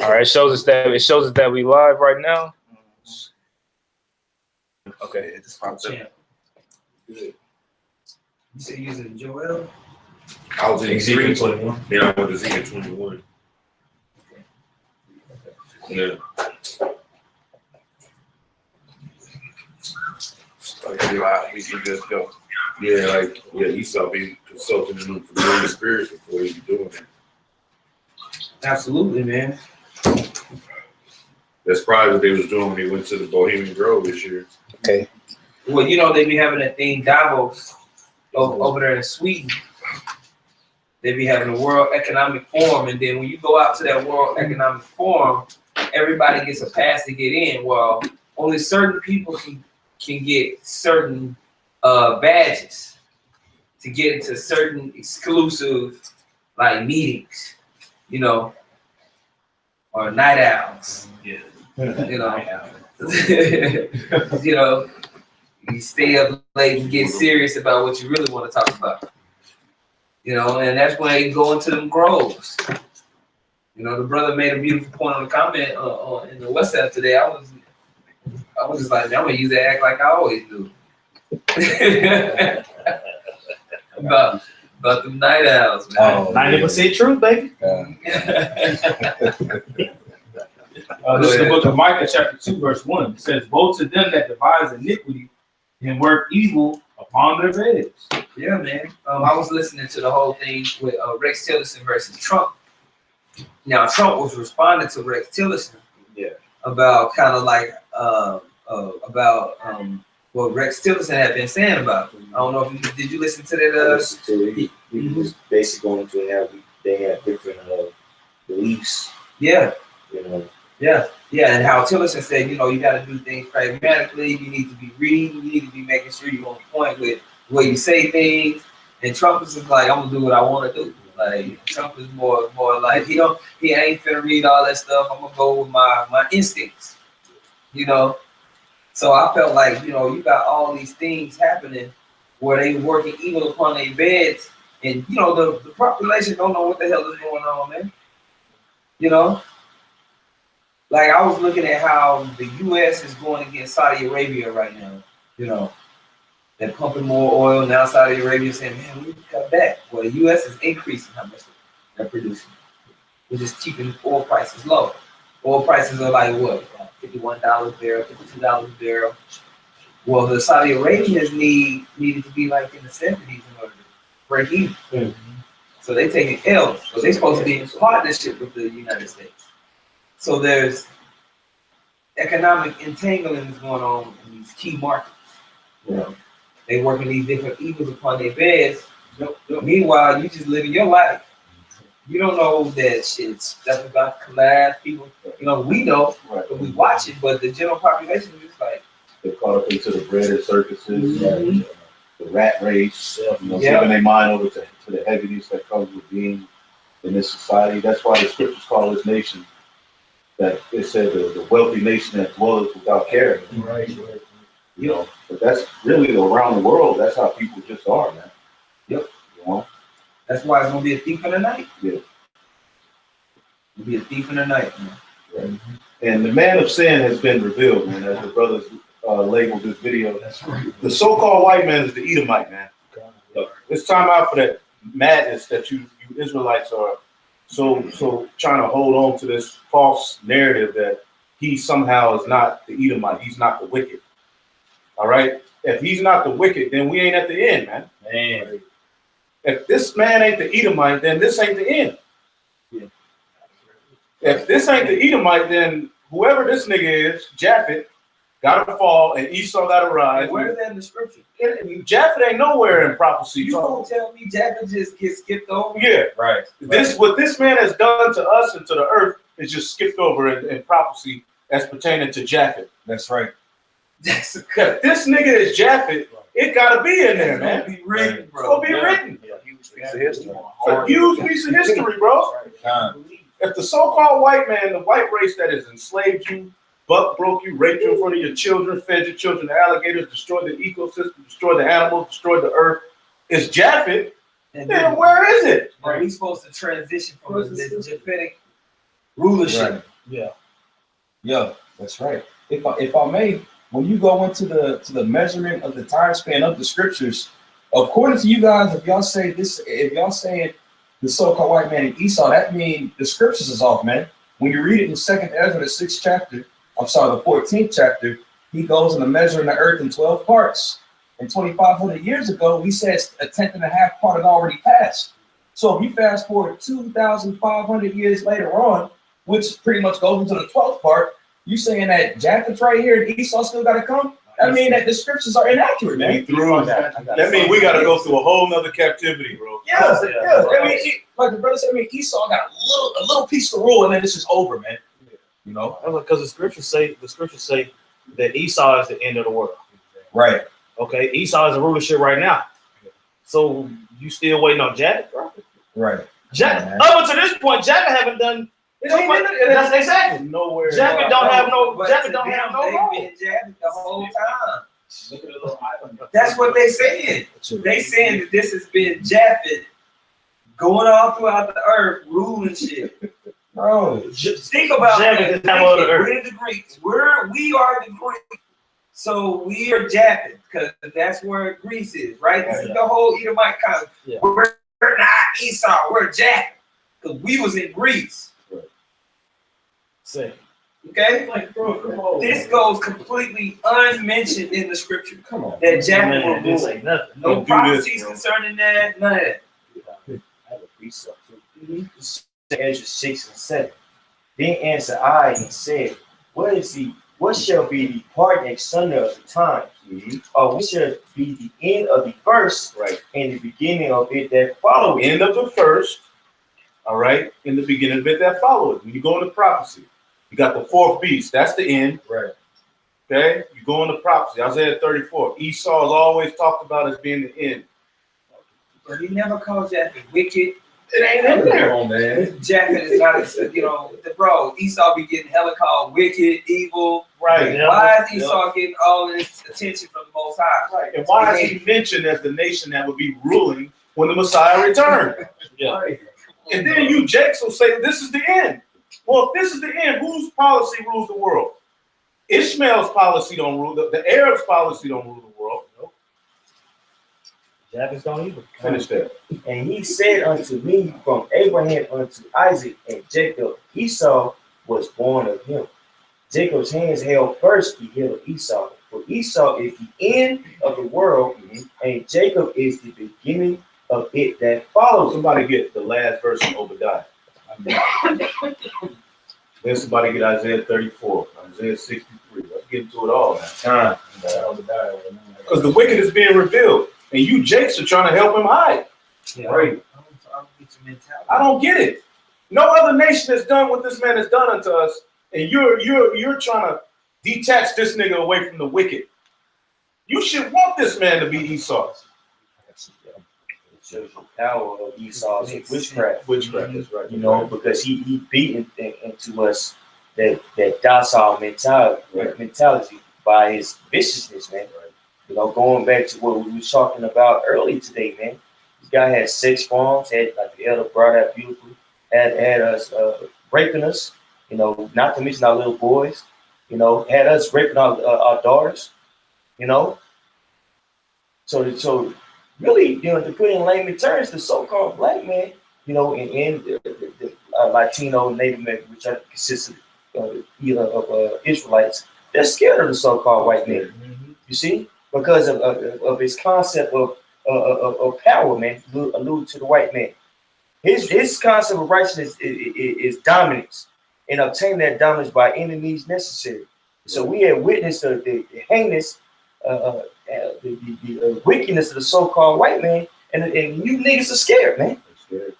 All right, it shows us that we live right now. Okay, it just popped up. You said using Joel? I was in Ezekiel 21. Yeah, I went to Ezekiel 21. Yeah. Like, he just go. Yeah, like Esau be consulting them for the spirits before he be doing it. Absolutely, man. That's probably what they was doing when they went to the Bohemian Grove this year. Okay. Well, you know, they be having that thing Davos over there in Sweden. They be having a World Economic Forum, and then when you go out to that World Economic Forum, everybody gets a pass to get in. Well, only certain people can get certain badges to get into certain exclusive like meetings, you know, or night owls. Yeah. You know, you know, you stay up late and get serious about what you really want to talk about. You know, and that's when they go into them groves. You know, the brother made a beautiful point on the comment in the WhatsApp today. I was just like, man, I'm gonna use that act like I always do. about the night owls, man. 90% true, baby. This is the book of Micah, chapter 2, verse 1. It says, "Woe to them that devise iniquity and work evil upon their beds." Yeah, man. I was listening to the whole thing with Rex Tillerson versus Trump. Now, Trump was responding to Rex Tillerson about kind of like what Rex Tillerson had been saying about him. I don't know if did you listen to that? He was basically going to have they had different beliefs. Yeah. You know. Yeah, and how Tillerson said, you know, you got to do things pragmatically. You need to be reading. You need to be making sure you're on point with the way you say things. And Trump is just like, I'm gonna do what I want to do. Like Trump is more like he ain't finna read all that stuff. I'm gonna go with my instincts. You know. So I felt like, you know, you got all these things happening where they working evil upon their beds, and you know the population don't know what the hell is going on, man. You know. Like I was looking at how the U.S. is going against Saudi Arabia right now. You know, they're pumping more oil. Now Saudi Arabia is saying, man, we need to cut back. Well, the U.S. is increasing how much they're producing. We're just keeping oil prices low. Oil prices are like what? $51 a barrel, $52 a barrel. Well, the Saudi Arabians needed to be like in the 70s in order to break even. Mm-hmm. So they're taking L's. So they're supposed to be in partnership with the United States. So there's economic entanglements going on in these key markets. You know, they working these different evils upon their beds. Meanwhile, you just living your life. You don't know that shit's stuff about collapse. People, you know, we know, but we watch it. But the general population is just like they're caught up into the bread and circuses, the rat race. You know, giving their mind over to the heaviness that comes with being in this society. That's why the scriptures call this nation. That it said the wealthy nation that dwelleth without caring. Right. You know, but that's really around the world. That's how people just are, man. Yep. You know? That's why it's gonna be a thief in the night. Yeah. It'll be a thief in the night, man. Right. Mm-hmm. And the man of sin has been revealed, man, as the brothers labeled this video. That's right. The so-called white man is the Edomite, man. Look, it's time out for that madness that you Israelites are so trying to hold on to this false narrative that he somehow is not the Edomite. He's not the wicked. All right? If he's not the wicked, then we ain't at the end, man. Man. If this man ain't the Edomite, then this ain't the end. Yeah. If this ain't the Edomite, then whoever this nigga is, Japhet, gotta fall and Esau gotta rise. Where is that in the scripture? Japhet ain't nowhere in prophecy. You don't tell me Japhet just gets skipped over? Yeah, right. What this man has done to us and to the earth is just skipped over in prophecy as pertaining to Japhet. That's right. If this nigga is Japhet, it gotta be in there, man. It's gonna be written, bro. It's gonna be written. Yeah, huge piece of history. A huge piece of history, bro. If the so-called white man, the white race that has enslaved you, buck broke you, raped you in front of your children, fed your children to alligators, destroyed the ecosystem, destroyed the animals, destroyed the earth, is Japhet, And then where is it? We're supposed to transition from this Japhetic rulership. Right. Yeah, that's right. If I may, when you go into the measurement of the time span of the scriptures, according to you guys, if y'all say the so-called white man and Esau, that means the scriptures is off, man. When you read it in 2nd Ezra, the 6th chapter, the 14th chapter, he goes into measuring the earth in 12 parts. And 2,500 years ago, we said a 10th and a half part had already passed. So if you fast forward 2,500 years later on, which pretty much goes into the 12th part, you saying that Japheth right here and Esau still got to come? I mean that the scriptures are inaccurate, man. That means we got to go through a whole nother captivity, bro. Yeah. I mean, like the brother said, Esau got a little piece to rule, and then this is over, man. You know, because the scriptures say that Esau is the end of the world. Right. Okay, Esau is a rulership right now. So you still waiting on Japheth, bro? Right. Up until this point, Japheth haven't done. That's exactly nowhere. Japheth don't have no. But Japheth don't have no they've role. been Japheth the whole time. That's what they saying. They saying that this has been Japheth going all throughout the earth, ruling shit. Bro, Think about Japheth that. is all over the earth. We're the Greeks. We are the Greeks. So we are Japheth because that's where Greece is, right? This is the whole Edomite concept. Yeah. We're not Esau. We're Japheth because we was in Greece. Say. Okay? This goes completely unmentioned in the scripture. come on. That Japheth will This rule. ain't nothing. No Don't do prophecies this, bro. concerning that, none of that. I have a precept too. Ezra 6 and 7. Then answered I and said, what shall be the part asunder of the time? Or what shall be the end of the first, Right. and the beginning of it that follow it? End of the first, all right, in the beginning of it that follow it. When you go into prophecy, you got the 4th beast. That's the end. Right. Okay? You go into prophecy. Isaiah 34. Esau is always talked about as being the end. But he never called Japheth wicked. It ain't in there. Come on, man. Japheth is not, bro, Esau be getting hella called wicked, evil. Right. Yeah. Why is Esau getting all this attention from the Most High? Right. And why is he mentioned as the nation that would be ruling when the Messiah returned? Yeah. Right. And then you Jakes will say this is the end. Well, if this is the end, whose policy rules the world? Ishmael's policy don't rule. The Arabs' policy don't rule the world. Nope. Japheth don't either. Finish that. And he said unto me, from Abraham unto Isaac and Jacob, Esau was born of him. Jacob's hands held first the heel of Esau. For Esau is the end of the world, and Jacob is the beginning of it that follows. Somebody get the last verse of Obadiah. Then somebody get Isaiah 34, Isaiah 63. Let's get into it all now. Because the wicked is being revealed, and you Jakes are trying to help him hide. Yeah, Right. I don't get your mentality. I don't get it. No other nation has done what this man has done unto us, and you're trying to detach this nigga away from the wicked. You should want this man to be Esau. It shows the power of Esau's witchcraft. Witchcraft is right. You know, because he beat into us that docile mentality by his viciousness, man. Right. You know, going back to what we were talking about earlier today, man. This guy had 6 farms, had, like the elder brought out beautifully, had us raping us, you know, not to mention our little boys, you know, had us raping our daughters, you know. So really, you know, to put in layman terms, the so-called black man, you know, and the Latino Native American, which consists of Israelites, they're scared of the so-called white man. You see, because of his concept of power, man. Allude to the white man. His concept of righteousness is dominance, and obtain that dominance by any means necessary. So we have witnessed the heinous, the wickedness of the so-called white man, and you niggas are scared, man. Scared.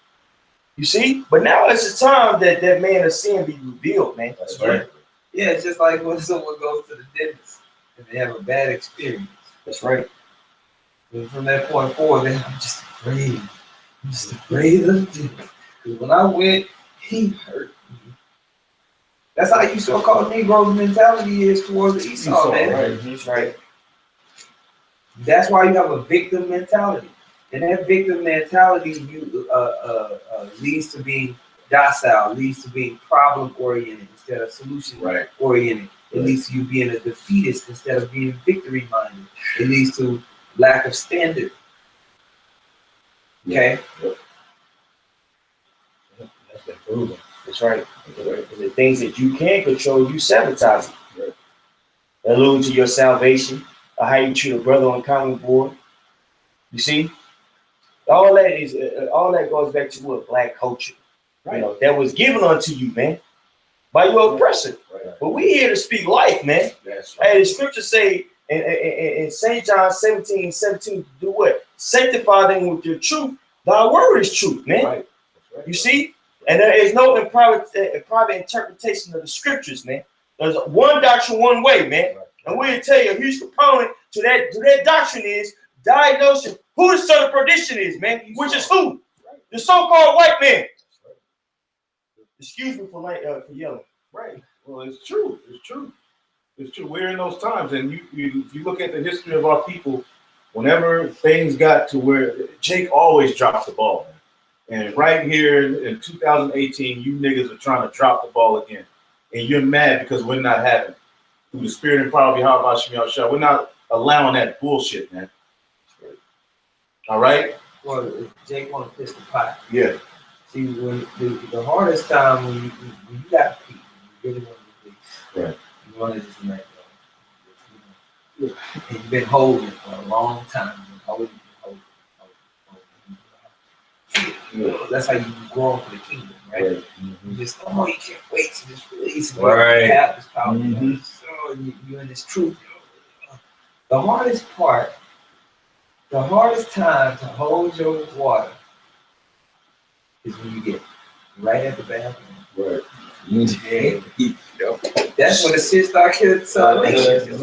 You see, but now it's the time that that man of sin be revealed, man. That's right. Yeah, it's just like when someone goes to the dentist and they have a bad experience. That's right. And from that point forward, I'm just afraid. I'm just afraid of the dentist. Because when I went, he hurt me. That's how you so-called Negroes' mentality is towards the Esau, man. Right. That's right. That's why you have a victim mentality. And that victim mentality leads to being docile, leads to being problem oriented instead of solution oriented. It leads to you being a defeatist instead of being victory minded. It leads to lack of standard. Okay? That's been proven. That's right. The things that you can control, you sabotage it. Right. Allude to your salvation, or how you treat a brother on common board. You see? All that goes back to what? Black culture. Right. You know, that was given unto you, man, by your oppressor. Right. But we here to speak life, man. That's right. And the scriptures say in St. John 17:17 to do what? Sanctify them with your truth. Thy word is truth, man. Right. Right. You see? And there is no private interpretation of the scriptures, man. There's one doctrine, one way, man. Right. And we'll tell you a huge component to that doctrine is diagnosing who the son of perdition is, man. Which is who? Right. The so-called white man. Right. Excuse me for yelling. Right. Well, it's true. It's true. It's true. We're in those times, and if you look at the history of our people, whenever things got to where Jake always drops the ball, man. And right here in 2018, you niggas are trying to drop the ball again. And you're mad because we're not having it. Through the spirit and power of Yahweh Shemi Shah, we're not allowing that bullshit, man. All right? Well, Jake want to piss the pot. Yeah. See, when the hardest time when you got people, you really want to do this. Right. You want to just let go. And you've been holding it for a long time. Holding. Yeah. That's how you grow for the kingdom, right? Mm-hmm. You just, you can't wait to just release and have this power. Mm-hmm. So you're in this truth. The hardest time to hold your water is when you get right at the bathroom. Right. Yeah. That's when the shit start killing salvation.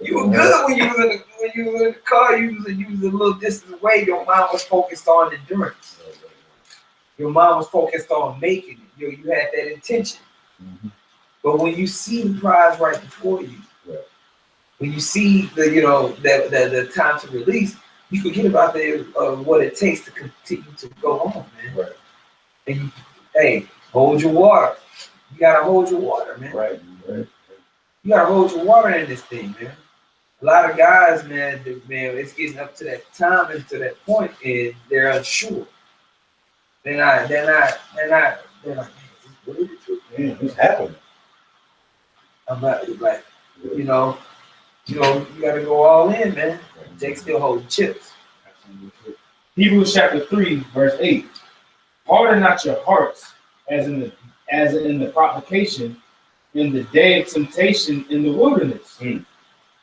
You were good when you was in the car. You was a little distance away. Your mind was focused on endurance. Your mind was focused on making it. You had that intention. Mm-hmm. But when you see the prize right before you, when you see the time to release, you forget about what it takes to continue to go on, man. Right. And hold your water. You gotta hold your water, man. Right. You gotta hold your water in this thing, man. A lot of guys, man, it's getting up to that time and to that point, and they're unsure. They're like, man, what is it? Man, what's happening? I'm not like, you gotta go all in, man. Jake's still holding chips. Hebrews chapter 3, verse 8. Harden not your hearts, as in the provocation, in the day of temptation in the wilderness.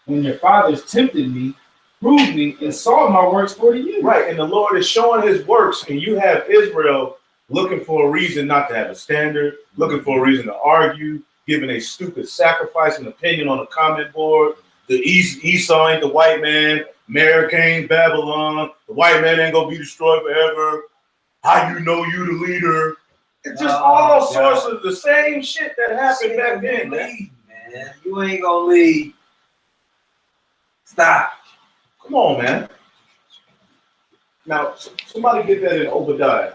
When your fathers tempted me, proved me, and saw my works 40 years. Right, and the Lord is showing his works, and you have Israel looking for a reason not to have a standard, looking for a reason to argue, giving a stupid sacrifice and opinion on the comment board. The Esau ain't the white man, America ain't Babylon, the white man ain't gonna be destroyed forever. How you know you the leader? It's just all sorts of the same shit that happened back then, man. You ain't gonna lead. Stop. Come on, man. Now, somebody get that in Obadiah.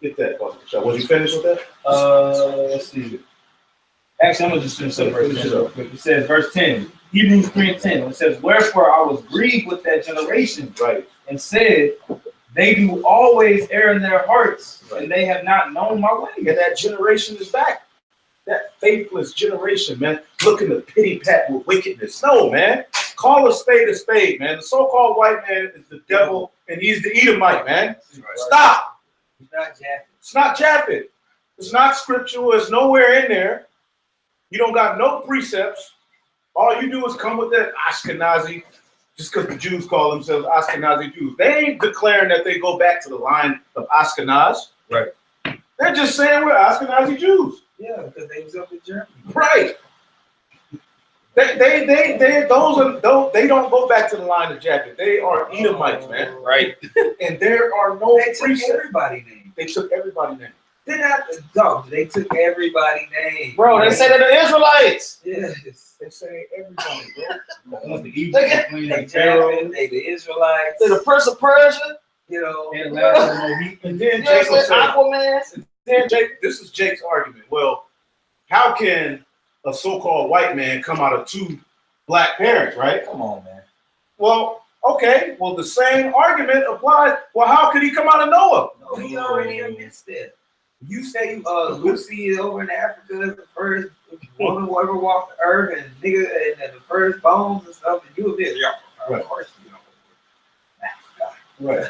Get that. Was you finished with that? Let's see. Actually, I'm gonna just finish up verse 10. It says, verse 10, Hebrews 3:10. It says, wherefore I was grieved with that generation, right, and said, they do always err in their hearts, and they have not known my way. And that generation is back. That faithless generation, man, looking to pity pat with wickedness. No, man. Call a spade, man. The so-called white man is the devil, and he's the Edomite, man. Stop. It's not Japheth. It's not Japheth. It's not scriptural. It's nowhere in there. You don't got no precepts. All you do is come with that Ashkenazi, just because the Jews call themselves Ashkenazi Jews. They ain't declaring that they go back to the line of Ashkenaz. Right. They're just saying we're Ashkenazi Jews. Yeah, because they was up in Germany. Right. They don't go back to the line of Japheth. They are Edomites, man. Right. And there are no they took everybody's name. They took everybody's name. Then dog, they took everybody's name. Bro, they said they're the Israelites. Yes. They say everybody, bro. The Egypt, They Pharaoh, they the Israelites. They're the Prince of Persia. You know. and last of the Mohicans. And then Yes, Jacob with said, Aquaman. then Jake, this is Jake's argument. Well, how can a so-called white man come out of two black parents, right? Come on, man. Well, okay. Well, the same argument applies. Well, how could he come out of Noah? No, he already admits that. You say Lucy is over in Africa is the first woman who ever walked the earth and nigga and the first bones and stuff, and you admit, yeah, Right. of course, you know. Right.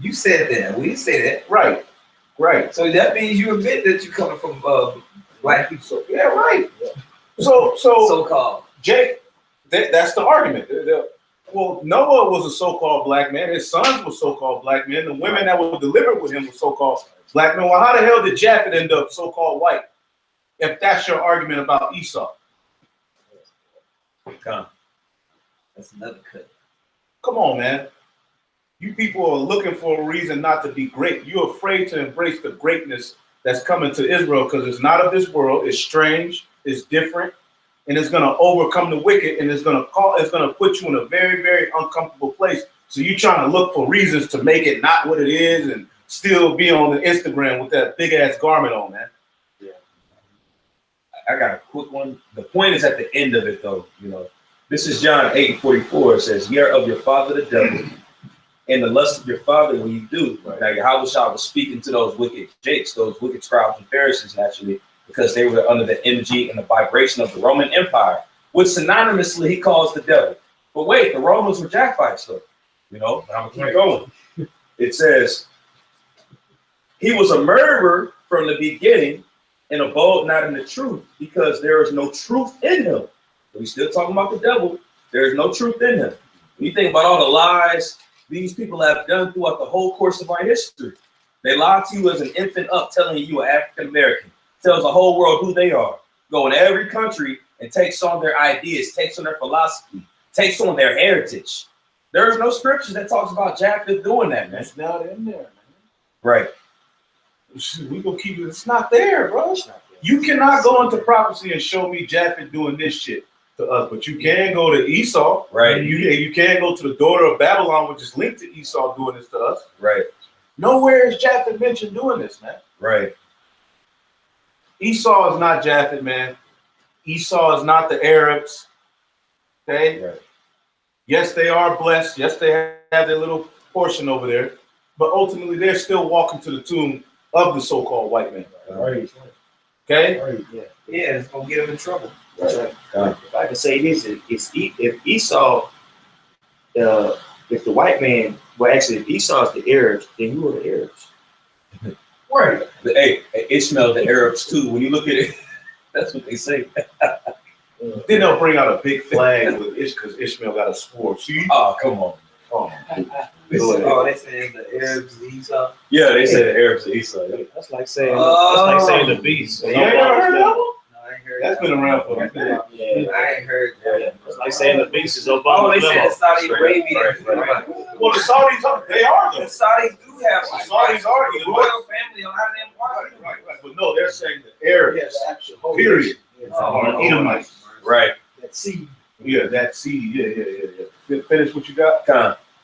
You said that. We didn't say that. Right. Right. So that means you admit that you're coming from black people, So yeah, right. So so-called. Jake, that's the argument. Well, Noah was a so-called black man. His sons were so-called black men. The women that were delivered with him were so-called black men. Well, how the hell did Japheth end up so-called white? If that's your argument about Esau. That's another cut. Come on, man. You people are looking for a reason not to be great. You're afraid to embrace the greatness that's coming to Israel because it's not of this world. It's strange. It's different. And it's going to overcome the wicked, and it's going to put you in a very, very uncomfortable place. So you're trying to look for reasons to make it not what it is and still be on the Instagram with that big ass garment on, man. Yeah. I got a quick one. The point is at the end of it, though. You know, this is John 8:44. It says, "Ye are of your father the devil, and the lust of your father will you do." Right. Now, Yahweh was speaking to those wicked jakes, those wicked scribes and Pharisees, naturally, because they were under the energy and the vibration of the Roman Empire, which synonymously he calls the devil. But wait, the Romans were jackfights, though. You know, I'm gonna keep going. It says, "He was a murderer from the beginning and abode not in the truth, because there is no truth in him." We're still talking about the devil. There is no truth in him. When you think about all the lies these people have done throughout the whole course of our history, they lie to you as an infant up, telling you are African American, tells the whole world who they are, go in every country and takes on their ideas, takes on their philosophy, takes on their heritage. There is no scripture that talks about Japheth doing that, man. It's not in there, man. Right. We gonna keep it. It's not there, bro. It's not there. You cannot go into prophecy and show me Japheth doing this shit to us, but you can go to Esau, right? You can go to the daughter of Babylon, which is linked to Esau doing this to us, right? Nowhere is Japheth mentioned doing this, man. Right. Esau is not Japheth, man. Esau is not the Arabs. Okay. Right. Yes, they are blessed. Yes, they have their little portion over there, but ultimately they're still walking to the tomb of the so-called white man. Right. Okay. Right. Yeah, it's gonna get him in trouble. Right. If I can say this, if Esau, if the white man, well, actually, if Esau is the Arabs, then who are the Arabs? Right. Hey, Ishmael, the Arabs too. When you look at it, that's what they say. Then they'll bring out a big flag with because Ishmael got a sword. See? Oh, come on. Oh, They saying the Arabs, Esau. Yeah, they say the Arabs to Esau. Yeah. That's like saying the beast. You ain't never heard of that one? No, I ain't heard. That's been around for a minute. I ain't heard that. It's like saying the beast is Obama. Oh, they said Saudi Arabia. Right. Well, the Saudis, they are The though. Saudis do have The Saudis are the either way. royal family. A lot of them are. Right. But no, they're saying the Arabs. Period. Edomites. Right. That seed. Yeah, that seed. Yeah. Finish what you got.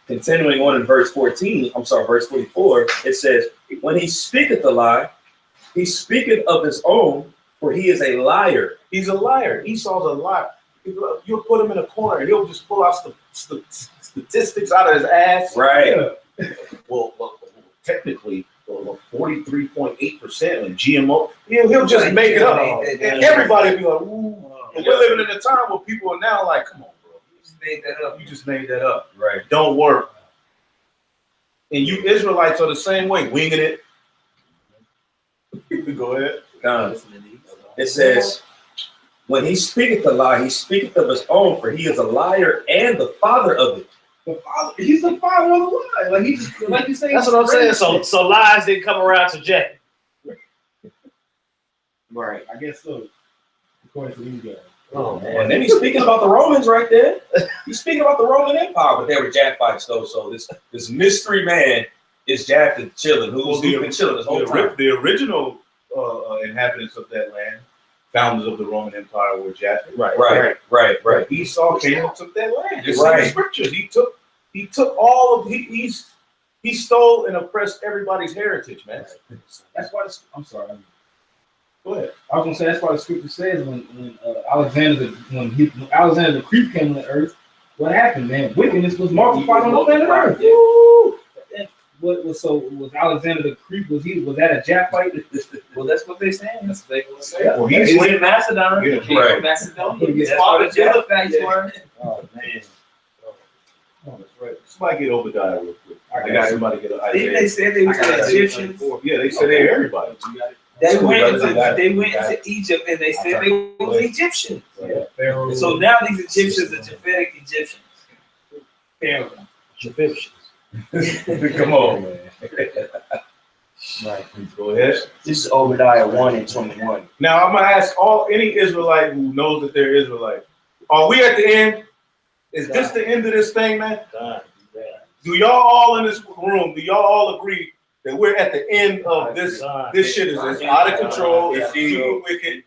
Continuing on in verse 44, it says, "When he speaketh a lie, he speaketh of his own, for he is a liar." He's a liar. Esau's a liar. You'll put him in a corner and he'll just pull out statistics out of his ass. Right. Well, technically, 43.8% on GMO. He'll just make it up. And everybody be like, ooh. And we're living in a time where people are now like, come on, bro. You just made that up. You just made that up. Right. Don't work. And you Israelites are the same way, winging it. Go ahead. It says, "When he speaketh a lie, he speaketh of his own, for he is a liar and the father of it." He's the father of the lie. Like you say. That's what I'm saying. So lies didn't come around to Jack. Right. I guess so. According to these guys. Oh man! And then he's speaking about the Romans right there. He's speaking about the Roman Empire, but they were jackfights though. So this mystery man Is Japheth chilling? Who's been chilling this whole time? The original inhabitants of that land, founders of the Roman Empire, were Japheth. Right. Esau came and took that land. It's in Right. the scriptures. He took all of he stole and oppressed everybody's heritage, man. That's why. I'm sorry. Go ahead. I was gonna say that's why the scripture says when Alexander the Greek came to the earth, what happened, man? Wickedness was multiplied on the planet Earth. Woo! And was Alexander the Greek? Was that a Japhite? Well, that's what they're saying. That's what they will say. Well, He's in Macedon. Yeah, He came right. from Macedonia. Yeah. That's what the Japhethites were. Oh man. Oh, that's right. Somebody get Obadiah real quick. I I got got you. somebody get Didn't Isaiah. they say they were the Egyptians? Yeah, they said they everybody. They Cool, went brother. into You got it. Egypt and they said they were Egyptians. Yeah, Pharaoh. So now these Egyptians are Japhetic Egyptians. Pharaoh. Come on, man. Right. Go ahead. This is Obadiah 1:21. Now I'm gonna ask any Israelite who knows that they're Israelite. Are we at the end? Is this the end of this thing, man? Do y'all all in this room? Do y'all all agree that we're at the end of this? This shit is out of control. It's super wicked.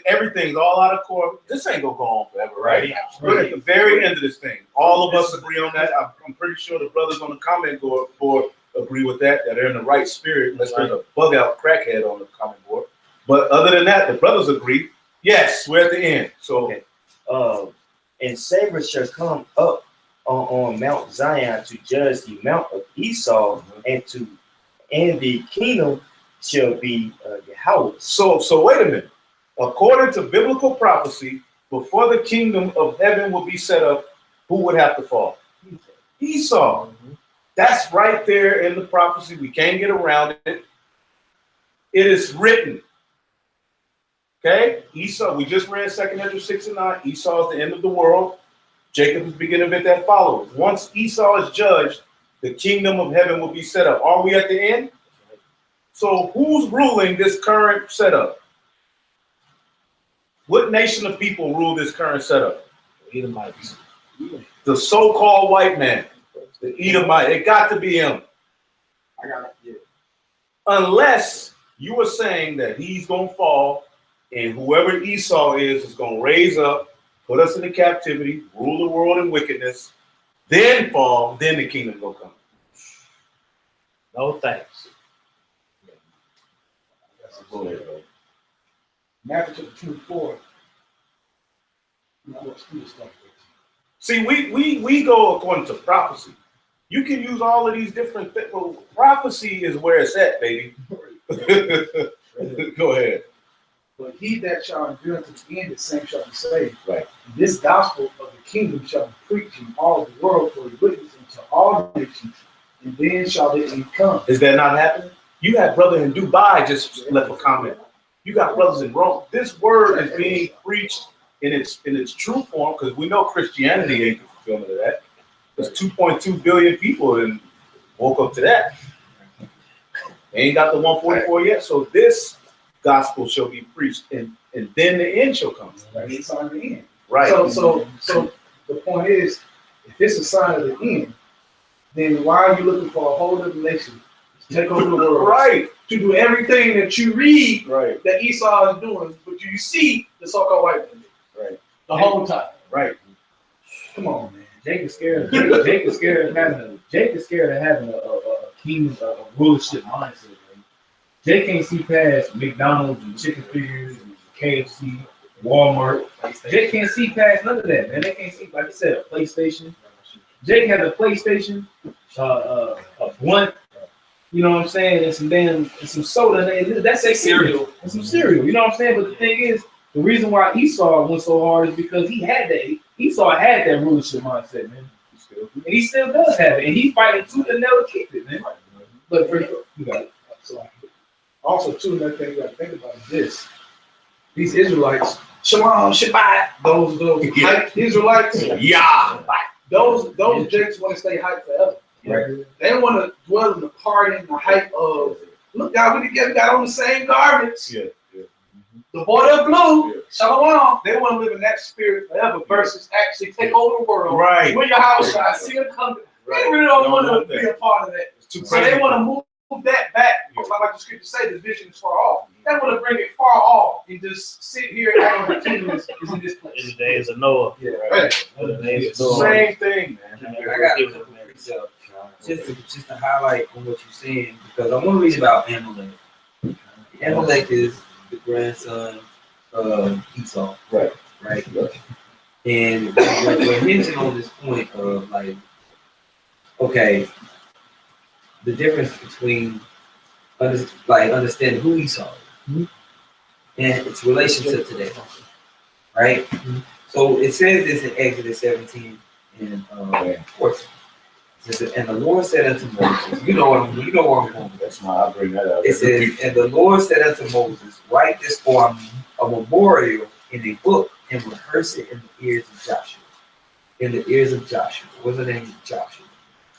Everything's all out of court. This ain't gonna go on forever, right? We're at the very end of this thing. All of us agree on that. I'm pretty sure the brothers on the comment board agree with that. That they're in the right spirit. Unless there's a bug out crackhead on the comment board. But other than that, the brothers agree. Yes, we're at the end. So. Okay. And Savior shall come up on Mount Zion to judge the mount of Esau, and the kingdom shall be Yahweh. So wait a minute. According to biblical prophecy, before the kingdom of heaven will be set up, who would have to fall? Esau. That's right there in the prophecy. We can't get around it. It is written. Okay, Esau, we just read 2 Ezra 6 and 9. Esau is the end of the world. Jacob is the beginning of it that follows. Once Esau is judged, the kingdom of heaven will be set up. Are we at the end? So who's ruling this current setup? What nation of people rule this current setup? Edomites. The so-called white man, the Edomite. It got to be him. I got it. Yeah. Unless you are saying that he's going to fall, and whoever Esau is going to raise up, put us into captivity, rule the world in wickedness, then fall, then the kingdom will come. No thanks. Go ahead, bro. Matthew 24. See, we go according to prophecy. You can use all of these different things. Well, prophecy is where it's at, baby. Go ahead. But he that shall endure unto the end, the same shall be saved. Right. And this gospel of the kingdom shall be preached in all the world for a witness unto all nations, and then shall the end come. Is that not happening? You had brother in Dubai just left a comment. You got brothers in Rome. This word is being preached in its true form, because we know Christianity ain't the fulfillment of that. There's 2.2 billion people and woke up to that. They ain't got the 144 yet. So this gospel shall be preached, and then the end shall come. Right. It's on the end. Right. So the point is, if it's a sign of the end, then why are you looking for a whole other nation to take over the world? Right. To do everything that you read Right. that Esau is doing, but you see the so-called white man Right. the whole time. Right. Come on, man. Jake is scared. Jake is scared of having a kingdom, a rulership mindset. Man. Jake can't see past McDonald's and chicken fingers and KFC, Walmart. Jake can't see past none of that, man. They can't see, like I said, a PlayStation. Jake has a PlayStation, a blunt. You know what I'm saying? And some soda. And that's a cereal. And some cereal. You know what I'm saying? But the thing is, the reason why Esau went so hard is because he had that. Esau had that rulership mindset, man. And he still does have it. And he's fighting tooth and nail to keep it, man. But for you got it. So, also, too, another thing you got to think about is this: these Israelites, Shalom, Shabbat, those hype Israelites, Yeah. those Jakes want to stay hype forever. Right. They don't want to dwell in the party and the hype of, look, God, we together got on the same garments. Yeah. The border of blue, Yeah. Shalom. They want to live in that spirit forever versus actually take over the world. Right. When your house shine, see them come. They really don't want to be a part of that. So they want to move that back. Like the scripture say, the vision is far off. They want to bring it far off and just sit here and act like the kingdom is in this place. In the days of Noah. Yeah, Right. In the days of Noah. Same thing, man. I got a couple of myself. Just to highlight on what you're saying, because I want to read about Amalek. Amalek is the grandson of Esau. Right. Right. And we're hinging on this point of like, okay, the difference between understanding who Esau is and its relationship to that, right? So it says this in Exodus 17 and 14. It says, and the Lord said unto Moses, you know where I'm going. That's why I bring that up. It says, and the Lord said unto Moses, write this for a memorial in a book and rehearse it in the ears of Joshua. In the ears of Joshua. What's the name of Joshua?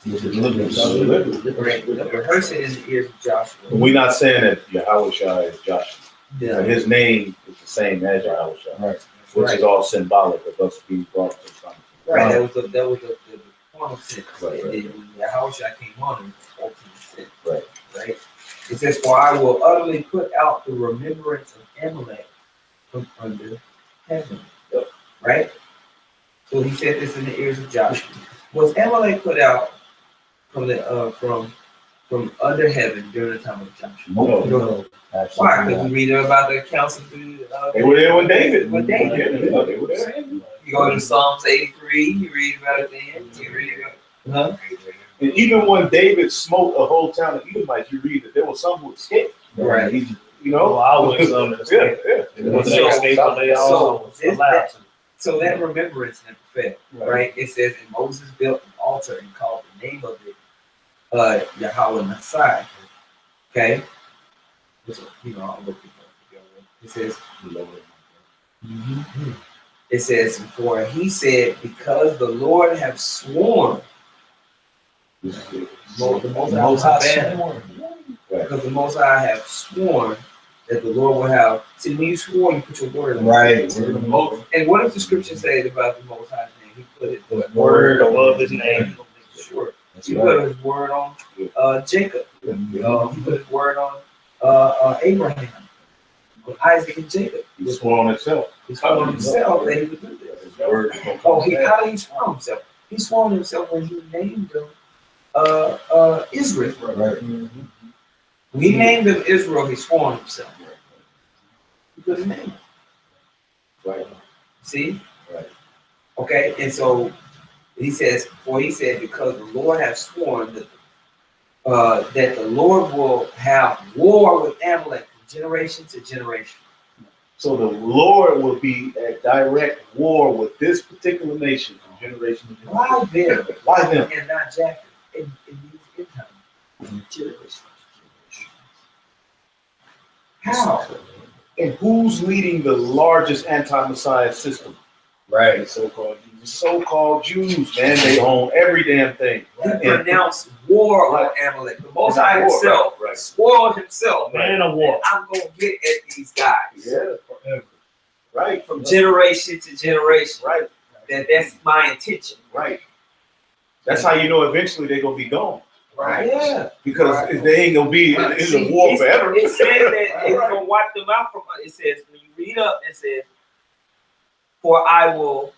Right. Rehearse it in the ears of Joshua. We're not saying that Yahushua is Joshua. Yeah. His name is the same as Yahushua, Right. which is all symbolic of us being brought to the Right. That was the form of sense. Right. And then when Yahushua came on, it was the ultimate sense. Right. Right. It says, for I will utterly put out the remembrance of Amalek from under heaven. Right? So he said this in the ears of Joshua. Was Amalek put out from the from under heaven during the time of Joshua? No. Why? Because we read about the council. They were there with David. With David. Yeah, they were there. You go to Psalms 83, you read about it then. You read about it. And even when David smote a whole town of Edomites, you read that there were some who escaped. Right. You know? Well, I went some to escape. When they escaped, they all allowed to. So that remembrance never failed, right? It says, and Moses built an altar and called the name of it Yahweh Nasai. Okay? So, I'll look it up. It says, it says, for he said, because the Lord have sworn, the Most High sworn, because the Most High have sworn that the Lord will have. See, when you swore, you put your word in. Right. And what does the scripture say about the Most High name? He put it the word above his name. Sure. He put his word on Jacob. He put his word on Abraham, on Isaac and Jacob. He swore on himself. He swore on himself that he would do this. His word. How did he swear on himself? He swore on himself when he named them Israel. Right. When he named them Israel, he swore on himself. He put his name. Right. See? Right. Okay, and so he says, because the Lord has sworn that the Lord will have war with Amalek from generation to generation. So the Lord will be at direct war with this particular nation from generation to generation. Why them? Why them? And not Japheth in these times. How? And who's leading the largest anti-Messiah system? Right. The so-called Jews, man. They own every damn thing. He pronounced war on Amalek. The Most High himself swore on himself. Man of war. I'm going to get at these guys. Yeah, forever. Right. From generation to generation. Right. That's my intention. Right. That's how you know eventually they're going to be gone. Right. Yeah. Because they ain't going to be in the war forever. It says that it's going to wipe them out from it. Says, when you read up, it says, for I will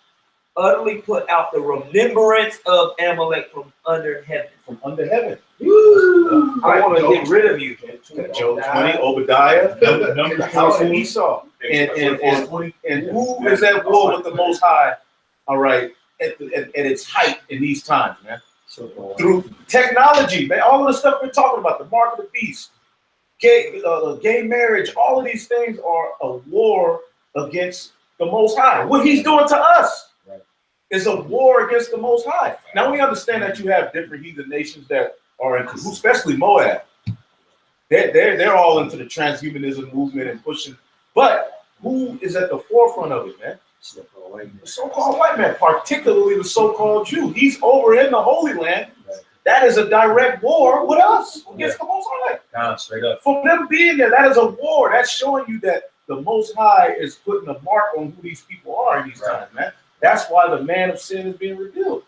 utterly put out the remembrance of Amalek from under heaven. From under heaven. Woo! I want to get rid of you. Job 20, Obadiah, the house of Esau. And who is at war with the Most High, all right, at its height in these times, man? Through technology, man, all of the stuff we're talking about, the mark of the beast, gay marriage, all of these things are a war against the Most High. What he's doing to us is a war against the Most High. Now we understand that you have different heathen nations that are in cahoots, especially Moab. They're all into the transhumanism movement and pushing. But who is at the forefront of it, man? The so-called white man, particularly the so-called Jew. He's over in the Holy Land. That is a direct war with us against the Most High. Straight up. For them being there, that is a war. That's showing you that the Most High is putting a mark on who these people are in these times, man. That's why the man of sin is being revealed.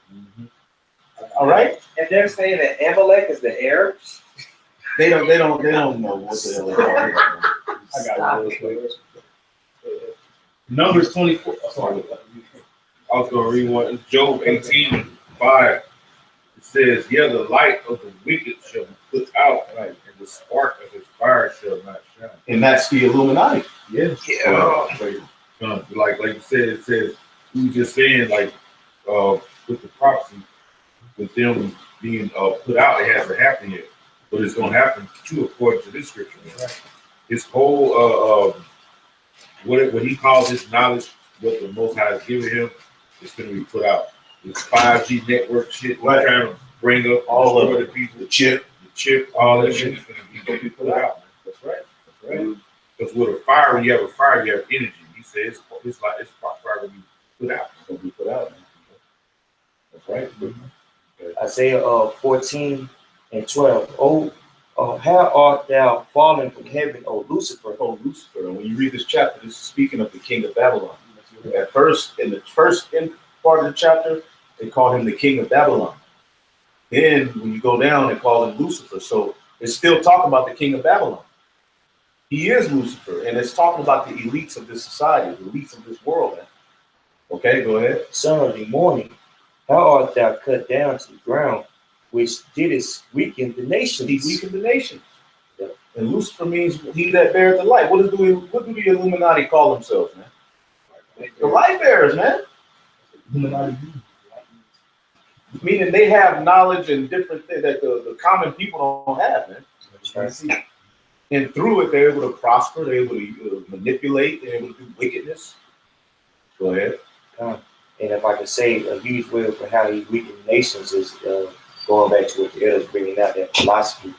All right. And they're saying that Amalek is the Arabs. They don't know what the hell they're talking about. I got it real quick. Numbers 24. Oh, sorry. I was gonna read one. It's Job 18:5. It says, "Yeah, the light of the wicked shall be put out, right, and the spark of his fire shall not shine." And that's the Illuminati. Yeah. Like you said, it says we were just saying with the prophecy, with them being put out, it hasn't happened yet, but it's gonna happen too, according to this scripture. Right? His whole what he calls his knowledge, what the Most High has given him, is going to be put out. This 5G network shit, we're trying to bring up all of the people, the chip, all that shit is going to be put out. That's right. That's right. Because with a fire, when you have a fire, you have energy. He says it's fire to be put out. It's going to be put out. That's right. Isaiah 14:12. How art thou fallen from heaven, O Lucifer? Oh, Lucifer. And when you read this chapter, this is speaking of the king of Babylon. At first, in the first part of the chapter, they call him the king of Babylon. Then, when you go down, they call him Lucifer. So it's still talking about the king of Babylon. He is Lucifer, and it's talking about the elites of this society, the elites of this world. Man. Okay, go ahead. Son of the morning, how art thou cut down to the ground, which didst weaken the nations? He weakened the nations. Yeah. And Lucifer means he that beareth the light. What do the Illuminati call themselves, man? The light bearers, man. Illuminati. Meaning they have knowledge and different things that the common people don't have, man. And through it, they're able to prosper, they're able to manipulate, they're able to do wickedness. Go ahead. And if I could say a huge way for how he weakened nations is going back to what the elders bringing out, that philosophy,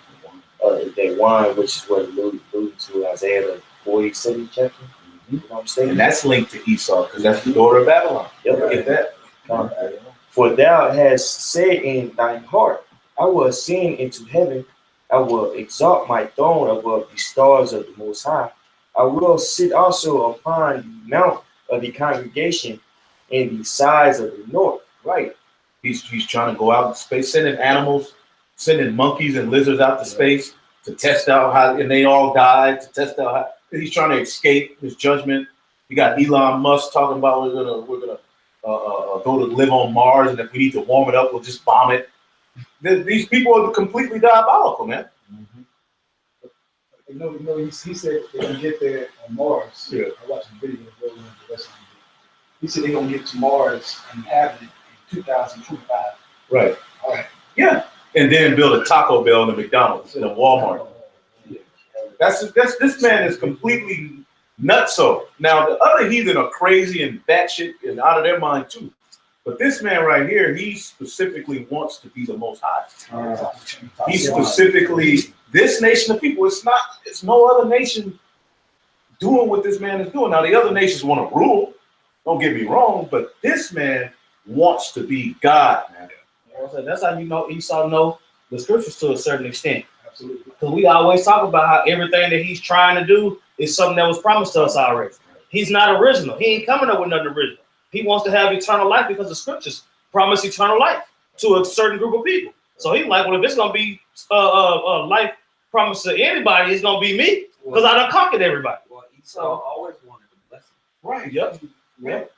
that wine, which is what alluded to Isaiah 47 chapter. You know what I'm saying? And that's linked to Esau because that's the daughter of Babylon. Yep. Get that? For thou hast said in thine heart, I will ascend into heaven. I will exalt my throne above the stars of the Most High. I will sit also upon the mount of the congregation in the sides of the north. Right. He's trying to go out in space, sending animals, sending monkeys and lizards out to space to test out how, and they all died to test out how. He's trying to escape his judgment. You got Elon Musk talking about we're gonna go to live on Mars, and if we need to warm it up, we'll just bomb it. These people are completely diabolical, man. He said they're gonna get there on Mars. Yeah. I watched a video. He said they're gonna get to Mars and inhabit it in 2025. Right. All right. Yeah. And then build a Taco Bell and a McDonald's and a Walmart. This man is completely nutso. Now the other heathen are crazy and batshit and out of their mind too. But this man right here, he specifically wants to be the Most High. He specifically, this nation of people, it's no other nation doing what this man is doing. Now the other nations want to rule, don't get me wrong, but this man wants to be God, man. That's how you know Esau know the scriptures to a certain extent. Absolutely. Because we always talk about how everything that he's trying to do is something that was promised to us already. He's not original. He ain't coming up with nothing original. He wants to have eternal life because the scriptures promise eternal life to a certain group of people. So he's like, well, if it's going to be life promised to anybody, it's going to be me because I done conquered everybody. Well, Esau always wanted the blessing. Right, yep. Yep.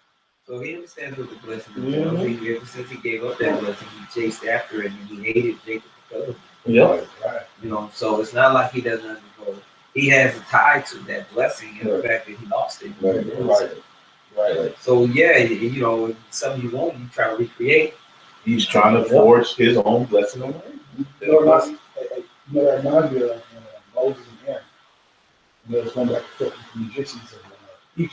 So he understands what the blessing is. Ever since he gave up that blessing, he chased after it and he hated Jacob because of it. Yep. Right. You know, so it's not like he doesn't undergo. He has a tie to that blessing and the fact that he lost it. Right. So yeah, you know, something you want, you try to recreate. He's trying to forge his own blessing on him. That reminds me of Moses and Aaron. It was going back to the Egyptians and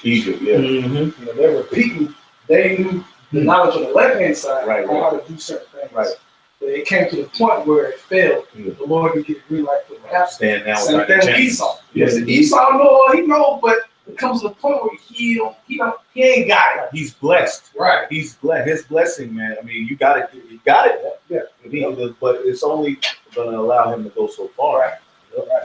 Egypt, yeah. Mm-hmm. You know, there were people, they knew the knowledge on the left-hand side on how to do certain things. Right. But it came to the point where it failed. Yeah. The Lord could get green light for the happen. Stand now Same without thing the with change. Esau. Yes. Esau he know, but it comes to the point where he ain't got it. He's blessed. Right. He's blessed. His blessing, man. I mean, you got it. You got it. Yeah. But it's only going to allow him to go so far. Right.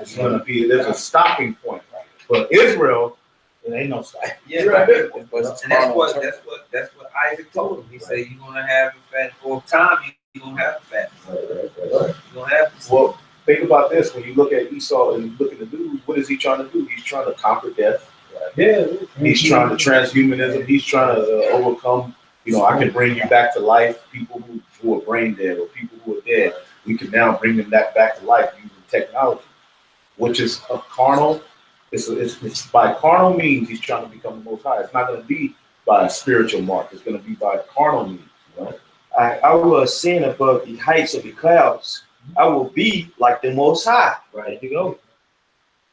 It's going to be, there's a stopping point. But Israel, it ain't no stopping. Yeah, Right. and that's what Isaac told him. He said, "You're gonna have a fat for time. You're gonna have to fast. Right. You're gonna have to. Well, think about this. When you look at Esau and you look at the news, what is he trying to do? He's trying to conquer death. Yeah. He's trying to transhumanism. He's trying to overcome. I can bring you back to life. People who are brain dead or people who are dead, we can now bring them back to life using technology, which is a carnal. It's by carnal means he's trying to become the Most High. It's not going to be by a spiritual mark. It's going to be by carnal means. I will ascend above the heights of the clouds. I will be like the Most High. Right, there you go.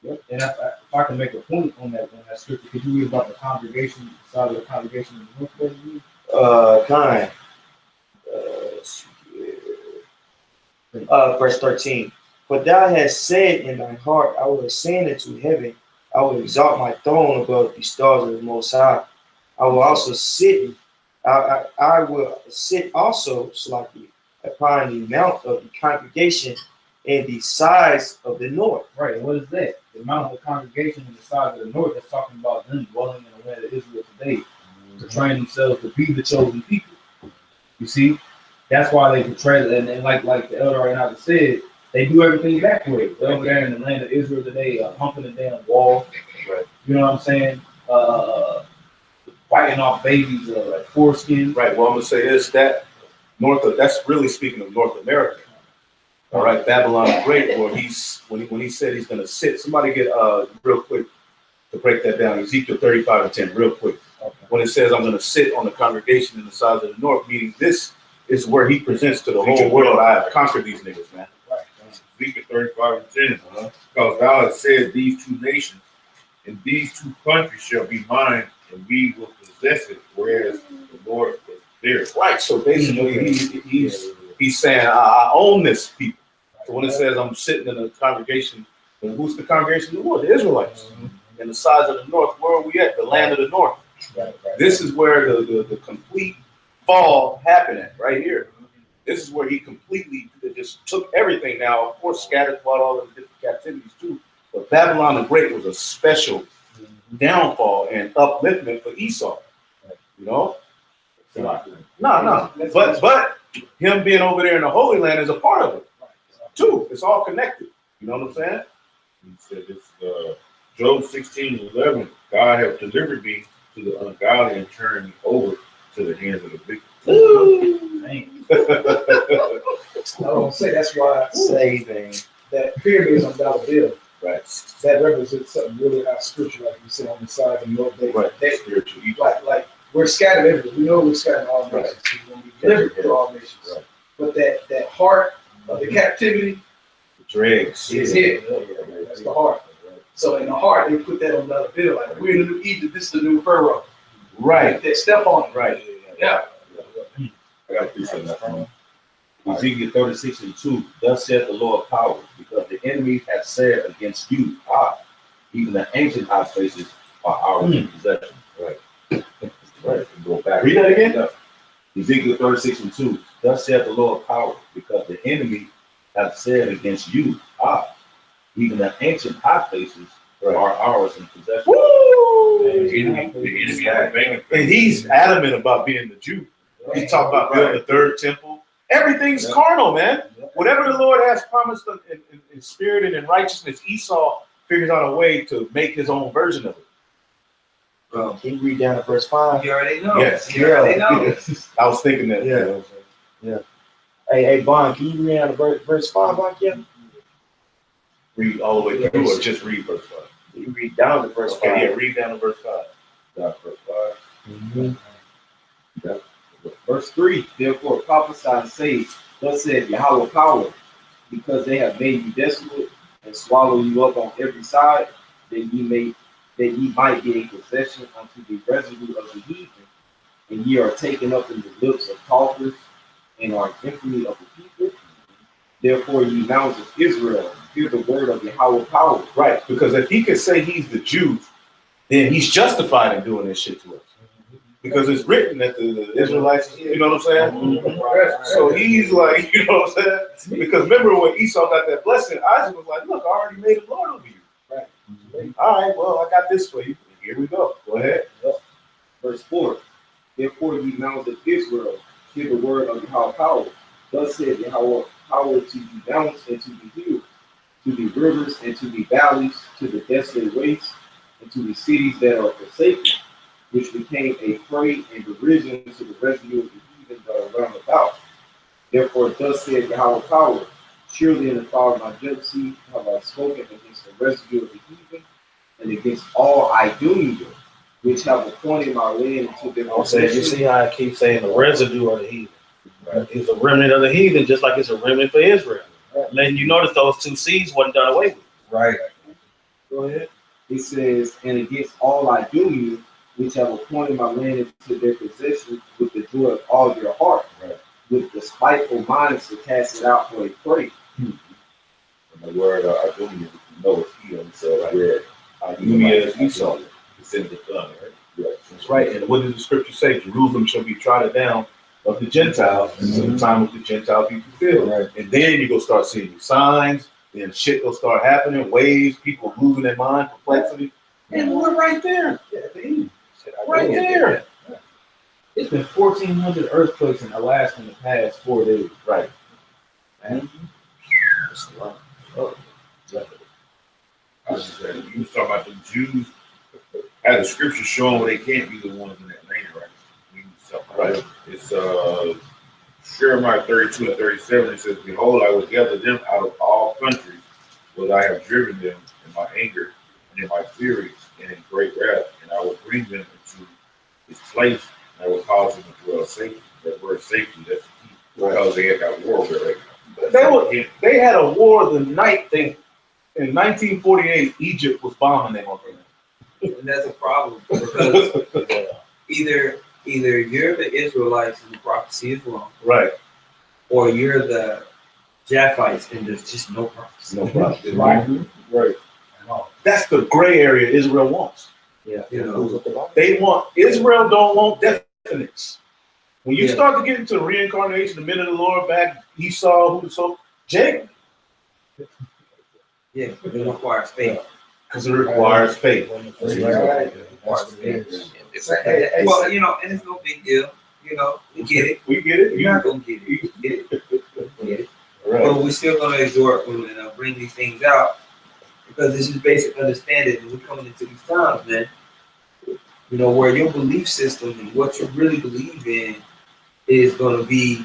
Yep. And if I can make a point on that scripture, could you read about the congregation, side of the congregation in the north? Kind. Verse 13. For thou hast said in thy heart, I will ascend into heaven. I will exalt my throne above the stars of the Most High. I will also sit. I will sit also, Slaki, upon the mount of the congregation and the sides of the north. Right. And what is that? The mount of the congregation and the sides of the north. That's talking about them dwelling in the land of Israel today, to train themselves to be the chosen people. You see, that's why they portray it. And like the elder right now said, they do everything that way. They're over there in the land of Israel today, humping the damn wall. Right. You know what I'm saying? Biting off babies' foreskin. Right. Well, I'm gonna say this: that's really speaking of North America. All right, Babylon the Great, where when he said he's gonna sit. Somebody get real quick to break that down. Ezekiel 35:10, real quick. Okay. When it says I'm gonna sit on the congregation in the sides of the north, meaning this is where he presents to the whole world, I have conquered these niggas, man. Ezekiel 35:10. Because thou hast said these two nations and these two countries shall be mine, and we will possess it, whereas the Lord is there. Right. So basically, he's saying I own this people. So when it says I'm sitting in a congregation, and who's the congregation of the Lord? The Israelites. And the sides of the north, where are we at? The land of the north. This is where the complete fall happened at, right here. This is where he completely just took everything. Now, of course, scattered throughout all of the different captivities too. But Babylon the Great was a special downfall and upliftment for Esau. No. But him being over there in the Holy Land is a part of it too. It's all connected. You know what I'm saying? He said this, Job 16:11. God hath delivered me to the ungodly and turned me over to the hands of the wicked. I don't say that's why I say that pyramid is on dollar bill. Right. That represents something really high spiritual, like you said on the side of the north. That spiritual. Like we're scattered everywhere. We know we're scattered in all nations. We're going to be delivered to all nations. Right. But that heart of the captivity, The dregs. is here. That's the heart. So in the heart, they put that on dollar bill. Like we're in the new Egypt. This is the new Pharaoh. Right. They step on it. Right. Yeah. I got to do something. Ezekiel 36:2. Thus saith the Lord power, because the enemies have said against you, even the ancient high places are ours in possession. Right. Right. Go back. Read that again. Ezekiel 36:2. Thus saith the Lord power, because the enemy have said against you, even the ancient high places are ours in possession. Woo! The And he's adamant about being the Jew. He's talking about building the third temple. Everything's carnal, man. Whatever the Lord has promised in spirit and in righteousness, Esau figures out a way to make his own version of it. Can you read down to verse 5? You already know. Yes. You already know. I was thinking that. Yeah. Hey, Bon, can you read down to verse 5, Bon? Yeah. Read all the way through or just read verse 5? You read down to verse 5. Okay, yeah, read down to verse 5. Down to verse 5. Verse 3. Therefore prophesy and say, thus said Yahweh power, because they have made you desolate and swallow you up on every side, that ye might get a possession unto the residue of the heathen, and ye are taken up in the lips of talkers, and are infamy of the people. Therefore, ye mountains of Israel, hear the word of Yahweh power. Right, because if he could say he's the Jew, then he's justified in doing this shit to us. Because it's written that the Israelites, you know what I'm saying? So he's like, you know what I'm saying? Because remember when Esau got that blessing, Isaac was like, look, I already made a Lord over you. Right. All right, well, I got this for you. Here we go. Go ahead. Verse 4. Therefore, ye mountains of Israel, hear the word of Yahweh power. Thus said Yahweh, power to be mountains and to be hills, to be rivers and to be valleys, to the desolate wastes, and to the cities that are forsaken, which became a prey and derision to the residue of the heathen that are round about. Therefore, thus said Yahweh power, surely in the fire of my jealousy have I spoken against the residue of the heathen, and against all Idumean, which have appointed my land into their I'm saying, you see how I keep saying the residue of the heathen. Right? It's a remnant of the heathen, just like it's a remnant for Israel. Right. Letting you notice those two seeds wasn't done away with. Right. Go ahead. It says, and against all Idumean, which have appointed my land into their possession with the joy of all their heart, right, with the spiteful minds to cast it out for a prey. And the word Idumean, you know, it's Edom, so like where Idumean is Esau. It's in the gun, right? Yeah, that's right. And what does the scripture say? Jerusalem shall be trodden down of the Gentiles until the time of the Gentiles be fulfilled. Right. And then you go start seeing signs, then shit will start happening, waves, people losing their mind, perplexity. And we're right there. Yeah, at the end. Right there. Yeah. It's been 1,400 earthquakes in Alaska in the past 4 days. Right. Man. That's a lot. Oh, definitely. You was talking about the Jews. Had the scripture showing where they can't be the ones in that land, right? Right. It's Jeremiah 32 and 37. It says, "Behold, I will gather them out of all countries, where I have driven them in my anger and in my fury and in great wrath, and I will bring them into this place, and I will cause them to dwell safely." That word "safety," that's the key, because they had got warfare right now. They had a war the night they in 1948. Egypt was bombing them over there. And that's a problem because either you're the Israelites and the prophecy is wrong, right, or you're the Japhites and there's just no prophecy. No prophecy, right, right. That's the gray area Israel wants. Yeah, you know, they want Israel don't want definites. When you start to get into reincarnation, the men of the Lord back, Esau, who so Jacob. Yeah, it requires faith. Because it requires faith. Right. Well, you know, and it's no big deal. You know, we get it. We get it. You're not gonna get it. You get it. Get it. Right. But we're still gonna exhort women and bring these things out because this is basic understanding, and we're coming into these times, man. You know, where your belief system and what you really believe in is going to be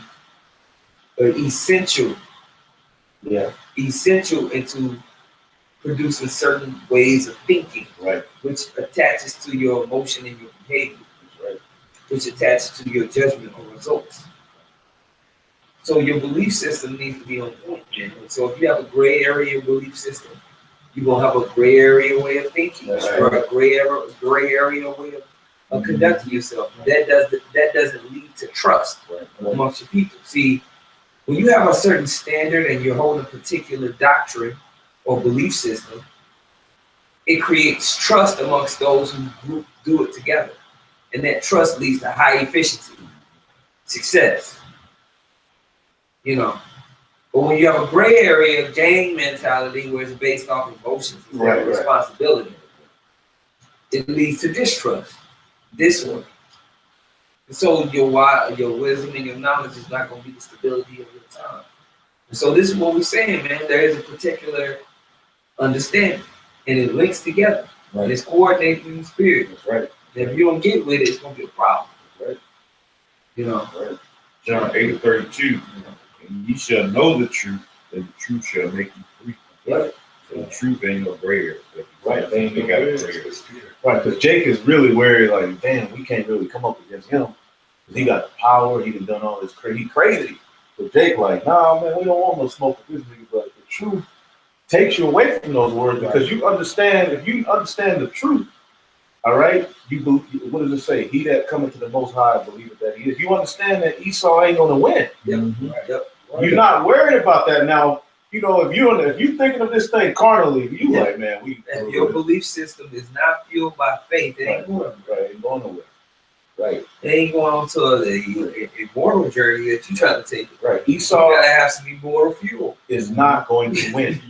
essential. Yeah, essential into producing certain ways of thinking, right? Which attaches to your emotion and your behavior, right? Which attaches to your judgment or results. So your belief system needs to be on point, man. And so if you have a gray area belief system, you're gonna have a gray area way of thinking, or a gray area way of conducting yourself. That doesn't lead to trust amongst your people. See, when you have a certain standard and you're holding a particular doctrine or belief system, it creates trust amongst those who do it together. And that trust leads to high efficiency, success. You know, but when you have a gray area gang mentality where it's based off emotions instead of responsibility, it leads to distrust, disorder. And so your wisdom and your knowledge is not going to be the stability of your time. And so this is what we're saying, man. There is a particular understanding, and it links together. Right. And it's coordinated in the spirit. That's right. And if you don't get with it, it's going to be a problem. That's right. You know. Right. John 8:32. And ye shall know the truth, and the truth shall make you free. Right. So the truth ain't no gray area. Right. They ain't no gray area. Right. Because Jake is really worried, like, damn, we can't really come up against him. Because he got the power, he done all this crazy. He crazy. But Jake, like, nah, man, we don't want no smoke with this nigga. But the truth takes you away from those words because you understand, if you understand the truth, all right, you believe, what does it say? He that cometh to the Most High believeth that he is. You understand that Esau ain't gonna win. Mm-hmm. You're not worried about that now. You know, if you thinking of this thing carnally, you like, man, if your belief system is not fueled by faith, it ain't going. Right, ain't going nowhere. Right. It ain't going on to a moral journey that you try to take. Right. Esau gotta have some moral fuel. Is not going to win.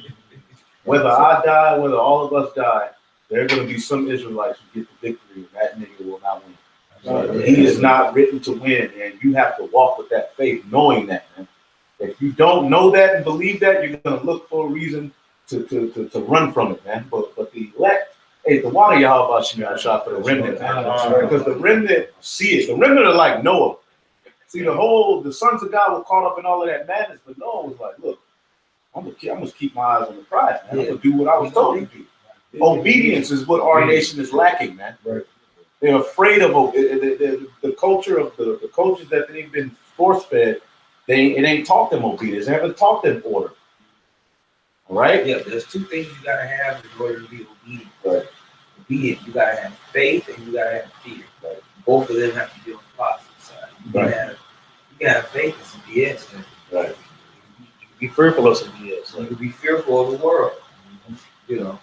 Whether I die, whether all of us die, there are going to be some Israelites who get the victory, and that nigga will not win. He is not written to win, and you have to walk with that faith, knowing that, man. If you don't know that and believe that, you're gonna look for a reason to run from it, man. But the elect, hey, the water Yahweh Shemiyah shot for the remnant, man. Because the remnant see it. The remnant are like Noah. See, the sons of God were caught up in all of that madness, but Noah was like, look, I'm gonna keep my eyes on the prize, man. I'm gonna do what I was told to do. Obedience is what our nation is lacking, man. Right. They're afraid of the culture of the cultures that they've been force fed. It ain't taught them obedience. They haven't taught them order. All right? Yeah, there's two things you gotta have in order to be obedient. Right. Obedient, you gotta have faith and you gotta have fear. Right. Both of them have to be on the positive side. You gotta have faith in some BS. Man. Right. Be fearful of some BS. You can be fearful of the world. You know,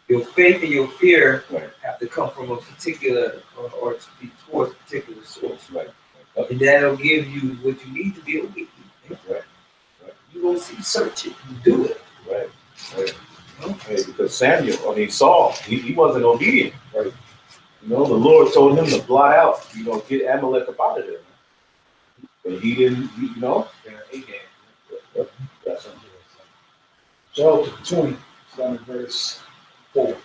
your faith and your fear Right. have to come from a particular or to be towards a particular source. Right. And that'll give you what you need to be obedient. Right. You gonna search it, you do it. Right. Right. Hey, because Saul, he wasn't obedient. Right. You know, the Lord told him to blot out, get Amalek up out of there. But he didn't, That's something. Job 20, starting at verse 4.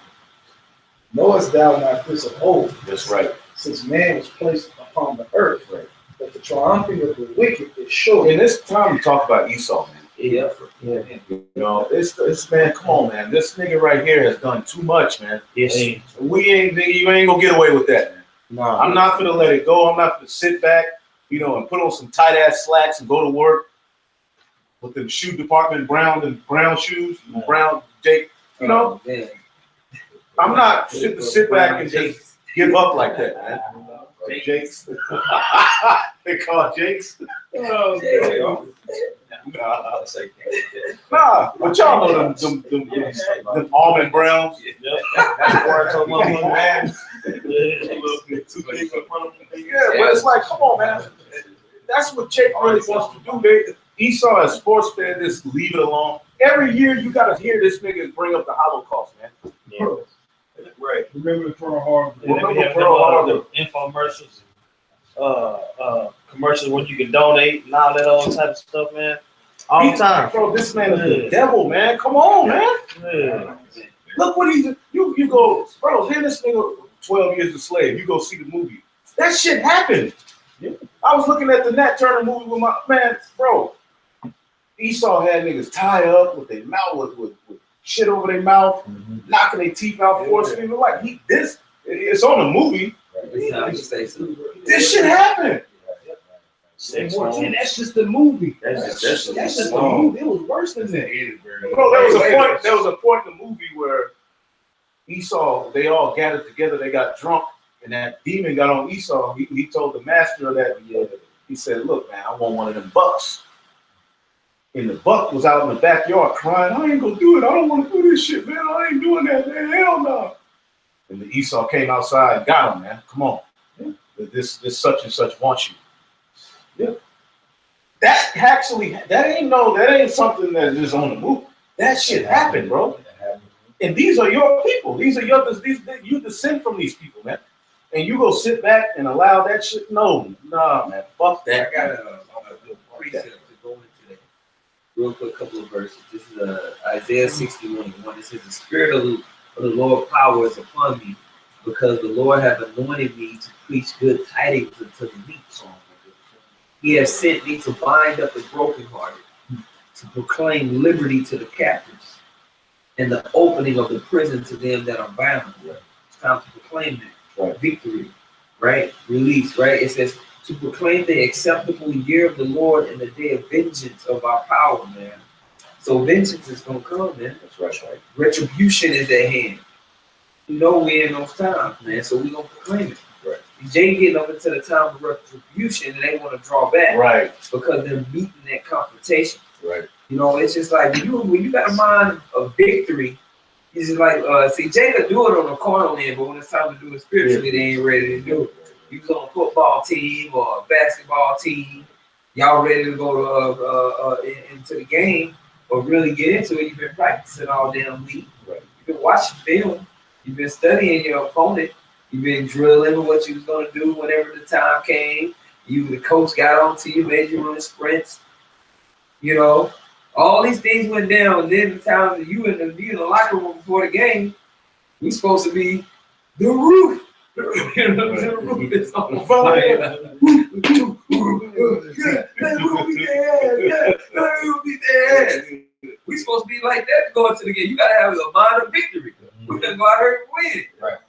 Knowest thou not this of old? That's right. Since man was placed upon the earth, Right. that the triumphing of the wicked is short. In this time, we talk about Esau, man. Yeah. This man, come on, man. This nigga right here has done too much, man. Yes. You ain't gonna get away with that, man. No. I'm not gonna let it go. I'm not gonna sit back, and put on some tight ass slacks and go to work with them shoe department brown shoes, brown Jake. Man. I'm not to sit back and just give up like that, man. Jakes. They call it Jakes. Nah, but y'all know them almond browns. Yeah, but it's like, come on, man. That's what Jake really wants to do. Esau has force fed this, leave it alone. Every year you gotta hear this nigga bring up the Holocaust, man. Yeah. Right. Remember the Pearl Harbor. Remember Pearl Harbor infomercials, commercials where you can donate and all that other type of stuff, man. All the time. Bro, this man is the devil, man. Come on, man. Yeah. Look what he's you go, bro, hear this nigga 12 Years a Slave. You go see the movie. That shit happened. Yeah. I was looking at the Nat Turner movie with my man, bro. Esau had niggas tied up with their mouth with shit over their mouth, knocking their teeth out, force feeding. Like it's on the movie. This shit happened. And that's just the movie. That's just the movie. It was worse than that. Bro, there was a point in the movie where Esau, they all gathered together, they got drunk, and that demon got on Esau. He told the master of that, he said, look, man, I want one of them bucks. And the buck was out in the backyard crying, I ain't gonna do it. I don't want to do this shit, man. I ain't doing that, man. Hell no. And the Esau came outside and got him, man. Come on. This such and such wants you. Yeah. That ain't something that is on the move. That shit happened, bro. And these are your people. You descend from these people, man. And you go sit back and allow that shit? No, nah, man. Fuck that. I got a precept to go into that. Real quick, couple of verses. This is Isaiah 61, one that says, the Spirit of the Lord power is upon me, because the Lord hath anointed me to preach good tidings unto the meek. He has sent me to bind up the brokenhearted, to proclaim liberty to the captives, and the opening of the prison to them that are bound. It's time to proclaim that. Right. Victory, right? Release, right? It says to proclaim the acceptable year of the Lord and the day of vengeance of our power, man. So vengeance is gonna come, man. That's right. Retribution is at hand. You know we're in those times, man. So we're gonna proclaim it. Right. Jay getting up into the time of retribution and they want to draw back. Right. Because they're meeting that confrontation. Right. You know, it's just like when you got a mind of victory, it's just like Jay could do it on a carnal end, but when it's time to do it spiritually, they ain't ready to do it. You was on a football team or a basketball team, y'all ready to go to into the game or really get into it. You've been practicing all damn week. Right. You've been watching film. You've been studying your opponent. You've been drilling what you was gonna do whenever the time came. The coach got on to you, made you run sprints. You know, all these things went down. And then the time that you in the locker room before the game, we supposed to be the roof. The roof is on fire. That roof beat their ass. That roof beat their ass. We supposed to be like that going to the game. You gotta have a mind of victory. We're gonna go out here and win. Right.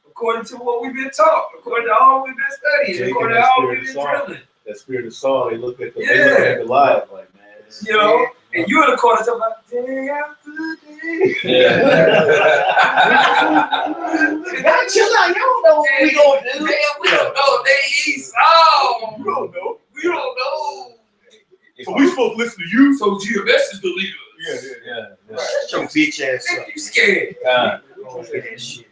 According to what we've been taught, according to all we've been studying, according to all we've been drilling. That spirit of Saul, they look at Yeah. the life like, man. You know, and you in the corner talking about day after day. Y'all chill out. Y'all don't know what we gonna do. Man, we don't know. They Esau. You don't know. We don't know. So we supposed to listen to you? So GMS is the leader. Yeah. Shut your bitch ass up. You scared?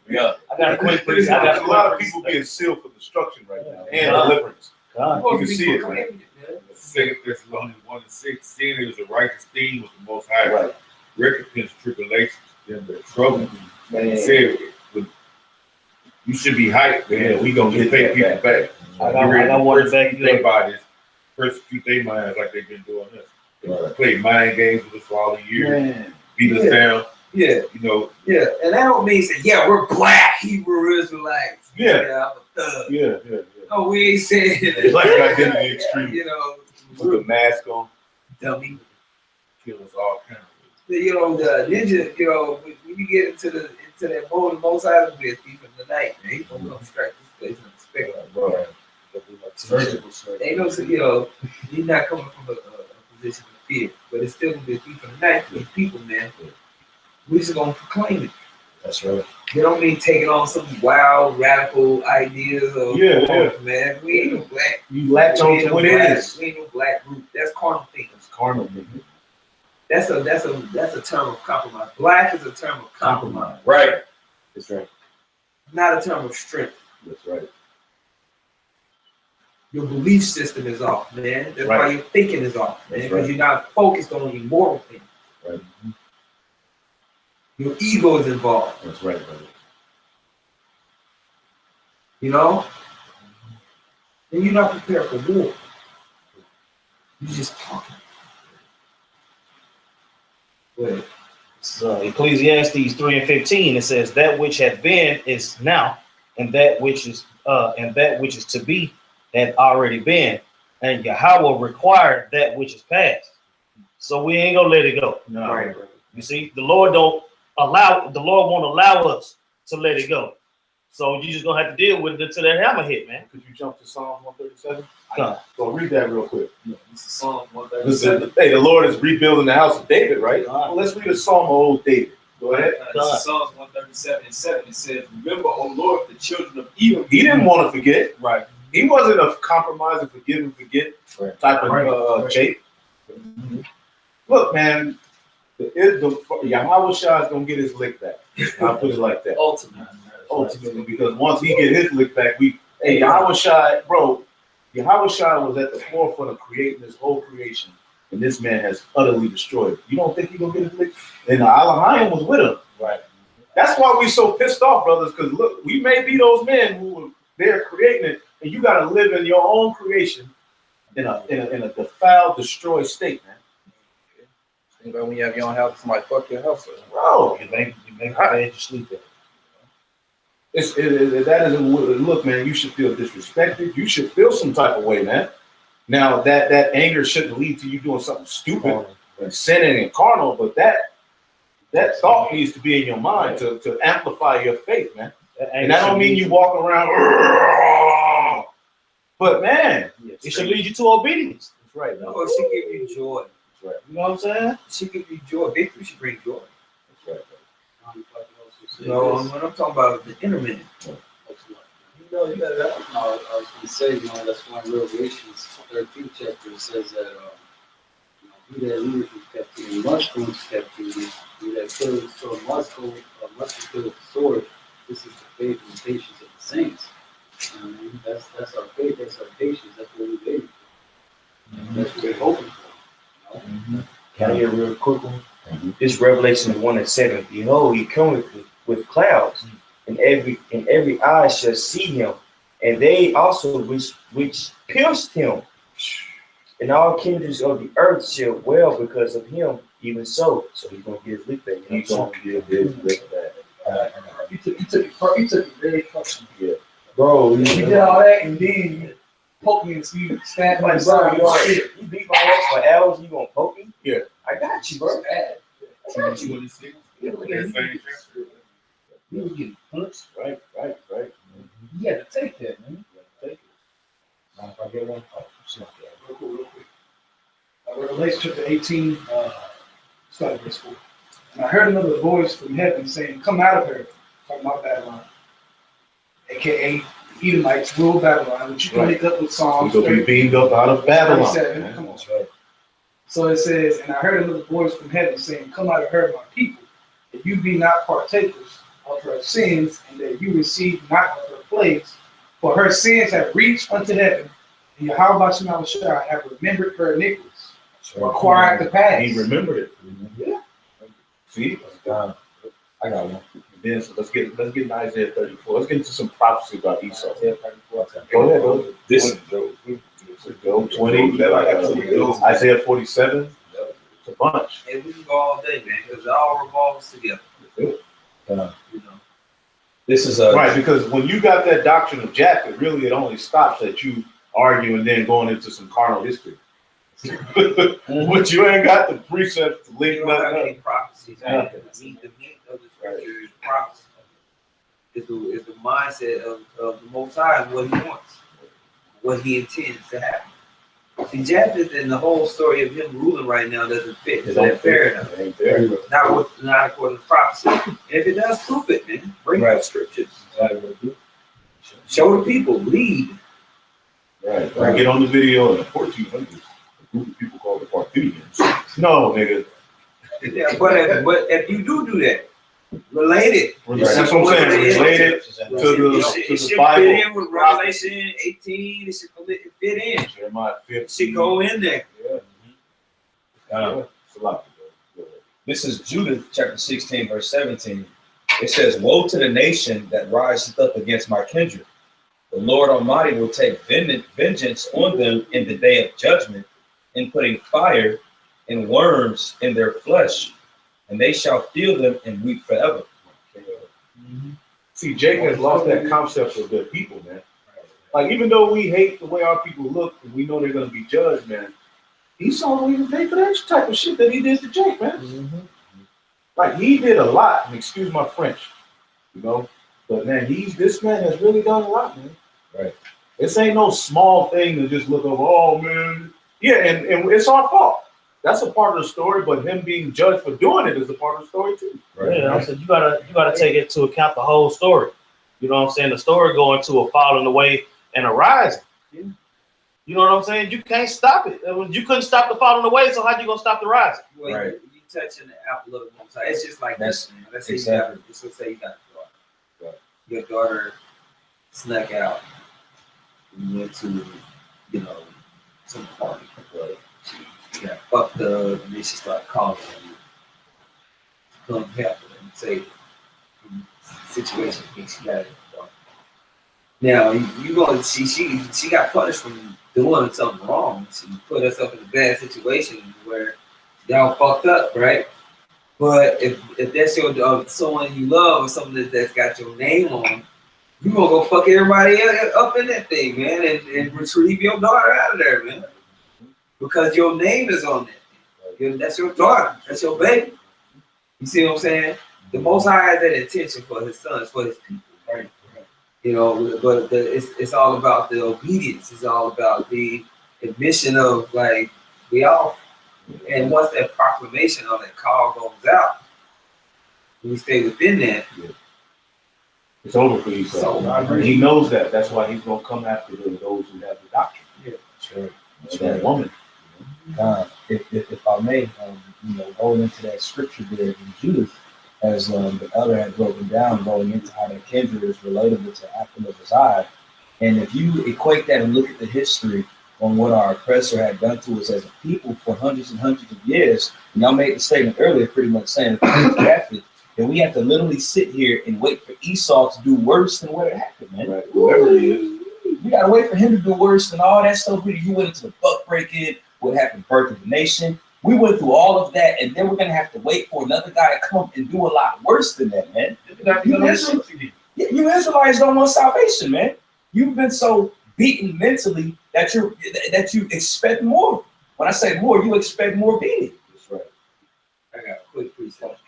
Yeah. I got a quick There's a lot of people being sealed for destruction right now and deliverance. You can see it, man. 2 Thessalonians 1:6, sin is a righteous thing with the Most High. Right. Recompense tribulations, then the trouble. Man. He said, you should be hyped, man. We gonna get pay people back. I got one back. Think about this. Persecute their minds like they've been doing this. Right. Play mind games with us for all the years. Man. Beat us down. Yeah. You know. Yeah. And that don't mean say, yeah, we're black Hebrew Israelites. Yeah. I'm a thug. Yeah. No, we ain't saying that. Black identity extreme. You know, With a mask on. dummy. Kill us all kind of ways. You know, the ninja, you know, when you get into that mode, the most out of it, even the night, man, he's gonna come strike this place unexpected. Right. Surgical strike. Ain't no, you know, he's not coming from a position of fear, but it's still gonna be a thief in the night for these people, man. We just gonna proclaim it. That's right. They don't mean taking on some wild, radical ideas of man. We ain't no black. You latch on to what it is. We ain't no black group. That's carnal thinking. It's carnal thinking. That's a term of compromise. Black is a term of compromise. Right. That's right. Not a term of strength. That's right. Your belief system is off, man. That's why Right. your thinking is off, man. That's Because right. you're not focused on your moral things. Right. Your ego is involved. That's right, brother. You know? And you're not prepared for war. You're just talking. Wait. So Ecclesiastes 3:15, it says, "That which had been is now, and that which is to be had already been, and Yahweh required that which is past." So we ain't gonna let it go. No. Right. You see, the Lord won't allow us to let it go. So you just gonna have to deal with it until that hammer hit, man. Could you jump to Psalm 137? Come. So read that real quick. This is Psalm 137. Hey, the Lord is rebuilding the house of David, right? Well, let's read a psalm of old David. Go ahead. This is Psalms 137:7. It says, "Remember, O Lord, the children of Edom." He didn't want to forget. Right. He wasn't a compromise and forgive and forget type of shape. Look, man, Yahweh Shah is gonna get his lick back. I'll put it like that. Ultimately, because once he get his lick back, Yahweh Shah, bro, Yahweh Shah was at the forefront of creating this whole creation, and this man has utterly destroyed it. You don't think he gonna get his lick? And Elohim was with him. Right. That's why we so pissed off, brothers, because look, we may be those men who were there creating it, and you gotta live in your own creation in a defiled, destroyed state, man. When you have your own house, somebody fuck your house up. Bro, You make the bed you sleep in. That is look, man. You should feel disrespected. You should feel some type of way, man. Now that anger shouldn't lead to you doing something stupid and sinning and carnal, but that thought needs to be in your mind to amplify your faith, man. And that don't mean you walk around. But man, it should lead you to obedience. That's right. Man. Oh, it should give you joy. That's right. You know what I'm saying? It should give you joy. Victory should bring joy. That's right. You know, what I'm talking about the inner man. You know, you got that. I was going to say, that's why in Revelations 13 chapter it says that he that leadeth in captivity must go into captivity. He that kills the sword must kill with the sword. This is the faith and patience of the saints. That's our faith, that's our patience, that's what we're waiting for. That's what we're hoping for. Can I hear a real quick one? This Revelation 1:7. Behold, he cometh with clouds, and every eye shall see him, and they also which pierced him And all kindreds of the earth shall well because of him, even so. So he's gonna get his lick back. He's gonna get his lick back. You took it very personal. Yeah. Bro, You did all that and then you poke me and you stabbed my side. you beat my ass for hours, you gonna poke me? Yeah. I got you, bro. I got you. 26. That same chapter. You was getting punched. Right. You had to take that, man. Take it. Now, if I get one, real quick. Revelation chapter 18, start at verse 4. And I heard another voice from heaven saying, "Come out of her," talking about Babylon, aka Edomites rule Babylon, which you can link up with Psalms He's gonna be beamed up out of Babylon. 37. Man. Come on. So it says, and I heard another voice from heaven saying, "Come out of her, my people, that you be not partakers of her sins, and that you receive not of her plagues. For her sins have reached unto heaven, and Yahweh Shemashah have remembered her iniquities." Required to pass. He remembered it. Yeah. See? I got one. Then so let's get in Isaiah 34. Let's get into some prophecy about Esau. Isaiah 34. Go ahead, go. This Go 20. Isaiah 47. It's a bunch. And we can go all day, man, because it all revolves together. You know. this is Right, because when you got that doctrine of Japheth, really it only stops at you arguing and then going into some carnal history. But you ain't got the precepts to We link don't have nothing any up. prophecies. Man. The meat of the scripture is prophecy. Is the mindset of the Most High and what He wants, what He intends to happen. See, Japheth and the whole story of him ruling right now doesn't fit into that paradigm. Ain't there. Not according to prophecy. And if it does, prove it, man. Bring up scriptures. Show the people. Lead. Right. Get on the video in the 1400s. A group of people called the Parthians. No, nigga. Yeah, but if you do that, relate it. That's what I'm saying. Relate it to the should Bible. fit in with Revelation 18. It should fit in. Jeremiah It 15. should go in there. Yeah. It's a lot. This is Judith chapter 16, verse 17. It says, "Woe to the nation that riseth up against my kindred. The Lord Almighty will take vengeance on them in the day of judgment, in putting fire and worms in their flesh, and they shall feel them and weep forever." See, Jake has lost that concept of their people, man. Like, even though we hate the way our people look and we know they're going to be judged, man, Esau don't even pay for that type of shit that he did to Jake, man. Like, he did a lot, and excuse my French, you know, but man, this man has really done a lot, man. Right. This ain't no small thing to just look over, oh, man. Yeah, and it's our fault. That's a part of the story, but him being judged for doing it is a part of the story too. Right. Yeah, I said you gotta take into account the whole story. You know what I'm saying? The story going to a falling away and a rising. Yeah. You know what I'm saying? You can't stop it. You couldn't stop the falling away, so how you gonna stop the rising? Well, Right. you touching the apple of the Most High. It's just like That's this, man. Let's say exactly. let's say you got a daughter. Right. Your daughter snuck out and went to, some party. But she got fucked up, and then she started calling you to come help her and save her from the situation. I think she got it. Now you gonna she got punished from doing something wrong. She put herself in a bad situation where y'all fucked up, right? But if that's your someone you love or something that's got your name on, you gonna go fuck everybody up in that thing, man, and retrieve your daughter out of there, man, because your name is on that. That's your daughter. That's your baby. You see what I'm saying? The Most High has that intention for His sons, for His people, right? But it's all about the obedience. It's all about the admission of, like, we all. And once that proclamation or that call goes out, we stay within that. Yeah. It's over for Esau. He knows that. That's why he's gonna come after those who have the doctrine. Yeah, sure. That woman. If I may, going into that scripture there in Judith, as the elder had broken down, going into how that kindred is relatable to the apple of his eye, and if you equate that and look at the history on what our oppressor had done to us as a people for hundreds and hundreds of years, and y'all made the statement earlier, pretty much saying that then we have to literally sit here and wait for Esau to do worse than what had happened, man. Right. Whoever he is. You gotta wait for him to do worse than all that stuff. You went into the buck breaking, would have the birth of the nation. We went through all of that, and then we're gonna have to wait for another guy to come and do a lot worse than that, man. You Israelites don't want salvation, man. You've been so beaten mentally that you expect more. When I say more, you expect more beating. That's right. I got a quick precept.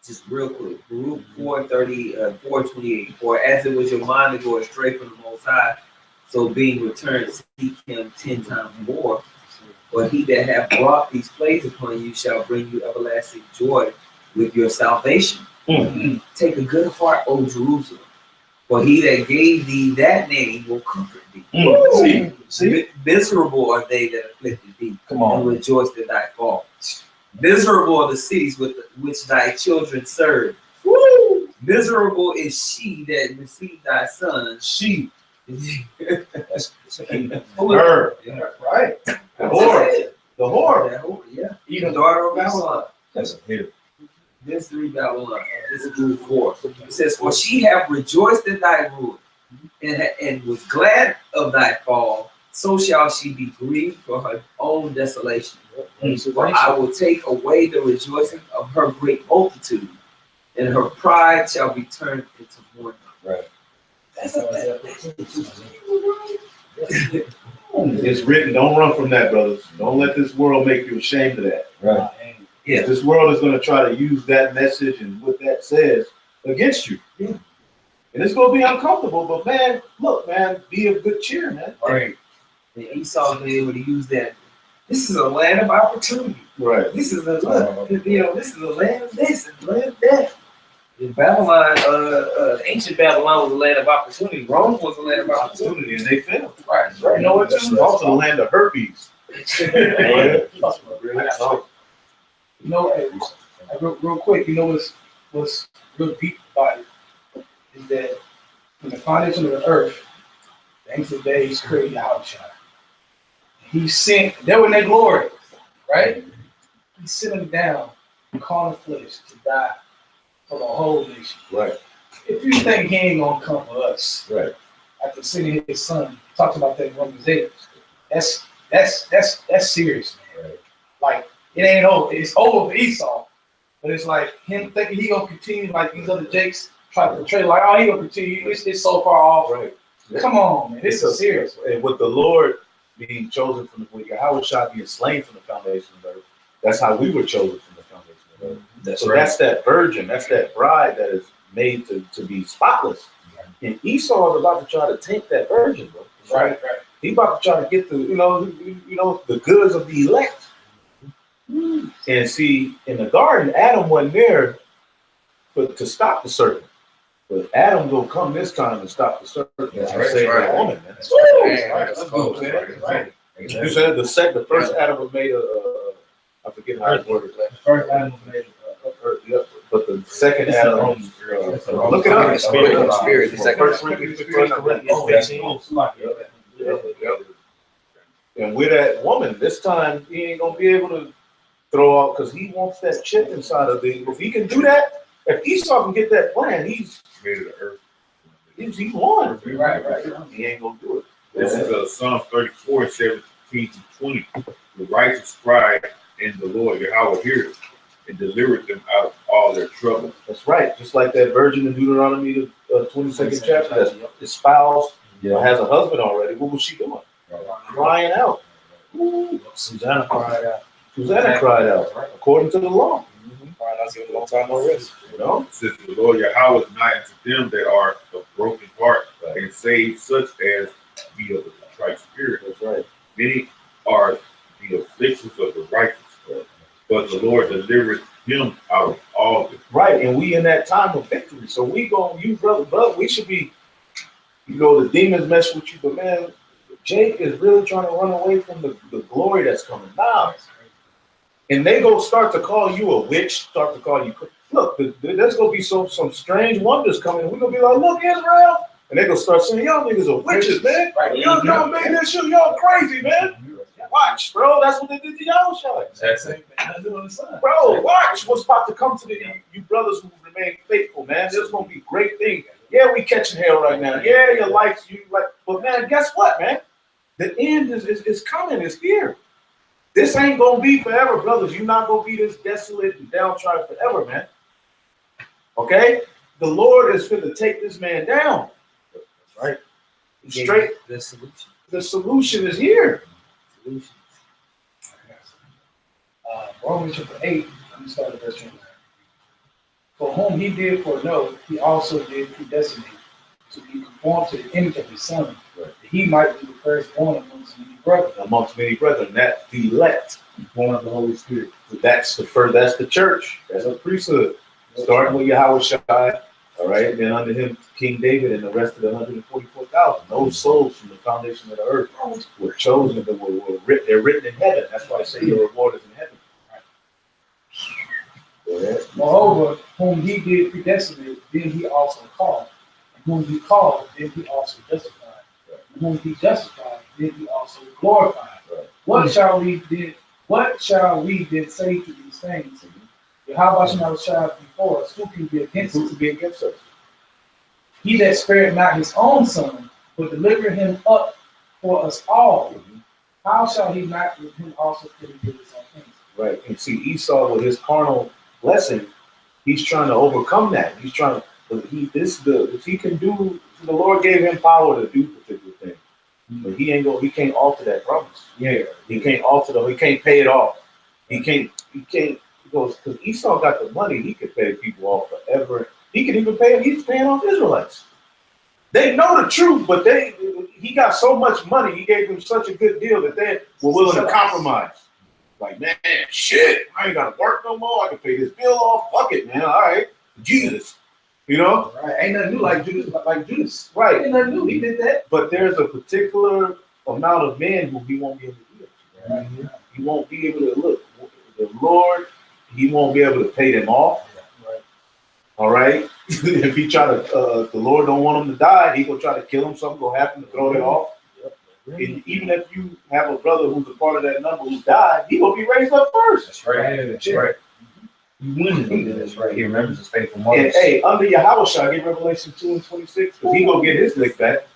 Just real quick. Baruch 4:28. For as it was your mind to go astray from the Most High, so being returned, seek him 10 times more. But he that hath brought these plagues upon you shall bring you everlasting joy with your salvation. Take a good heart, O Jerusalem, for he that gave thee that name will comfort thee. See? Miserable are they that afflicted thee, Come on. and rejoiced at thy fall. Miserable are the cities with which thy children serve. Miserable is she that received thy son. She. Her. Right. The whore. The whore. Yeah. Edom, Daughter of Babylon. That's a hitter. This 3 Babylon. This is Baruch 4. It says, for she hath rejoiced in thy ruin, and was glad of thy fall, so shall she be grieved for her own desolation. For I will take away the rejoicing of her great multitude, and her pride shall be turned into mourning. Right. It's written, don't run from that, brothers. Don't let this world make you ashamed of that. Right. Yeah. This world is going to try to use that message and what that says against you. Yeah. And it's going to be uncomfortable, but man, look, man, be of good cheer, man. Right. And Esau was able to use that. This is a land of opportunity. Right. This is a this is a land of this and land of that. In Babylon, ancient Babylon was a land of opportunity. Rome was a land of opportunity. And they failed. Right. You know what? It's also the land of herpes. You know, real quick, you know what's real deep about it is that from the foundation of the earth, the ancient days created Yahushua. He sent, they were in their glory, right? He sent them down in carnal flesh to die for the whole nation. Right. If you think he ain't gonna come for us, Right. after sending his son, talks about that in Romans 8, that's serious, man. Right. Like, it ain't over. It's over for Esau. But it's like him thinking he gonna continue like these other Jakes try to portray like, oh, he gonna continue. It's so far off. Right. Come on, man. This is serious. And with the Lord being chosen from the Yahushua being slain from the foundation of the earth, that's how we were chosen from the foundation of the earth. That's So right. that's that virgin, that's that bride that is made to be spotless. And Esau is about to try to take that virgin, bro. Right. He about to try to get the, you know, the goods of the elect. And see, in the garden, Adam wasn't there to stop the serpent. But Adam gonna come this time and stop the serpent. That's and right, save right. that woman, man. Let's go, man. Right. You said the first Adam was made I forget how it's worded. First Adam was made Yeah, but the second Adam, look it up. Spirit, the second And with that woman, this time he ain't gonna be able to throw out because he wants that chip inside of the. If he can do that, if Esau can get that plan, he's Made of the earth. he's won. Right. He ain't gonna do it. This is Psalms 34, 17 to 20. The righteous cried, and the Lord Yahweh heard and delivered them out of all their troubles. That's right. Just like that virgin in Deuteronomy, the 22nd chapter, that's espoused, has a husband already. What was she doing? Crying out. Susanna cried out. Susanna cried out, according to the law. You know? Since the Lord Yahweh is nigh unto them that are of broken heart, and save such as be of a contrite spirit. That's right. Many are the afflictions of the righteous, but the Lord delivered him out of all of it. Right, and we in that time of victory. So we going, you brother, we should be, the demons mess with you, but man, Jake is really trying to run away from the glory that's coming now. And they go start to call you a witch, start to call you, look, there's going to be some strange wonders coming. And we're going to be like, look, Israel. And they going to start saying, y'all niggas are witches, man. Right. Y'all making this shit, y'all crazy, man. Watch, bro. That's what they did to y'all. Bro, watch what's about to come to you brothers who remain faithful, man. There's going to be great things. Yeah, we catching hell right now. Yeah, your life's you like, but man, guess what, man? The end is coming. It's here. This ain't gonna be forever, brothers. You're not gonna be this desolate and downtrodden forever, man. Okay? The Lord is going to take this man down. That's right. Straight. The solution. The solution is here. Solution. Romans chapter 8, let me start at verse 29. For whom he did foreknow, he also did predestinate to be conformed to the image of his son, that he might be the firstborn amongst many brothers. Amongst many brethren, that's the elect, born of the Holy Spirit. That's the church. That's a priesthood. Starting with Yahweh Shai, all right, then under him King David and the rest of the 144,000. Those souls from the foundation of the earth were chosen, that were written. They're written in heaven. That's why I say your reward is in heaven. Moreover, whom he did predestinate, then he also called. And whom he called, then he also justified. And whom he justified, then he also glorified. What shall we then say to these things? How about you not shall before us? Who can be against us? Who can be against us? He that spared not his own son, but delivered him up for us all. How shall he not with him also forgive his own things? Right. And see, Esau with his carnal blessing, he's trying to overcome that. He's trying to. He can do. The Lord gave him power to do particular things, but he can't alter that promise. Yeah. He can't alter he can't pay it off. He can't. Because Esau got the money, he could pay people off forever. He could even he's paying off Israelites. They know the truth, but he got so much money, he gave them such a good deal that they were willing to compromise. Like, man, shit, I ain't gotta work no more. I can pay this bill off. Fuck it, man. All right. Jesus. You know? Right. Ain't nothing new like Judas. Right. Ain't nothing new. He did that. But there's a particular amount of men who he won't be able to do it. Right? He won't be able to look. The Lord, he won't be able to pay them off. Right. All right. If he the Lord don't want him to die, he gonna try to kill him. Something gonna happen to throw it off. And even if you have a brother who's a part of that number who died, he gonna be raised up first. That's right. That's right. You win. That's right. He remembers his faithful mother. And hey, under Yahweh Shai, get Revelation 2 and 26, because he gonna get his lick back.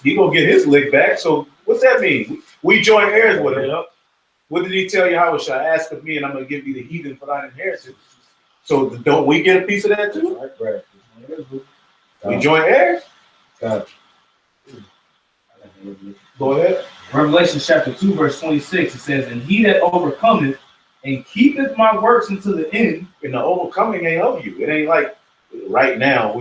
He gonna get his lick back. So what's that mean? We join heirs with him. What did he tell Yahweh Shai? Ask of me, and I'm gonna give you the heathen for thine inheritance. So don't we get a piece of that too? Right. We join heirs. Go ahead. Revelation chapter 2, verse 26, it says, and he that overcometh and keepeth my works unto the end. And the overcoming ain't of you. It ain't like right now.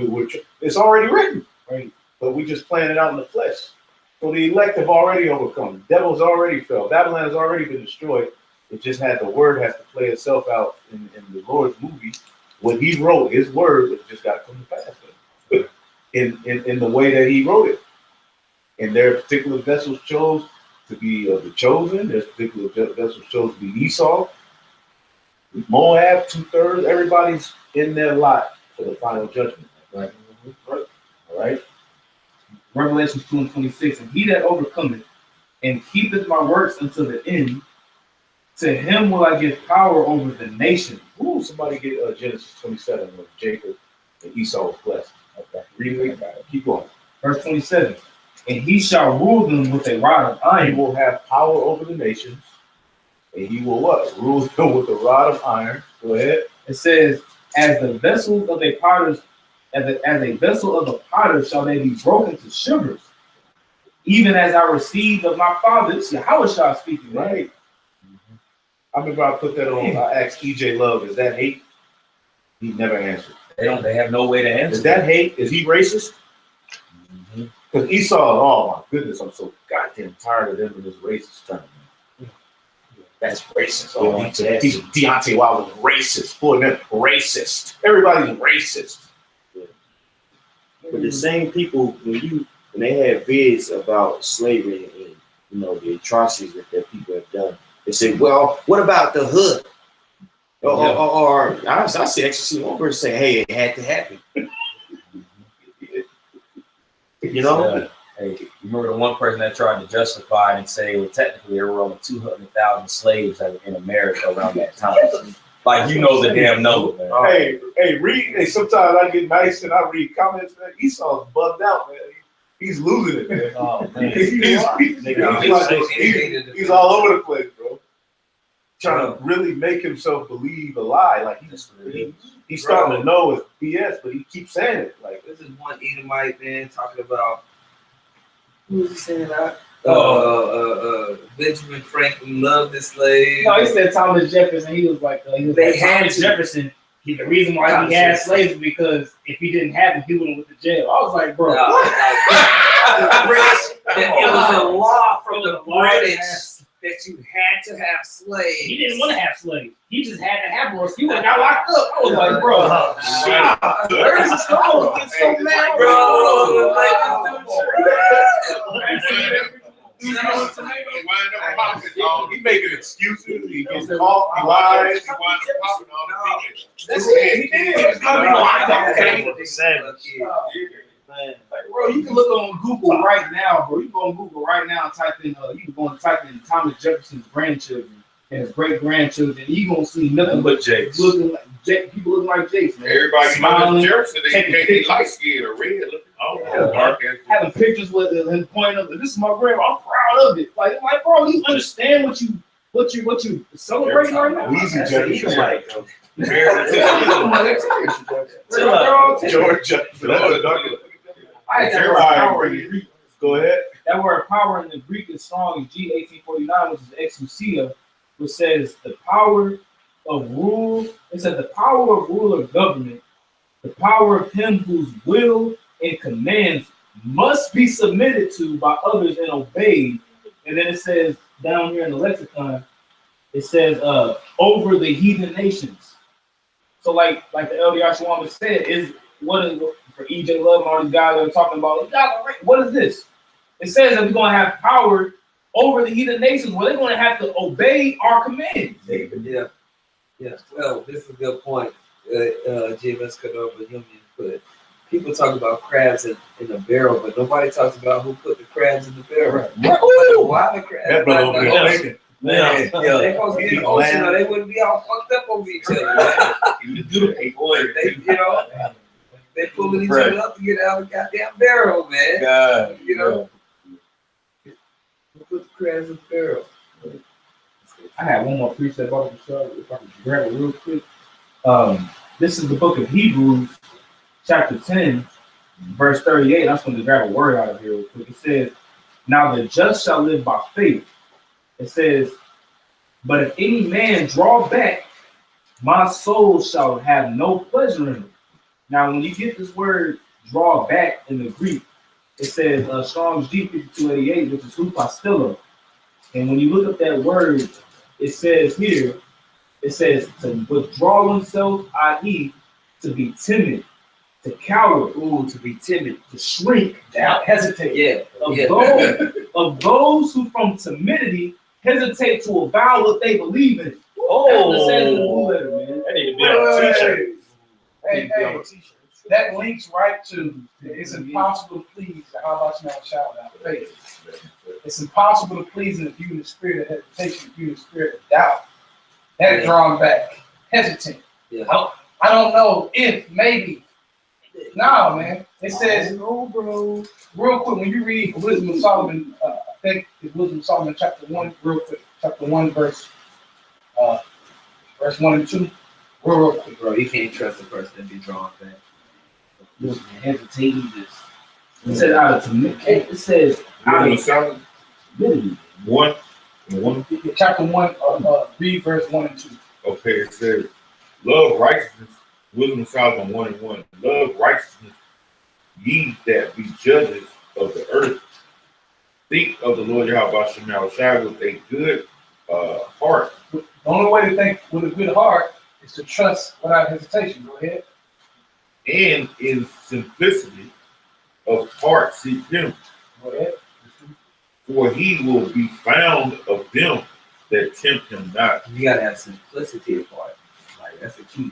It's already written, right? But we just playing it out in the flesh. So the elect have already overcome. Devil's already fell. Babylon has already been destroyed. It just had the word has to play itself out in the Lord's movie. What he wrote, his word, it just got to come to pass in the way that he wrote it. And their particular vessels chose to be the chosen. Their particular vessels chose to be Esau. Moab, 2/3. Everybody's in their lot for the final judgment. Right. Right. All right. Revelation 2 and 26. And he that overcometh and keepeth my works until the end, to him will I give power over the nation. Ooh, somebody get Genesis 27 with Jacob and Esau was blessed. Okay. Read it. Keep going. Verse 27. And he shall rule them with a rod of iron. He will have power over the nations. And he will what? Rule them with a rod of iron. Go ahead. It says, as the vessels of a potter's, as a vessel of a potter shall they be broken to shivers, even as I received of my father. This is Yahweh Shai speaking, right? Mm-hmm. I remember I put that on. I asked EJ Love, is that hate? He never answered. They have no way to answer. Is that hate? Is he racist? Because Esau, oh my goodness, I'm so goddamn tired of them in this racist term. That's racist. Oh, he's Deontay Wilder was racist. For them, racist. Everybody's racist. But the same people, when they have vids about slavery and the atrocities that people have done, they say, well, what about the hood? Or I actually see one person say, hey, it had to happen. Hey, you remember the one person that tried to justify it and say, well, technically there were only 200,000 slaves in America around that time. Like, the damn number, man. Hey, read. Hey, sometimes I get nice and I read comments, man. Esau's bugged out, man. He's losing it, man. Oh, man. He's all over the place, bro. trying to really make himself believe a lie. Like he's starting to know it's BS, but he keeps saying it. Like this is one Edomite man talking about who was he saying that? Benjamin Franklin loved his slaves. No, he said Thomas Jefferson. He was like, Thomas Jefferson. The reason why he had slaves was because if he didn't have them, he wouldn't went to jail. I was like, bro, it was a law from the British that you had to have slaves. He didn't want to have slaves. He just had to have more. He would have got locked up. I was like, bro, where's the story? I was getting so mad, bro. He's making excuses. He gets caught. He lies. He winds up popping all the things. That's it. He did. It's gonna be like, bro, you can look on Google right now, bro. You can go on Google right now and type in. You can go and type in Thomas Jefferson's grandchildren and his great grandchildren. You gonna see nothing but Jakes. Looking like people looking like Jakes, man. Everybody smiling, Jefferson, they light skin or red looking. Having pictures with him pointing up. This is my grandma. I'm proud of it. Like, bro, you understand what you celebrating right now? Easy Jefferson, like George Jefferson. I had that word power in the Greek. Go ahead. That word power in the Greek is strong. G 1849, which is exousia, which says the power of rule. It says the power of rule or government, the power of him whose will and commands must be submitted to by others and obeyed. And then it says down here in the lexicon, it says over the heathen nations. So like the Elder Yashawama said, is what is for EJ Love and all these guys that are talking about, what is this? It says that we're gonna have power over the heathen nations. Well, they're gonna have to obey our commands. Yeah. Well, this is a good point. James Kadova Union put. People talk about crabs in a barrel, but nobody talks about who put the crabs in the barrel. Why the crabs? That brother over there thinking. They supposed to be in the ocean, or they wouldn't be all fucked up over each other. They pulling each other up to get out of the goddamn barrel, man. God, Who put the crabs in the barrel? I had one more precept about the show, if I can grab it real quick. This is the book of Hebrews, chapter 10, verse 38. I'm just going to grab a word out of here real quick. It says, now the just shall live by faith. It says, but if any man draw back, my soul shall have no pleasure in it. Now, when you get this word draw back in the Greek, it says Strong's G5288, which is hupastilla. And when you look up that word, it says here, it says to withdraw oneself, i.e., to be timid, to cower, to be timid, to shrink, doubt, hesitate. Of those who from timidity hesitate to avow what they believe in. That's what it says in the blue letter, man. That need to be on a t-shirt. Hey, that links right to it's impossible to please. How about you now shout without faith? It's impossible to please if you in the spirit of hesitation, if you in the spirit of doubt. That drawn back, hesitant. Yeah. I don't know if maybe. No, man. It says, bro. Real quick, when you read Wisdom of Solomon, I think it's Wisdom of Solomon chapter 1, real quick, chapter 1, verse 1 and 2. Real quick. Bro, you can't trust a person to be drawn back. Hesitating this. It says out of timidity. It says out of timidity. One. Chapter 1, read verse 1 and 2. Okay, it says, love righteousness, Wisdom of Solomon 1 and 1. Love righteousness, ye that be judges of the earth. Think of the Lord Yahweh Shai with a good heart. The only way to think with a good heart is to trust without hesitation. Go ahead. And in simplicity of heart seek him. Go ahead. For he will be found of them that tempt him not. You gotta have simplicity of heart. Like that's the key.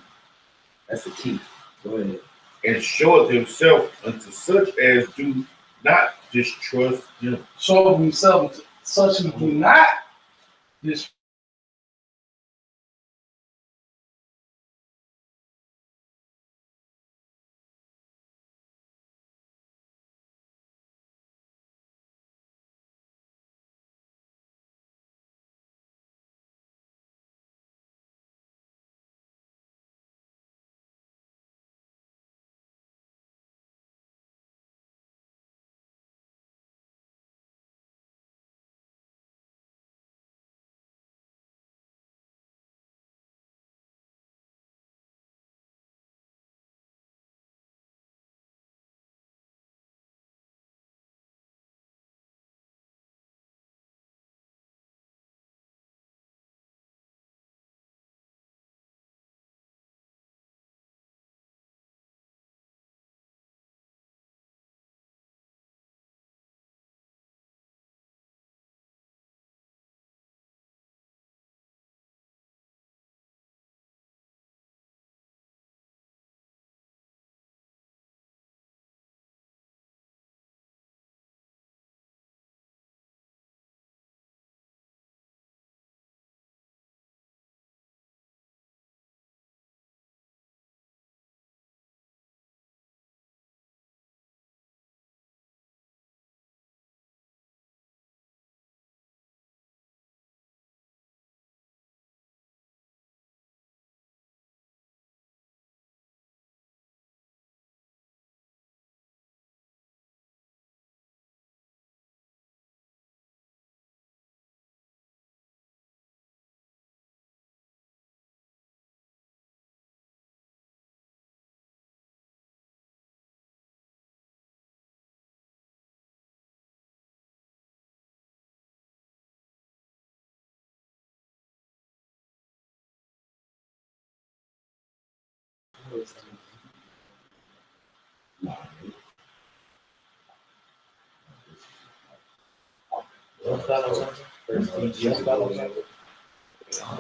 That's the key. Go ahead. And showeth himself unto such as do not distrust him. Show himself to such as do not distrust Oh,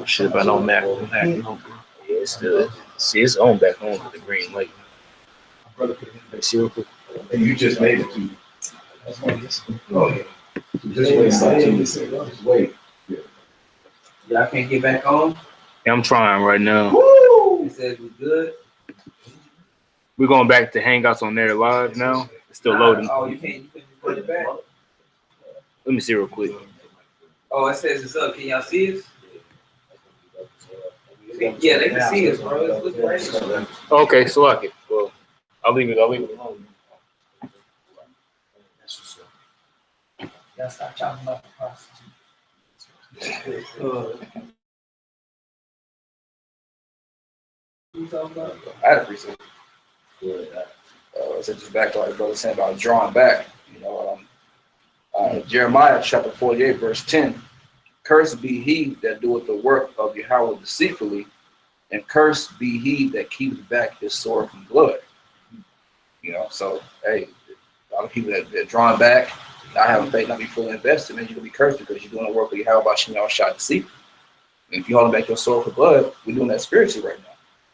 shit, but no Mac. No, bro. Yeah, it's still. See, it's on back on with the green light. Let's see real quick. And you just made it to. Oh, yeah. Just wait. Y'all can't get back on. Yeah, I'm trying right now. Woo! It says we good. We're going back to Hangouts on there live now. It's still loading. Oh, you can't put it back. Let me see real quick. Oh, it says it's up. Can y'all see us? Yeah, they can see us, bro. It's looking right. Okay, so like it. Well, I'll leave it alone. Y'all stop talking about the prostitute. I had a preset. So just back to what brother saying about drawing back. You know, Jeremiah chapter 48, verse 10. Cursed be he that doeth the work of Yahweh deceitfully, and cursed be he that keepeth back his sword from blood. You know, so hey, a lot of people that drawing back, not having faith, not be fully invested, man, you're gonna be cursed because you're doing the work of Yahweh by Shem Shot deceitfully. And if you holding back your sword for blood, we're doing that spiritually right now.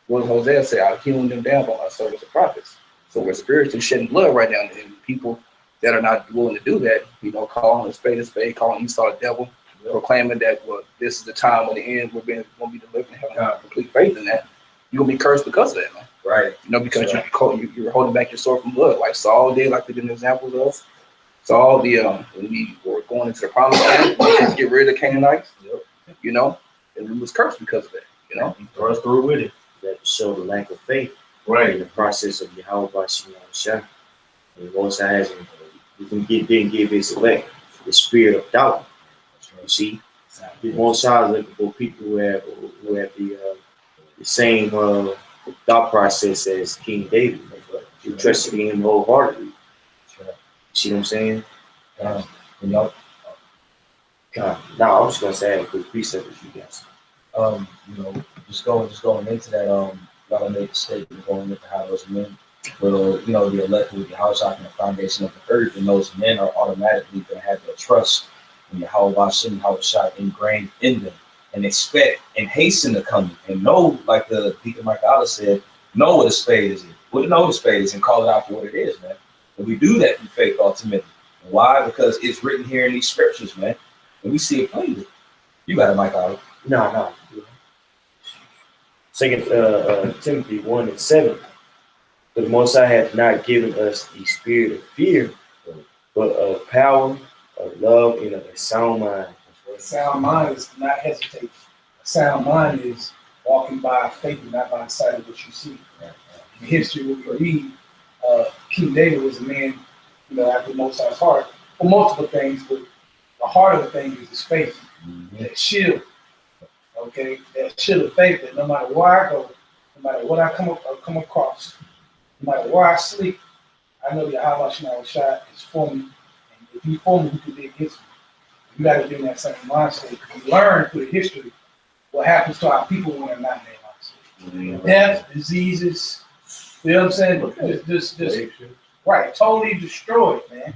What does Hosea say? I'll healing them down by my service of prophets. So we're spiritually shedding blood right now, and people that are not willing to do that, you know, calling a spade, calling Esau the devil, proclaiming that this is the time when the end we're going to be delivered and having complete faith in that, you're gonna be cursed because of that, man. Right. You know, because you're holding back your sword from blood, like Saul did, like we did examples of. Saul, when we were going into the promised land, we had to get rid of the Canaanites. You know, and we was cursed because of that. You know, He thrust through with it. That show the lack of faith Right. in the process of Yahweh Shah. And Most High has didn't give his elect the spirit of doubt. You see, the Most High is looking for people who have the same thought process as King David, who trusted in him wholeheartedly. See what I'm saying? You know, God, no, I was just gonna say a quick precept with you guys. you know, just going into that, y'all made the statement going into how those men will, you know, the elect will be housed out in the foundation of the earth, and those men are automatically going to have their trust in Yahweh Shem, Yahweh Shah ingrained in them, and expect and hasten the coming, and know, like the Deacon Michael said, know what a spade is. What know what a spade is, and call it out for what it is, man. And we do that through faith ultimately. And why? Because it's written here in these scriptures, man, and we see it plainly. You got it, Michael. No. Second Timothy 1:7. But the Most High hath not given us the spirit of fear, but of power, of love, and of a sound mind. A sound mind is not hesitate. A sound mind is walking by faith and not by the sight of what you see. In history, when we read, King David was a man, you know, after Most High's heart for multiple things, but the heart of the thing is his faith. That shield, okay, that shield of faith that no matter where I go, no matter what I come across, no matter where I sleep, I know that Yahweh Shah is for me. And if he's for me, who can be against me? You got to be in that same mindset. We learn through history what happens to our people when they're not in that mindset. Death, diseases, you know what I'm saying? Just right, totally destroyed, man.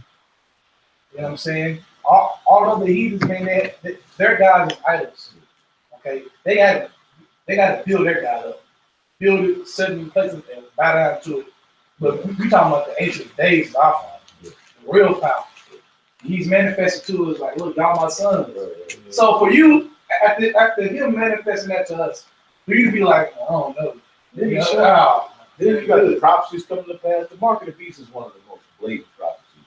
You know what I'm saying? All of the heathens, man, their gods is idols. Okay, they got to build their God up, build it certain places and bow down to it. But we talking about the ancient days of our Father, the real power. He's manifested to us like, look, y'all my sons. So for you, after him manifesting that to us, for you to be like, I don't know. Then you got the prophecies coming to pass. The mark of the beast is one of the most blatant prophecies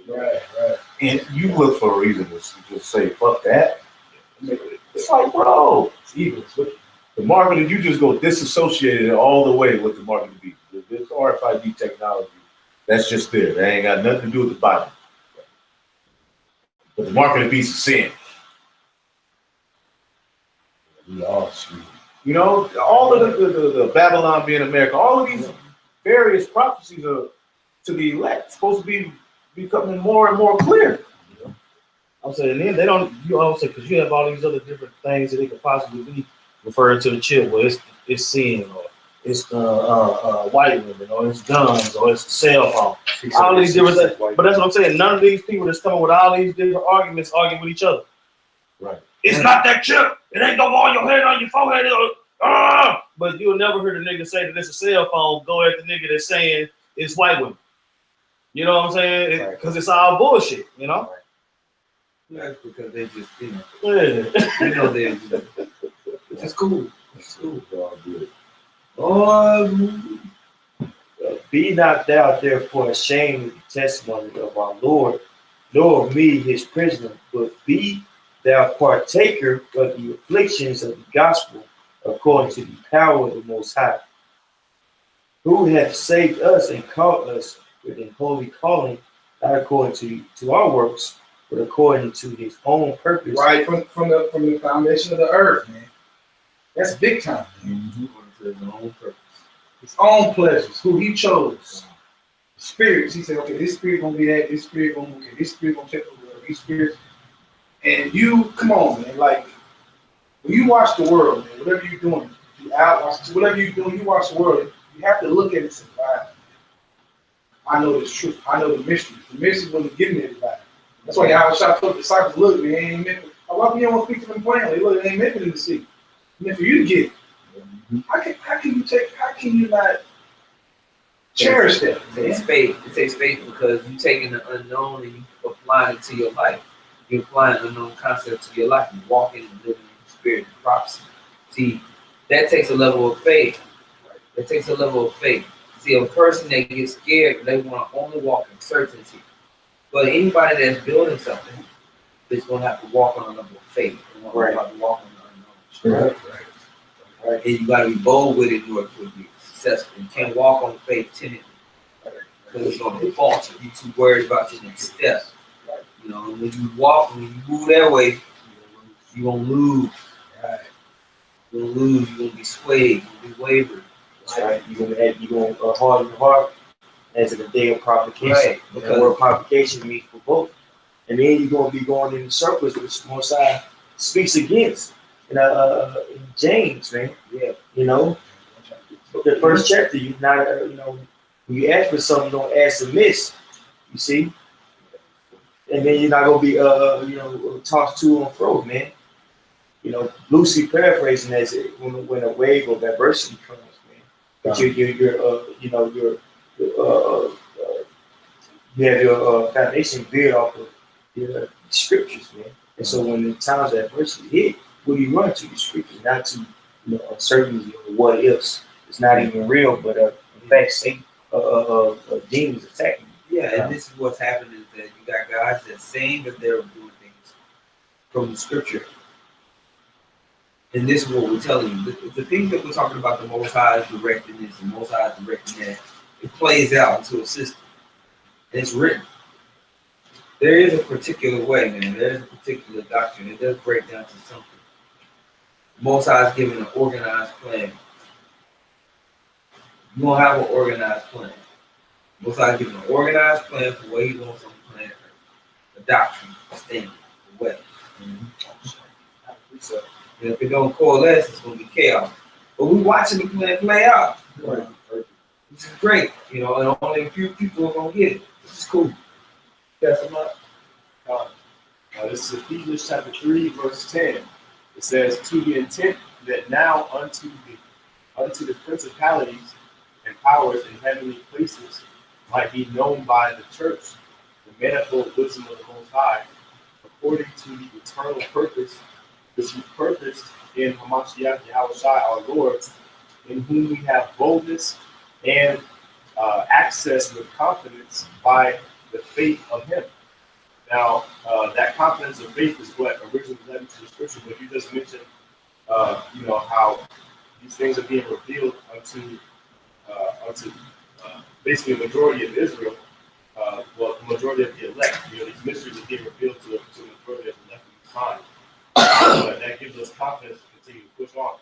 we have. Right. And you look for a reason to just say, fuck that. It's like, bro, it's evil. It's wicked. The mark of the, you just go disassociated all the way with the mark of the beast. This RFID technology, that's just there. That ain't got nothing to do with the Bible. But the mark of the beast is sin. We all sweet. You know, all of the Babylon being America, all of these various prophecies are to the elect supposed to be becoming more and more clear. I'm saying then they don't. You also because you have all these other different things that it could possibly be referring to the chip. Well, it's sin or it's the white women, or it's guns, or it's the cell phone. All these different things. But that's what I'm saying. None of these people that's coming with all these different arguments arguing with each other. Right. It's not that chip. It ain't gonna go on your head, on your forehead. But you'll never hear the nigga say that it's a cell phone. Go at the nigga that's saying it's white women. You know what I'm saying? Because it's all bullshit. You know. That's because they just, Yeah. It's cool. It's cool. Be not thou therefore ashamed of the testimony of our Lord, nor of me his prisoner, but be thou partaker of the afflictions of the gospel according to the power of the Most High, who hath saved us and called us with an holy calling, not according to our works, but according to his own purpose. Right from the foundation of the earth, man. That's big time. According to his own purpose. His own pleasures, who he chose. Spirits. He said, okay, this spirit gonna be that, this spirit gonna be this spirit gonna take over these spirits. And you, come on, man, like when you watch the world, man, whatever you're doing, you out watch whatever you're doing, you watch the world, you have to look at it and say, wow, I know this truth. I know the mystery. The mystery wasn't given to everybody. That's why Yahweh Shah told the disciples, look, man, ain't meant for, a lot of you don't speak to them plainly. Look, it ain't meant for them to see. It's meant for you to get it. How can you not cherish that? It takes faith. It takes faith because you taking the unknown and you applying it to your life. You're applying unknown concepts to your life. You walking and living in the spirit of prophecy. See, that takes a level of faith. That takes a level of faith. See, a person that gets scared, they want to only walk in certainty. But anybody that's building something is going to have to walk on a level of faith. They're going to have to walk on the unknown. Right. And you got to be bold with it in order to be successful. You can't walk on faith timidly because it's going to falter. You're too worried about your next step. You know, when you walk, when you move that way, you're going to lose. Right. You're going to lose. You're going to be swayed. You're going to be wavered. That's right. You're going to harden your heart as in the day of provocation. Right. Because the word provocation means provoke. And then you're going to be going in circles, which the Most High speaks against. In James, man. Yeah. You know, the first chapter, you not, when you ask for something, don't ask amiss. You see? And then you're not going to be, tossed to and fro, man. You know, loosely paraphrasing as it, when a wave of adversity comes, man. But you have your foundation built off of your scriptures, man. And so when the times of adversity hit, what do you run to? The scriptures, not to uncertainty or what ifs. It's not even real, but in fact, Satan, demons attacking you. Yeah, and this is what's happening is that you got guys that saying that they're doing things from the scripture. And this is what we're telling you. The things that we're talking about, the Most High is directing this, the Most High is directing that, it plays out into a system. And it's written. There is a particular way, man. There is a particular doctrine. It does break down to something. Most High is giving an organized plan. You don't have an organized plan. Most High is giving an organized plan for what he wants on the planet Earth. A doctrine, a standard, a way. So, and if it don't coalesce, it's going to be chaos. But we're watching the plan play out. Right. This is great, and only a few people are going to get it. This is cool. That's a lot. This is Ephesians chapter 3, verse 10. It says, to the intent that now unto the principalities and powers in heavenly places might be known by the church the manifold wisdom of the Most High, according to the eternal purpose which he purposed in Hamashiach Yahushua our Lord, in whom we have boldness and access with confidence by the faith of him. Now, that confidence of faith is what originally led into the scripture, but you just mentioned, how these things are being revealed unto basically the majority of Israel, the majority of the elect. These mysteries are being revealed to the majority of the elect in time. But that gives us confidence to continue to push on.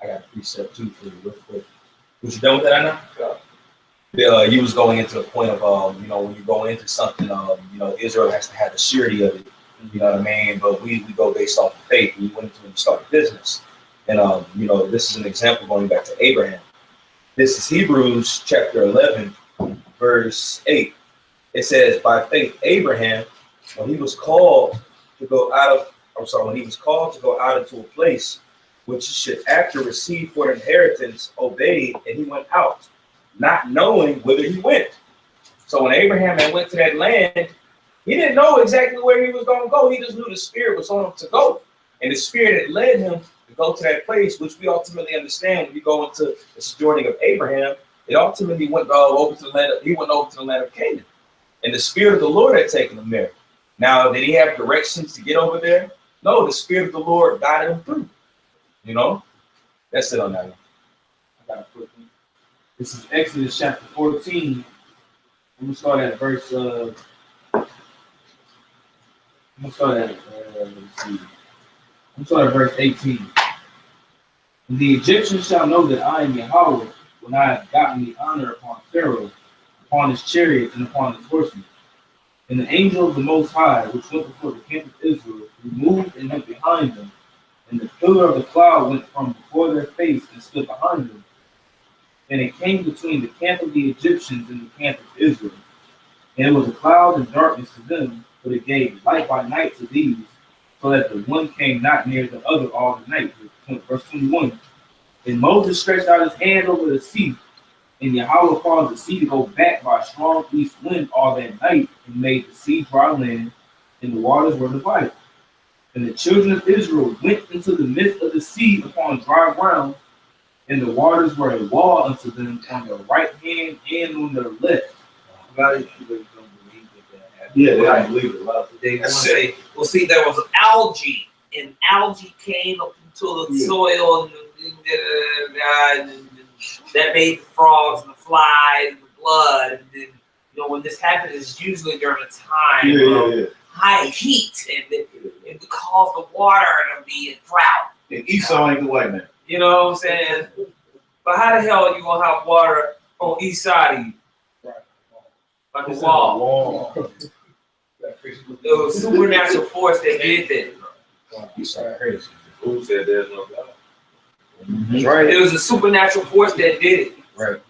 I got a precept too for you real quick. Was you done with that, I know? You was going into the point of, when you go into something, Israel has to have the surety of it. You know what I mean? But we go based off of faith. We went into and started business. And this is an example going back to Abraham. This is Hebrews chapter 11, verse 8. It says, by faith, Abraham, when he was called to go out into a place which he should after receive for inheritance, obeyed, and he went out, not knowing whither he went. So when Abraham had went to that land, he didn't know exactly where he was going to go. He just knew the Spirit was on him to go. And the Spirit had led him to go to that place, which we ultimately understand when you go into the sojourning of Abraham. It ultimately went over to the land of Canaan. And the Spirit of the Lord had taken him there. Now, did he have directions to get over there? No, the Spirit of the Lord guided him through. That's it on that one. I got a quick one. This is Exodus chapter 14. I'm gonna start at verse. Verse 18. And the Egyptians shall know that I am Yahweh when I have gotten the honor upon Pharaoh, upon his chariots, and upon his horsemen. And the angel of the Most High, which went before the camp of Israel, removed and went behind them. And the pillar of the cloud went from before their face and stood behind them. And it came between the camp of the Egyptians and the camp of Israel. And it was a cloud and darkness to them, but it gave light by night to these, so that the one came not near the other all the night. Verse 21. And Moses stretched out his hand over the sea, and Yahweh caused the sea to go back by a strong east wind all that night, and made the sea dry land, and the waters were divided. And the children of Israel went into the midst of the sea upon dry ground, and the waters were a wall unto them on their right hand and on their left. Yeah, they don't believe it. They want to say, well, see, there was algae, and algae came up into the soil, and that made the frogs and the flies and the blood. And then, when this happens, it's usually during a time of high heat, and it caused the water to be a drought. And Esau ain't the white man. You know what I'm saying? But how the hell are you going to have water on east side of you? Like a wall. It was supernatural force that did that. Who said there's no God? That's right. It was a supernatural force that did it. Right.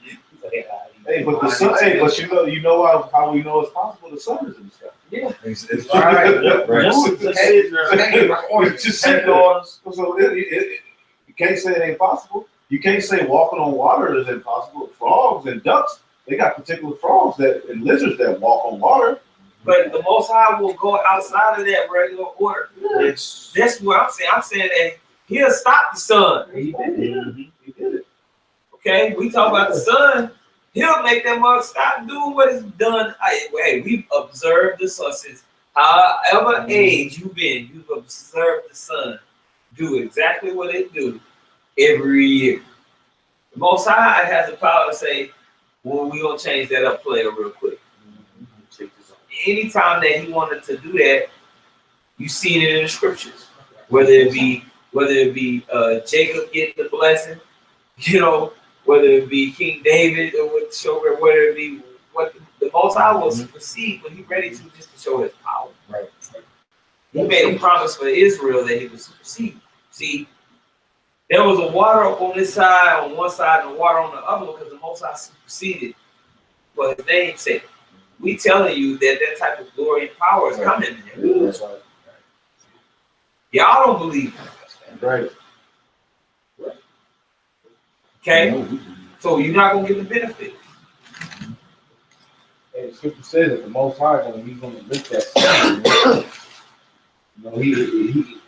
Hey, but the sun. Hey, but you know how we know it's possible. The sun is in the sky. Yeah. It's right. It's just sitting on us. So you can't say it ain't possible. You can't say walking on water is impossible. Frogs and ducks, they got particular frogs and lizards that walk on water. But the Most High will go outside of that regular order. Yes. That's what I'm saying. I'm saying that He'll stop the sun. He did it. He did it. Okay, we talk about the sun. He'll make that mug stop doing what it's done. Hey, we've observed the sun since however age you've been. You've observed the sun do exactly what it do every year. The Most High has the power to say, well, we're going to change that up player real quick. Anytime that he wanted to do that, you see it in the scriptures. Whether it be Jacob getting the blessing, whether it be King David or whether it be what the Most High will supersede when he's ready to just to show his power. Right. He made a promise for Israel that he would supersede. See, there was a water up on this side, on one side, and the water on the other because the Most High superseded for his name's sake. We telling you that type of glory and power is coming. That's right. Y'all don't believe it. Right. Okay? So you're not going to get the benefit. Hey, the scripture says that the Most High, he's going to lift that standard.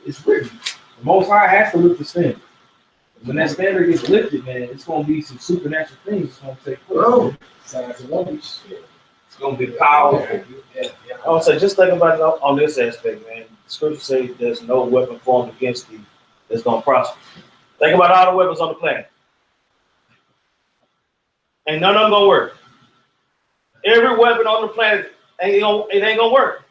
It's written. The Most High has to lift the standard. When that standard gets lifted, man, it's going to be some supernatural things that's going to take place. Oh. Signs and wonders. It's going to be powerful. I would say, just think about it on this aspect, man. The scripture says there's no weapon formed against thee that's going to prosper. Think about all the weapons on the planet. Ain't none of them going to work. Every weapon on the planet, it ain't going to work.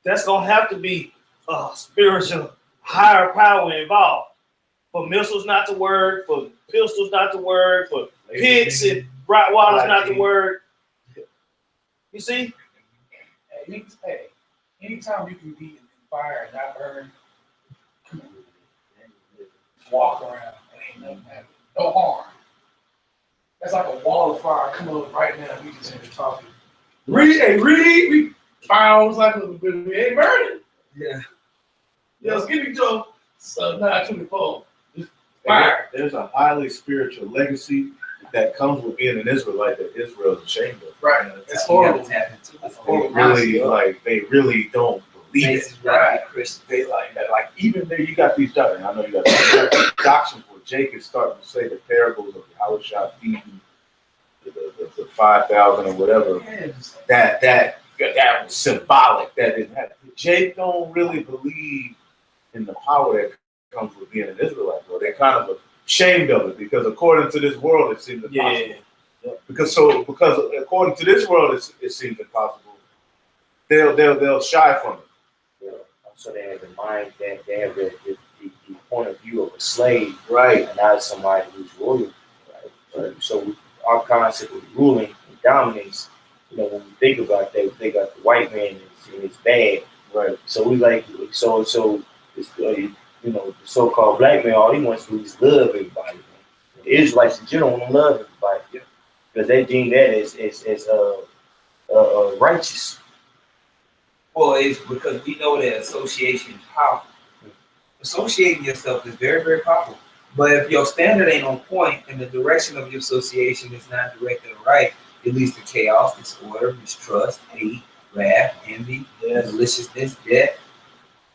That's going to have to be a spiritual, higher power involved. For missiles not to work, for pistols not to work, for picks and Rottweilers not to work. You see? Hey, anytime you can be in fire and not burn, come on. walk around and ain't nothing happening. No harm. That's like a wall of fire coming up right now. We just in here talking. Read, we fire like a little bit. We ain't burning. Yeah. Yo, give me Joe. So 924. Fire. There's a highly spiritual legacy that comes with being an Israelite that Israel's ashamed of. Right. It's horrible. They really don't believe it. Right. They like that. Like even there, you got these doctrines. I know you got these doctrines where Jake is starting to say the parables of Yahushua feeding the 5,000 or whatever. That was symbolic. That didn't happen. Jake don't really believe in the power that comes with being an Israelite. Bro. They're kind of ashamed of it because according to this world, it seems impossible. Yeah. Because according to this world, it seems impossible. They'll shy from it. Yeah. So they have the mind that they have the point of view of a slave, right, and not somebody who's royal, right? So our concept of ruling and dominance, when we think about that, we think about the white man and it's bad, right? So we like so it's the so-called black man, all he wants to do is love everybody. Man. The Israelites in general don't love everybody because they deem that as righteous. Well, it's because we know that association is powerful. Associating yourself is very, very powerful. But if your standard ain't on point and the direction of your association is not directed right, it leads to chaos, disorder, mistrust, hate, wrath, envy, maliciousness, death.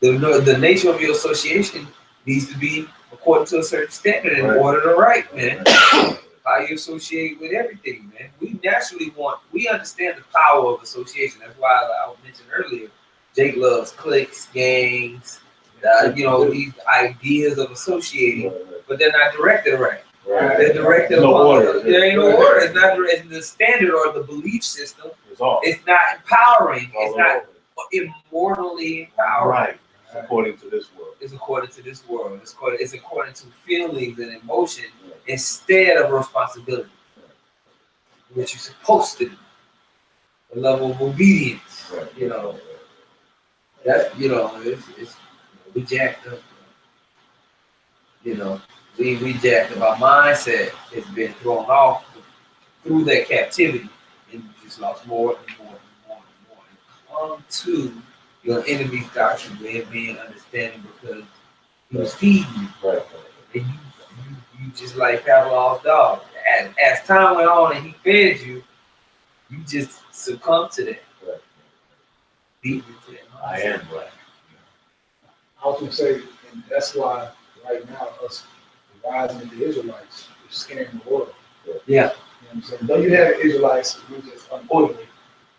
The nature of your association needs to be according to a certain standard in order to right, man. How you associate with everything, man. We understand the power of association. That's why I mentioned earlier, Jake loves cliques, gangs, these ideas of associating, but they're not directed right. They're directed there ain't no order. It's not the standard or the belief system. It's not empowering. It's not immortally empowering. Right. According to this world. It's according to this world. It's according to feelings and emotion instead of responsibility. What you're supposed to do. A level of obedience. That's it's we jacked up. We jacked up. Our mindset has been thrown off through that captivity, and you just lost more and more and more and more. And come to your enemy's doctrine with being understanding because he was feeding you. Right. And you just like Pavlov's dog. As time went on and he fed you, you just succumbed to that. Right. Beat you to that. I am black. I was going to say, and that's why right now us rising in the Israelites is scaring the world. Yeah. You know what I'm saying? Though you have Israelites who are just unorderly,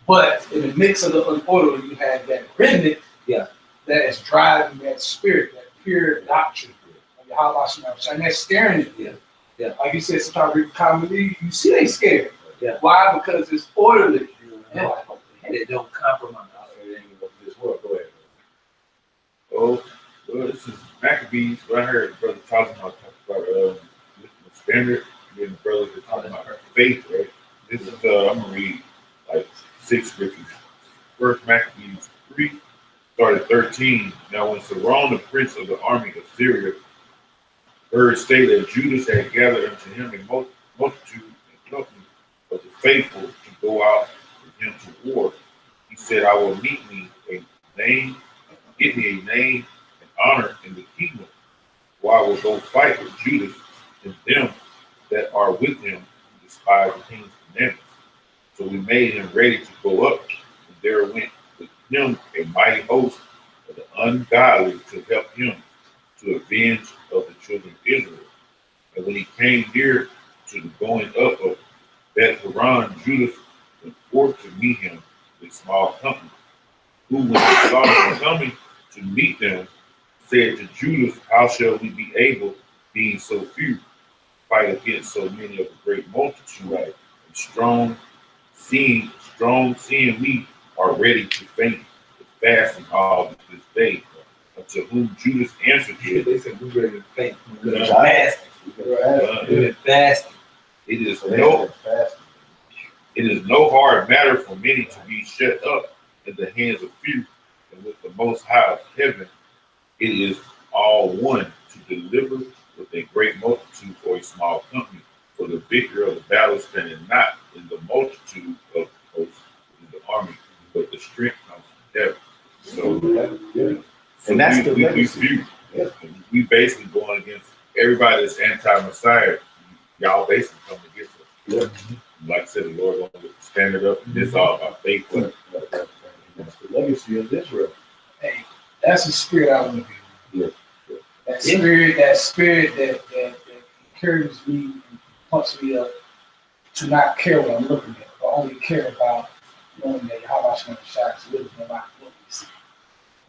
but in the mix of the unorderly, you have that remnant that is driving that spirit, that pure doctrine of Yahweh, and that's scaring it. Yeah. Like you said, sometimes read the comedy, you see they scared. Yeah. Why? Because it's orderly. They don't compromise. This world. Go ahead. Well, this is Maccabees. What I heard Brother talking about the standard, and then the brothers are talking about faith, right? This is I'm gonna read like 6 scriptures. First Maccabees 3, started 13. Now when Saron, the prince of the army of Syria, heard say that Judas had gathered unto him a multitude and company of the faithful to go out with him to war, he said, I will get me a name and honor in the kingdom, or I will go fight with Judas and them that are with him who despise the king's commandments. So we made him ready to go up, and there went with him a mighty host of the ungodly to help him to avenge of the children of Israel. And when he came near to the going up of Beth Horon, Judas went forth to meet him with small company, who when they saw him coming to meet them, said to Judas, how shall we be able, being so few, fight against so many of a great multitude, right? And strong seeing we are ready to faint with fasting all this day. Unto whom Judas answered him, they said we're ready to faint. We're fasting. It is no hard matter for many to be shut up in the hands of few, and with the Most High of heaven, it is all one to deliver with but the strength comes from heaven. So, Yeah. so And that's we, the we legacy. few. We basically going against everybody that's anti-Messiah. Y'all basically coming against us. Yeah. Like I said, the Lord gonna stand it up. And it's all about faith. Right. That's the legacy of Israel. Hey, that's the spirit I want to be. Yeah. That spirit that encourages me and pumps me up to not care what I'm looking at, but only care about knowing that how much my shots live no matter what we see.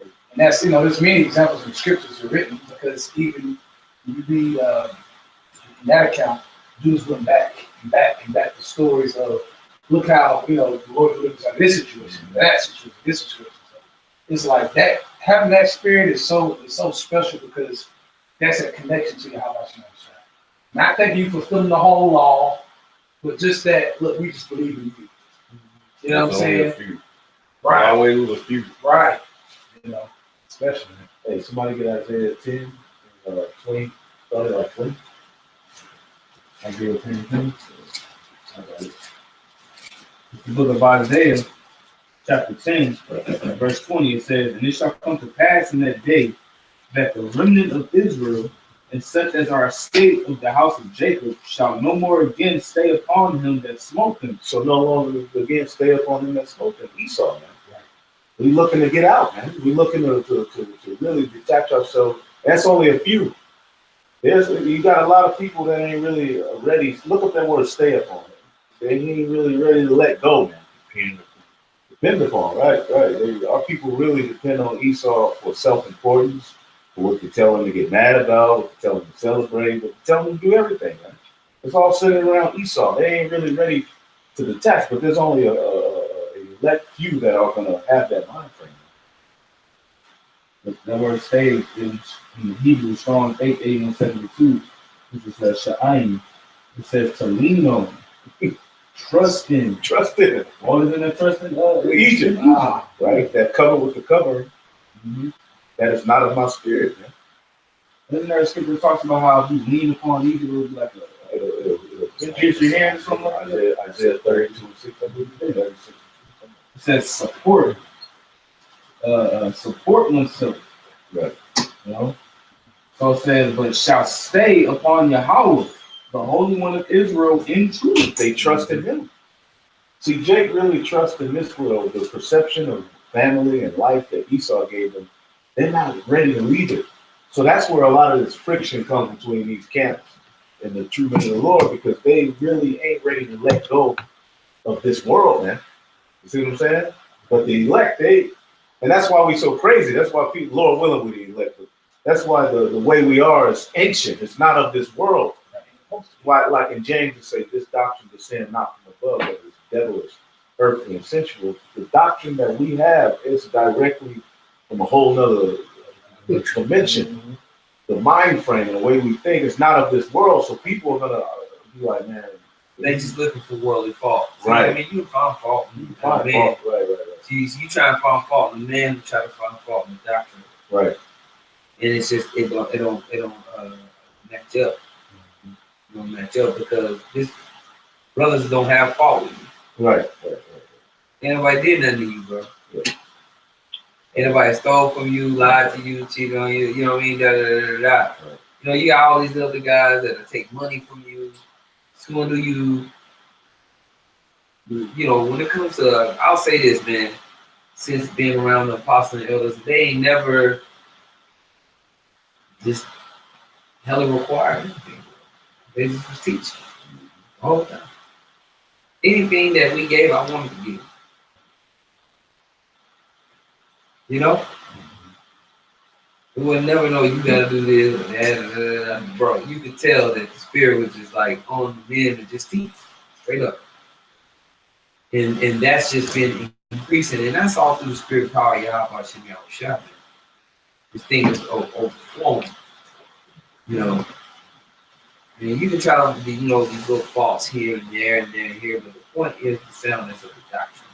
And that's, there's many examples in scriptures are written because even you read in that account, Jews went back to stories of look how, the Lord delivers out of this situation, that situation, this situation. So it's like that, having that spirit is so special because that's a connection to your how much you shine. Not that you fulfilling the whole law, but just that, look, we just believe in you. You know what I'm saying? Right. Always a few. Right. Especially. Hey, somebody get Isaiah 10, 20, started like 20. Isaiah 10, 20. The book of Isaiah, chapter 10, verse 20, it says, "And it shall come to pass in that day that the remnant of Israel, and such as are escaped of the house of Jacob, shall no more again stay upon him that smote them." So no longer again stay upon him that smoke them. Esau, man. Right. We looking to get out, man. We looking to really detach ourselves. That's only a few. You got a lot of people that ain't really ready. Look up that word "stay upon." They ain't really ready to let go, man. Depend upon, right. Our people really depend on Esau for self-importance, for what to tell them to get mad about, what to tell them to celebrate, what to tell them to do everything, man. It's all centered around Esau. They ain't really ready to detach, but there's only a elect few that are going to have that mind frame. That word "stay" in Hebrew, Strong 88172, which is sha'aim. It says to lean on, trust in. Trust in. All is in the trust in Egypt. Right? That cover with the covering. Mm-hmm. That is not of my spirit, man. Isn't there a scripture that talks about how if you lean upon Egypt, it will be like it'll pierce your hand or something like that? Isaiah 32:6, I believe. 36. It says support. Support oneself. Right. So it says, but shall stay upon Yahweh, the Holy One of Israel, in truth. They trust in him. See, Jake really trusts in this world, the perception of family and life that Esau gave them. They're not ready to leave it. So that's where a lot of this friction comes between these camps and the true men of the Lord, because they really ain't ready to let go of this world, man. You see what I'm saying? But the elect, and that's why we're so crazy. That's why people, Lord willing, we the elect. That's why the way we are is ancient. It's not of this world. Why, like in James, it say, this doctrine descend not from above, but is devilish, earthly, and sensual. The doctrine that we have is directly from a whole nother dimension. The mind frame and the way we think is not of this world. So people are gonna be like, man, they just looking for worldly fault. Right. I mean, you can find fault. You can find fault. Right. So you try to find fault in the man, you try to find fault in the doctrine. Right. And it's just it don't match up. It don't match up because this brothers don't have fault with you. Right. Ain't nobody did nothing to you, bro. Yeah. Ain't nobody stole from you, lied to you, cheated on you. You know what I mean? Right. You got all these other guys that'll take money from you, swindle you. When it comes to, I'll say this, man. Since being around the apostles and elders, they ain't never just hella required anything. They just was teaching all the time. Anything that we gave, I wanted to give. You would never know you gotta do this or that, bro. You could tell that the spirit was just like on the men to just teach straight up. And that's just been increasing, and that's all through the spirit power of Yahweh Shem Yahushua. This thing is overflowing. And you can try to these little faults here and there and there and here, but the point is the soundness of the doctrine.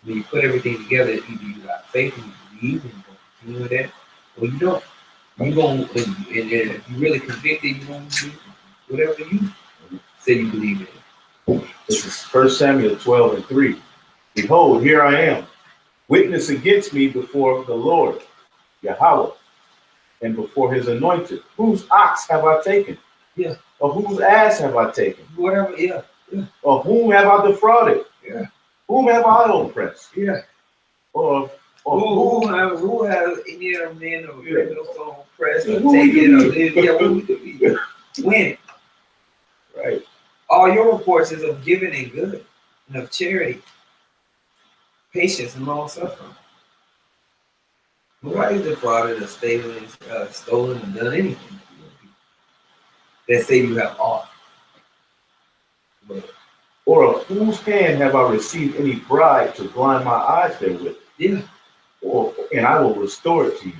When you put everything together, either you got faith and you believe and you continue with that, or you don't. You going and if you really convicted, you gonna do whatever you say you believe in. This is 1 Samuel 12:3. Behold, here I am. witness against me before the Lord, Yahweh, and before his anointed. Whose ox have I taken? Yeah. Or whose ass have I taken? Whatever, yeah. Or whom have I defrauded? Yeah. Whom have I oppressed? Yeah. Or Who have any of them men or criminals on press or Who take it we or live? Yeah, what we do? Win. Right. All your reports is of giving and good, and of charity, patience, and long suffering. Nobody's defrauded or stolen or done anything. That say you have aught. But, Or of whose hand have I received any bribe to blind my eyes therewith? yeah. And I will restore it to you.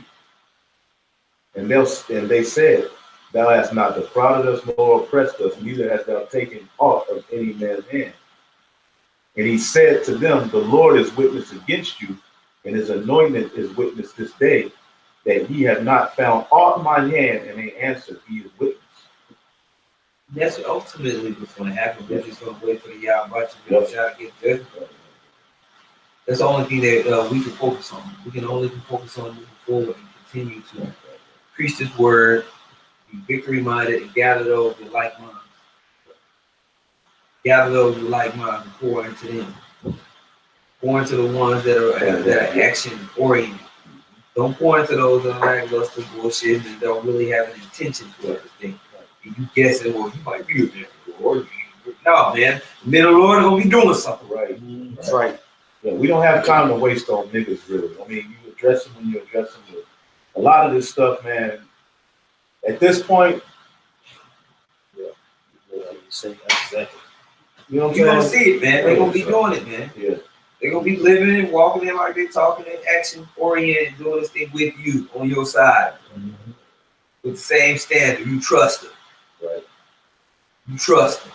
And they said, Thou hast not defrauded us nor oppressed us, neither hast thou taken aught of any man's hand. And he said to them, The Lord is witness against you, and his anointed is witness this day, that ye have not found aught in my hand. And they answered, He is witness. That's ultimately what's going to happen. We're just going to wait for the Yahweh to try to get judgment. That's the only thing that we can focus on. We can only focus on moving forward and continue to preach this word, be victory minded, and gather those with like minds. Gather those with like minds and pour into them. Pour into the ones that are action oriented. Don't pour into those that are lackluster bullshit and don't really have an intention for everything. And you guessing, well, you might be a man, Lord. No, man. The men of the Lord are gonna be doing something. Right. That's right. Yeah, we don't have time to waste on niggas, really. I mean, you address them when you address them. With a lot of this stuff, man. At this point, Exactly. you know what You're I'm gonna saying? see it, man. They're gonna be doing it, man. Yeah. They're gonna be living and walking in like they're talking in action oriented, doing this thing with you on your side. Mm-hmm. With the same standard. You trust them. Right. You trust them.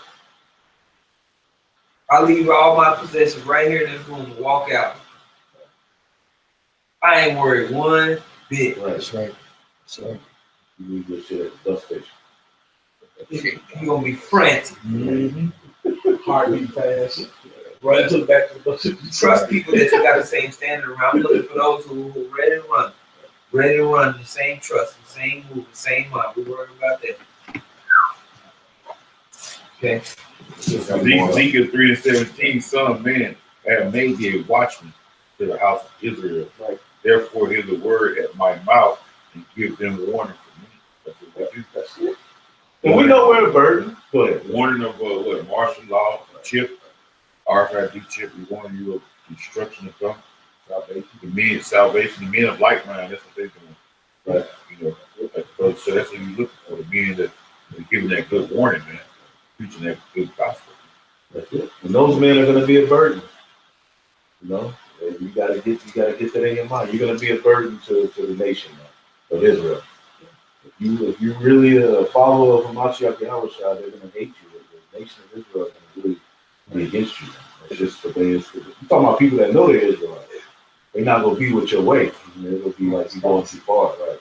I leave all my possessions right here in this room and walk out. I ain't worried one bit. Right. That's right. So you leave your shit at the bus station. You're gonna be frantic. Mm-hmm. Heartbeat fast. Run to the back of the bus. You trust people that you got the same standard around. I'm looking for those who are ready to run. Ready to run, the same trust, the same move, the same mind. We're worried about that. Okay. Ezekiel 3:17, Son of man, I have made thee a watchman to the house of Israel. Right. Therefore, hear the word at my mouth and give them warning from me. That's what you. That's it. And we know we're a burden. Go ahead. Warning of what? Martial law, chip, RFID chip. We warn you of destruction of come. Salvation, the men of like mind. That's what they're doing. But so that's what you look for. The men that are giving that good warning, man, preaching that good gospel. That's it. And those men are going to be a burden. You know, and you got to get that in your mind. You're going to be a burden to the nation of Israel. If you really a follower of Hamashiach Yahweh, they're going to hate you. The nation of Israel is going to really be against you. It's just the way it's. You're talking about people that know they're Israelites. They're not going to be with your way. They're going to be like you're going too far, right?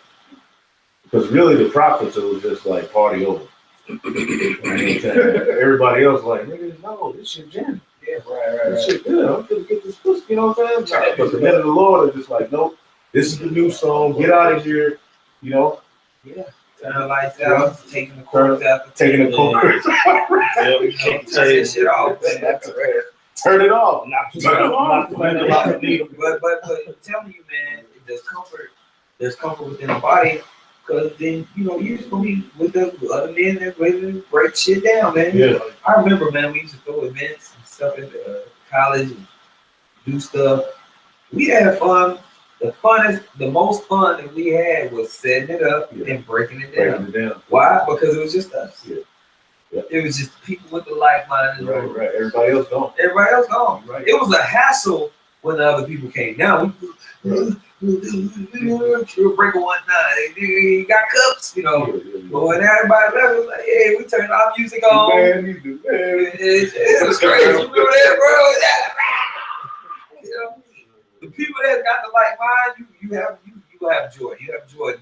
Because really, the prophets was just like party over. Everybody else like, nigga, no, this shit jam. Yeah, right. This shit good. I'm gonna get this pussy. You know what I'm saying? But the men of the Lord are just like, nope. This is the new song. Get out of here. You know. Yeah. Turn the lights out. Taking the cords out. Taking the cords. Turn this shit off. Turn it off. Turn it off. But telling you, man, there's comfort within the body. Because then, you're just going to be with the other men that ready to break shit down, man. Yeah. I remember, man, we used to throw events and stuff at college and do stuff. We had fun. The most fun that we had was setting it up and breaking it down. Why? Because it was just us. Yeah. Yeah. It was just people with the like mind. Right. Everybody else gone. Right. It was a hassle when the other people came. Now we'll break a 1-9. You got cups, But when everybody left, it was like, hey, we turned our music on. Man, you do, man. It was crazy. You remember that, bro? The people that got the like mind, you have joy. You have joy.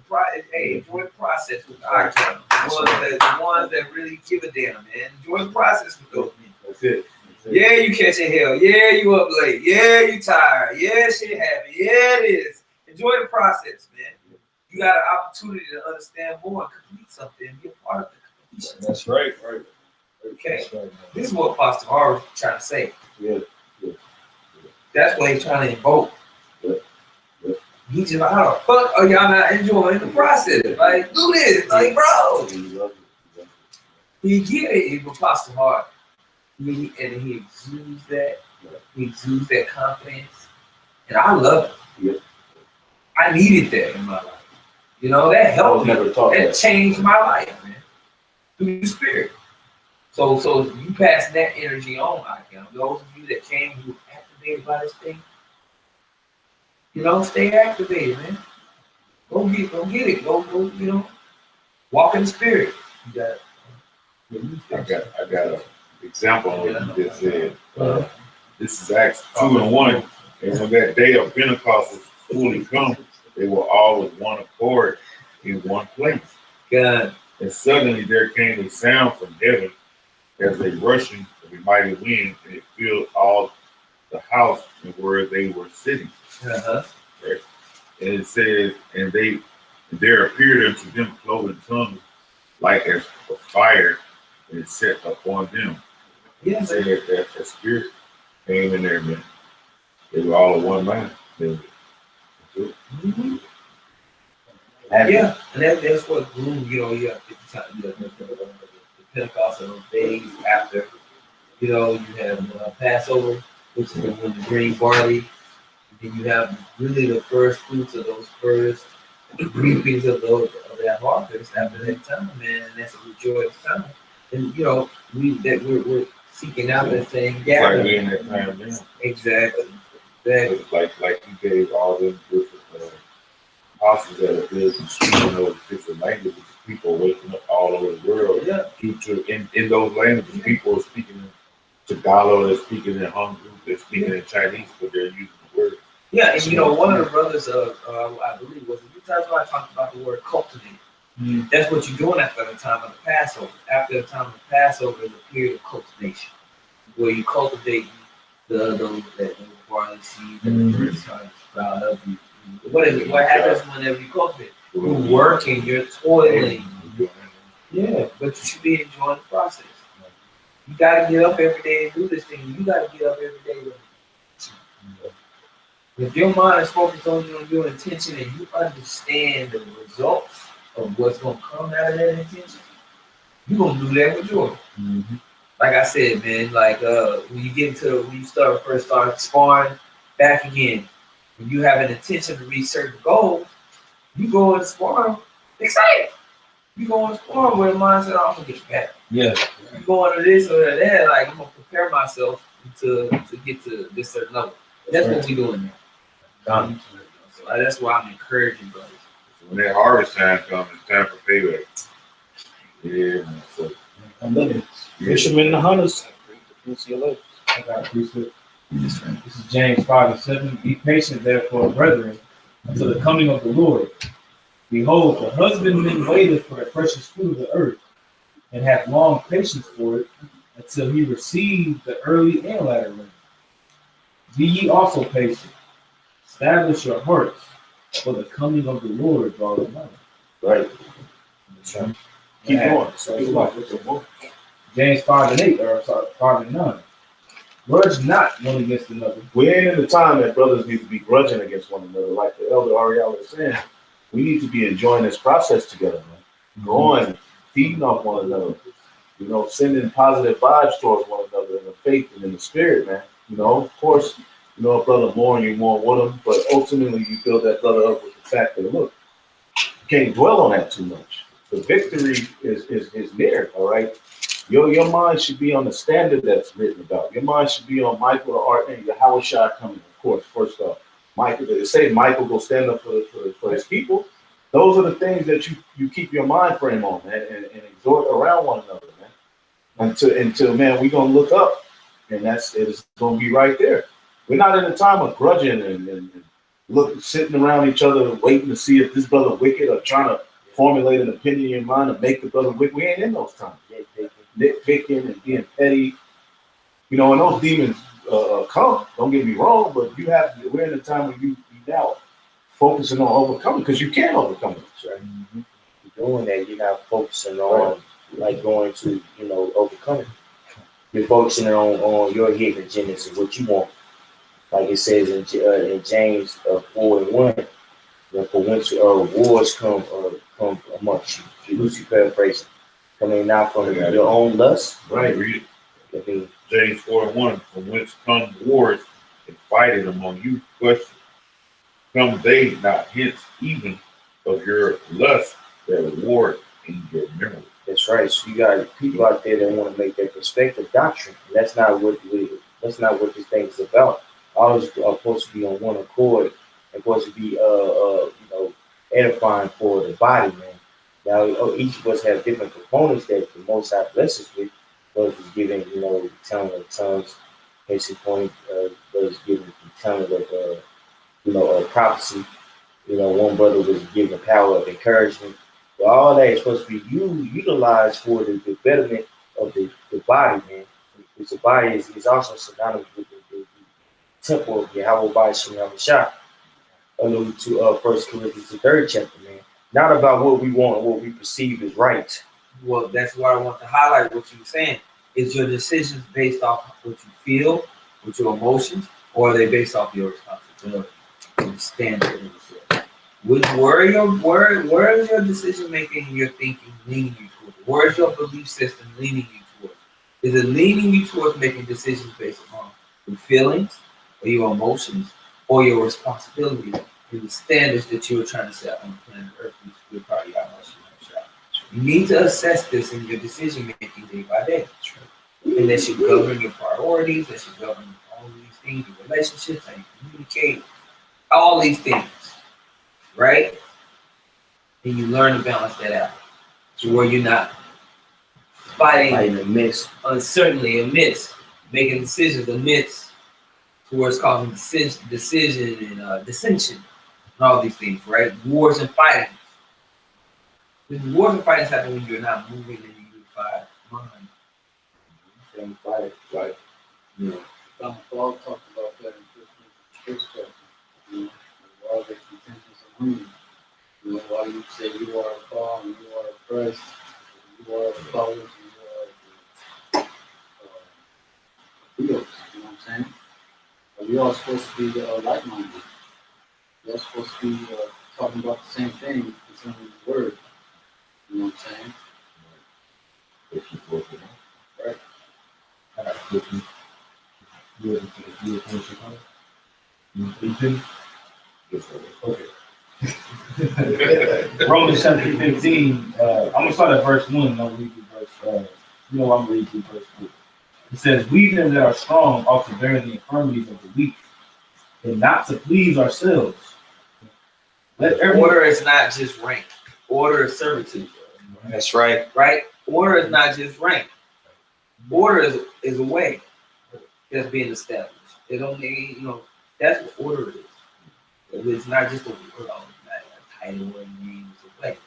Enjoy the process with our time. The ones that really give a damn, man. Enjoy the process with those men. That's it. Yeah, you catching hell. Yeah, you up late. Yeah, you tired. Yeah, shit happen. Yeah, it is. Enjoy the process, man. You got an opportunity to understand more and complete something and be a part of the completion. That's right. Okay. That's right, man. This is what Pastor R was trying to say. Yeah. That's what he's trying to invoke. Yeah. He's just like, how the fuck are y'all not enjoying the process? Like, do this. Like, bro. He get it with Pastor Hart. He exudes that. He exudes that confidence. And I love it. Yeah. I needed that in my life. You know, that helped me. Never taught That that. changed my life, man. Through the spirit. So you pass that energy on, I can. Those of you that came who were activated by this thing, you know, stay activated, man. Go get it. Go, you know, walk in the spirit. You got it. I got an example of what you just said. This is Acts 2:1. And when that day of Pentecost was fully come, they were all with one accord in one place. God. And suddenly there came a sound from heaven as a rushing of a mighty wind, and it filled all the house and where they were sitting. Uh-huh. Right? And it says, and there appeared unto them cloven tongues like as of fire, and it set upon them. Yeah. It said that the spirit came in there, man. They were all of one mind. Mm-hmm. Yeah, and that's what grew, you know, you have 50 times, the Pentecost of those days after, you know, you have Passover, which is when the green barley, and then you have really the first fruits of those first reapings of that harvest after that time, man, and that's a joyous time. And you know, we're seeking out that thing. It's like we're in that time now. Exactly. It's like he gave all them different apostles that are good and speaking those different languages. People waking up all over the world. Yeah. In those languages, people are speaking in Tagalog, they're speaking in Hangul, they're speaking in Chinese, but they're using the word. Yeah, and you know, one of the brothers, I believe, was a time I talked about the word cultivate. Mm-hmm. That's what you're doing after the time of the Passover. After the time of the Passover is a period of cultivation, where you cultivate those barley seeds and first sprout up. What is it? What happens whenever you cultivate? You're working, you're toiling. Yeah, but you should be enjoying the process. You gotta get up every day and do this thing. You gotta get up every day. If your mind is focused on your intention and you understand the results of what's gonna come out of that intention, you're gonna do that with joy. Mm-hmm. Like I said, man, like when you first start sparring back again, when you have an intention to reach certain goals, you go and sparring excited. You go and sparring with a mindset, I'm gonna get better. Yeah. You go into this or that, like I'm gonna prepare myself to get to this certain level. That's what we're doing now. So that's why I'm encouraging brothers. So when that harvest time comes, it's time for payback. Yeah, man. So I'm living. Fishermen and hunters. I got a precept. This is James 5:7. Be patient, therefore, brethren, until the coming of the Lord. Behold, the husbandman waiteth for the precious fruit of the earth, and hath long patience for it, until he receive the early and latter rain. Be ye also patient. Establish your hearts, for the coming of the Lord draweth nigh. Right. Keep going. James 5:8, or sorry, 5:9. Grudge not one against another. We ain't in the time that brothers need to be grudging against one another. Like the elder Ariel was saying, we need to be enjoying this process together, man. Going, feeding off one another. You know, sending positive vibes towards one another in the faith and in the spirit, man. You know, of course, you know, a brother more and you more with him, but ultimately you build that brother up with the fact that, look, you can't dwell on that too much. The victory is near, all right? Your mind should be on the standard that's written about. Your mind should be on Michael the Archangel, Yahweh Shai coming, of course, first off. Michael, they say Michael go stand up for his people. Those are the things that you keep your mind frame on, man, and exhort around one another, man. Until man, we're gonna look up, and it's gonna be right there. We're not in a time of grudging and sitting around each other waiting to see if this brother wicked or trying to formulate an opinion in your mind to make the brother wicked. We ain't in those times. Nitpicking and being petty. You know, and those demons come. Don't get me wrong, but we're in a time where you now focusing on overcoming because you can overcome it. Right. You're doing that. You're not focusing on like going to overcoming. You're focusing on your hidden agendas and what you want. Like it says in James 4:1, that for whence wars come amongst you. You loosely paraphrasing. Coming not from your own lust. Right. Read it. I mean, James 4:1, from whence come wars and fighting among you. Question. Come they not hence even of your lust that war in your memory. that's right. So you got people out there that want to make their perspective doctrine. And that's not what this thing is about. All is supposed to be on one accord and supposed to be edifying for the body, man. Now each of us have different components that the Most High blesses with. Brothers was given, the talent of tongues, case in point, brothers given the talent of prophecy. One brother was given the power of encouragement. But all that is supposed to be utilized for the betterment of the body, man. Because the body is also synonymous with the temple of Yahweh by Shem Shah. Alluded to 1 Corinthians the 3rd chapter, man. Not about what we want and what we perceive is right. Well, that's why I want to highlight what you were saying. Is your decisions based off what you feel, with your emotions, or are they based off your responsibility and standard of yourself? Where is your decision making and your thinking leaning you towards? Where is your belief system leaning you towards? Is it leaning you towards making decisions based on your feelings or your emotions or your responsibility and the standards that you are trying to set on the planet Earth, which we're probably out of shot. You need to assess this in your decision making day by day. And that should govern your priorities, that should govern all these things, your relationships, how you communicate, all these things. Right? And you learn to balance that out. To where you're not fighting amidst uncertainty, amidst making decisions, amidst towards causing decision and dissension and all these things, right? Wars and fighting. Wars and fighting happen when you're not moving in a unified mind. and fight. Paul talked about that in first chapter. All the contentions of women. Why you say you are Paul and you are Christ, you are Apollos, and you are Theos, you know what I'm saying? But we all supposed to be like-minded. We're all supposed to be talking about the same thing concerning the word. You know what I'm saying? Right. Romans chapter 15. I'm gonna start at verse 1 and I'll read through verse. I'm gonna read through verse 2. It says, "We then that are strong ought to bear the infirmities of the weak, and not to please ourselves." Order is not just rank. Order is servitude. That's right. Right? Order is not just rank. Order is a way that's being established. It only, that's what order is. It's not just a title or a name, it's a way.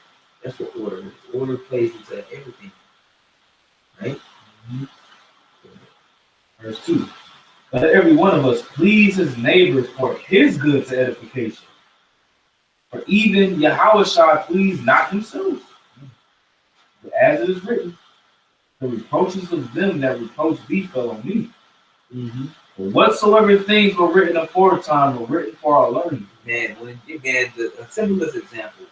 That's what order is. Order plays into everything. Right? Mm-hmm. Verse 2. "Let every one of us please his neighbor for his good to edification. For even Yahweh shall please not himself. But as it is written, the reproaches of them that reproach thee fell on me. Mm-hmm. For whatsoever things were written aforetime were written for our learning." Man, the simplest example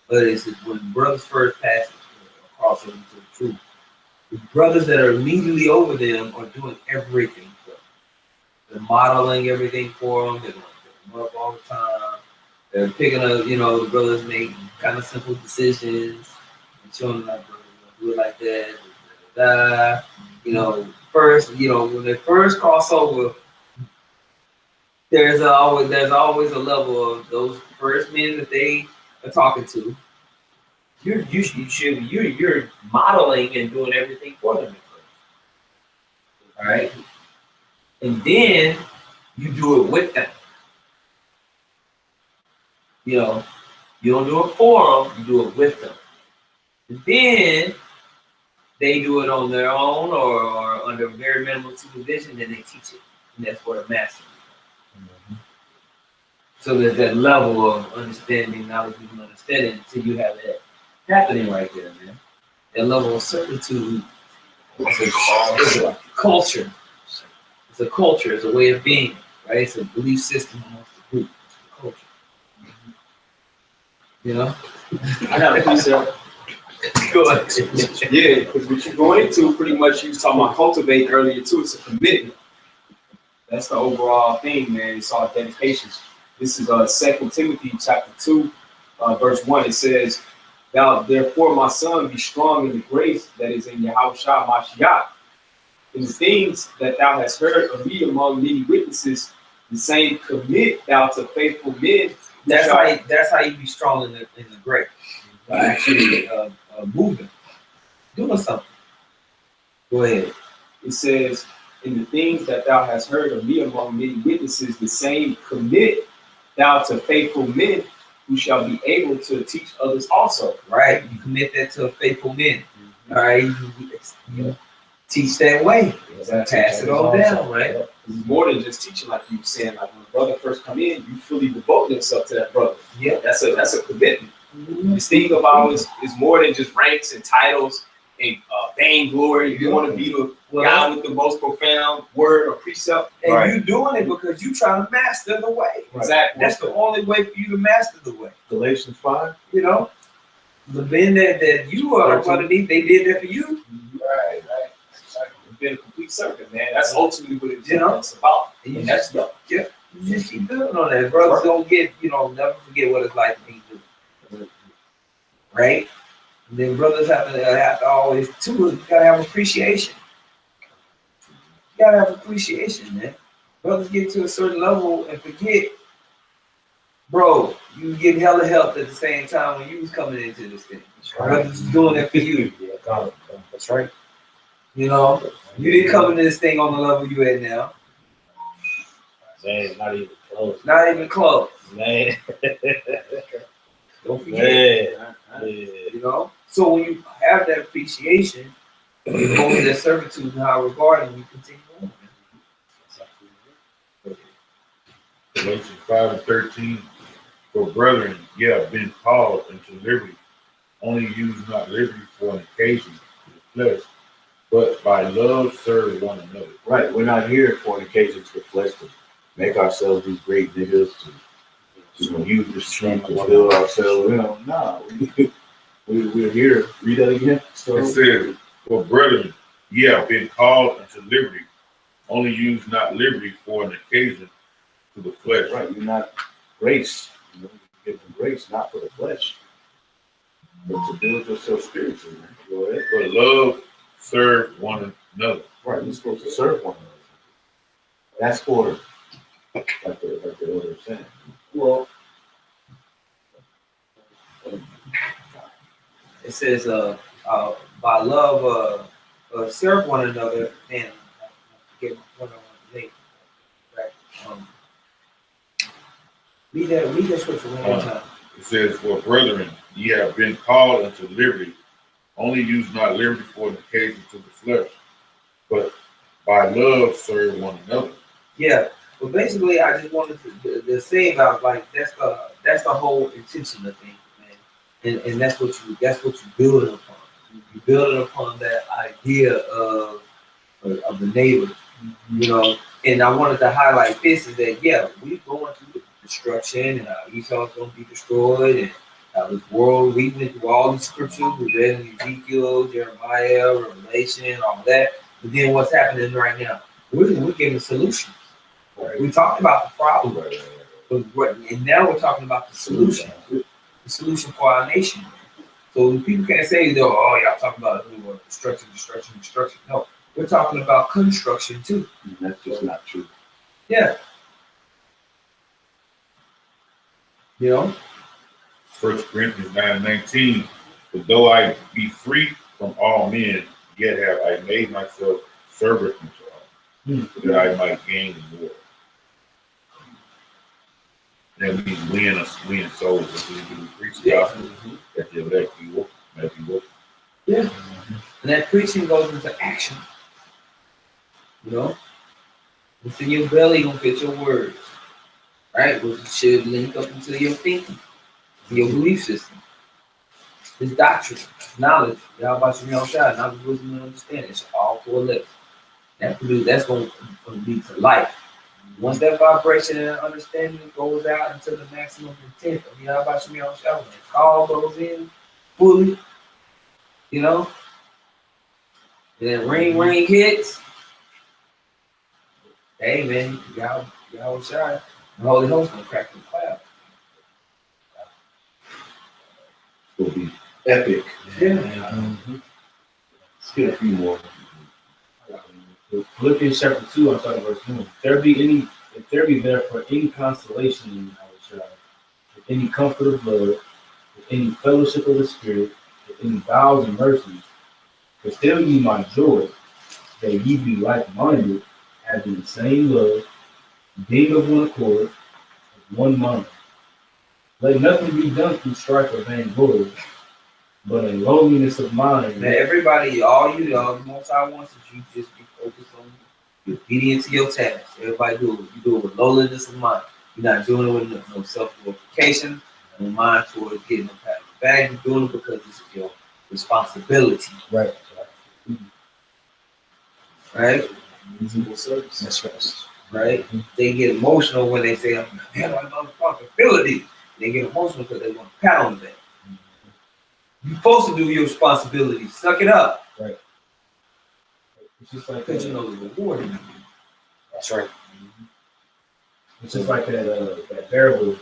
of this is when brothers first pass across over to the truth. The brothers that are immediately over them are doing everything for them. They're modeling everything for them. They're going to pick them up all the time. They're picking up, the brothers make kind of simple decisions and showing them like, brothers do it like that. First, when they first cross over, there's always a level of those first men that they are talking to. You're modeling and doing everything for them at first. All right, and then you do it with them. You don't do it for them, you do it with them. And then they do it on their own or under very minimal supervision, then they teach it. And that's where the master. So there's that level of understanding, knowledge, and understanding until you have that happening right there, man. That level of certitude is a culture. It's a culture. It's a way of being, right? It's a belief system amongst the group. It's a culture. You know? I got a precept. Go ahead. Yeah, because what you're going into, pretty much, you was talking about cultivate earlier too. It's a commitment. That's the overall thing, man. It's all dedication. This is 2 Timothy chapter 2, verse 1. It says, "Thou therefore, my son, be strong in the grace that is in Yahushua Mashiach. In the things that thou hast heard of me among many witnesses, the same commit thou to faithful men." That's how you be strong in the grace. By actually moving, doing something. Go ahead. It says, "In the things that thou hast heard of me among many witnesses, the same commit thou to faithful men who shall be able to teach others also." Right? You commit that to faithful men. All right? You teach that way. Pass it all down, right? It's more than just teaching, like you were saying. Like when a brother first come in, you fully devote yourself to that brother. Yeah. That's a commitment. This thing of ours is more than just ranks and titles and vainglory. You want to be the guy with the most profound word or precept. And you doing it because you trying to master the way. Exactly. That's the only way for you to master the way. Galatians 5. You know? The men that you are underneath, they did that for you. Right. It's been a complete circuit, man. That's ultimately what it's about. And that's you just keep building on that. Brothers don't get, never forget what it's like to be good. Right? And then brothers have to always too, you gotta have appreciation. You gotta have appreciation, man. Brothers get to a certain level and forget, bro, you get hella help at the same time when you was coming into this thing. Brothers is doing it for you. That's right. You didn't come into this thing on the level you at now. Man, not even close. Not even close. Man. Don't forget. Man. So when you have that appreciation, you go into that servitude and how regarding you continue on. Galatians 5:13. For brethren, ye have been called into liberty. Only use not liberty for an occasion to the flesh, but by love serve one another. Right. We're not here for an occasion to the flesh to make ourselves these great niggas to use the street to build ourselves. We're here. Read that again. So it says, for brethren, ye have been called into liberty. Only use not liberty for an occasion to the flesh. Right. You're not grace. You're given grace not for the flesh, but to build yourself spiritually. Man. Go ahead. For love serve one another. Right. You're supposed to serve one another. That's order. Like the order is saying. Well, it says, by love, serve one another, and get one another. Read that scripture one more time. It says, for brethren, ye have been called into liberty. Only use not liberty for an occasion to the flesh, but by love serve one another. Yeah. But basically, I just wanted to say about that's the whole intention of things, man, and that's what you building upon. You building upon that idea of the neighbor, And I wanted to highlight this is that we're going through the destruction, and Esau's going to be destroyed, and this world. We went through all these scriptures. We read in Ezekiel, Jeremiah, Revelation, all that. But then what's happening right now? We're getting solutions. We talked about the problem, and now we're talking about the solution for our nation. So people can't say, y'all talking about destruction. No, we're talking about construction too. That's just not true. Yeah. 1 Corinthians 9:19. But though I be free from all men, yet have I made myself servant unto all, that I might gain the more. That means win souls. We preach the gospel. That you let you work. Yeah. And that preaching goes into action. You know, what's in your belly gonna fit your words, right? Which should link up into your thinking, your belief system. It's doctrine, knowledge. Y'all about to real shot, knowledge, wisdom, and understanding. It's all four lips. That's going to lead to life. Once that vibration and understanding goes out into the maximum intent of y'all about to real shot, when the call goes in fully, you know, and then ring hits. Hey man, y'all shy. The Holy Ghost gonna crack the cloud. It'll be epic. Yeah. Let's get a few more. Philippians chapter 2, I'm starting verse 1. If there be therefore any consolation in our child, if any comfort of love, if any fellowship of the Spirit, if any vows and mercies, fulfill ye my joy, that ye be like-minded, having the same love, being of one accord, of one mind. Let nothing be done through strife or vainglory, but in lowliness of mind. Now everybody, all the most I want is you just be focused on you obedient to your task. Everybody do it. You do it with lowliness of mind. You're not doing it with no self-glorification, no mind towards getting a pat on the back. You're doing it because this is your responsibility. Right. Right? Reasonable service. That's right. Right? They get emotional when they say, man, I love responsibility. They get emotional because they want a pat on the back. You're supposed to do your responsibility. Suck it up. Right. It's just like because you know the reward. That's right. It's just like that parable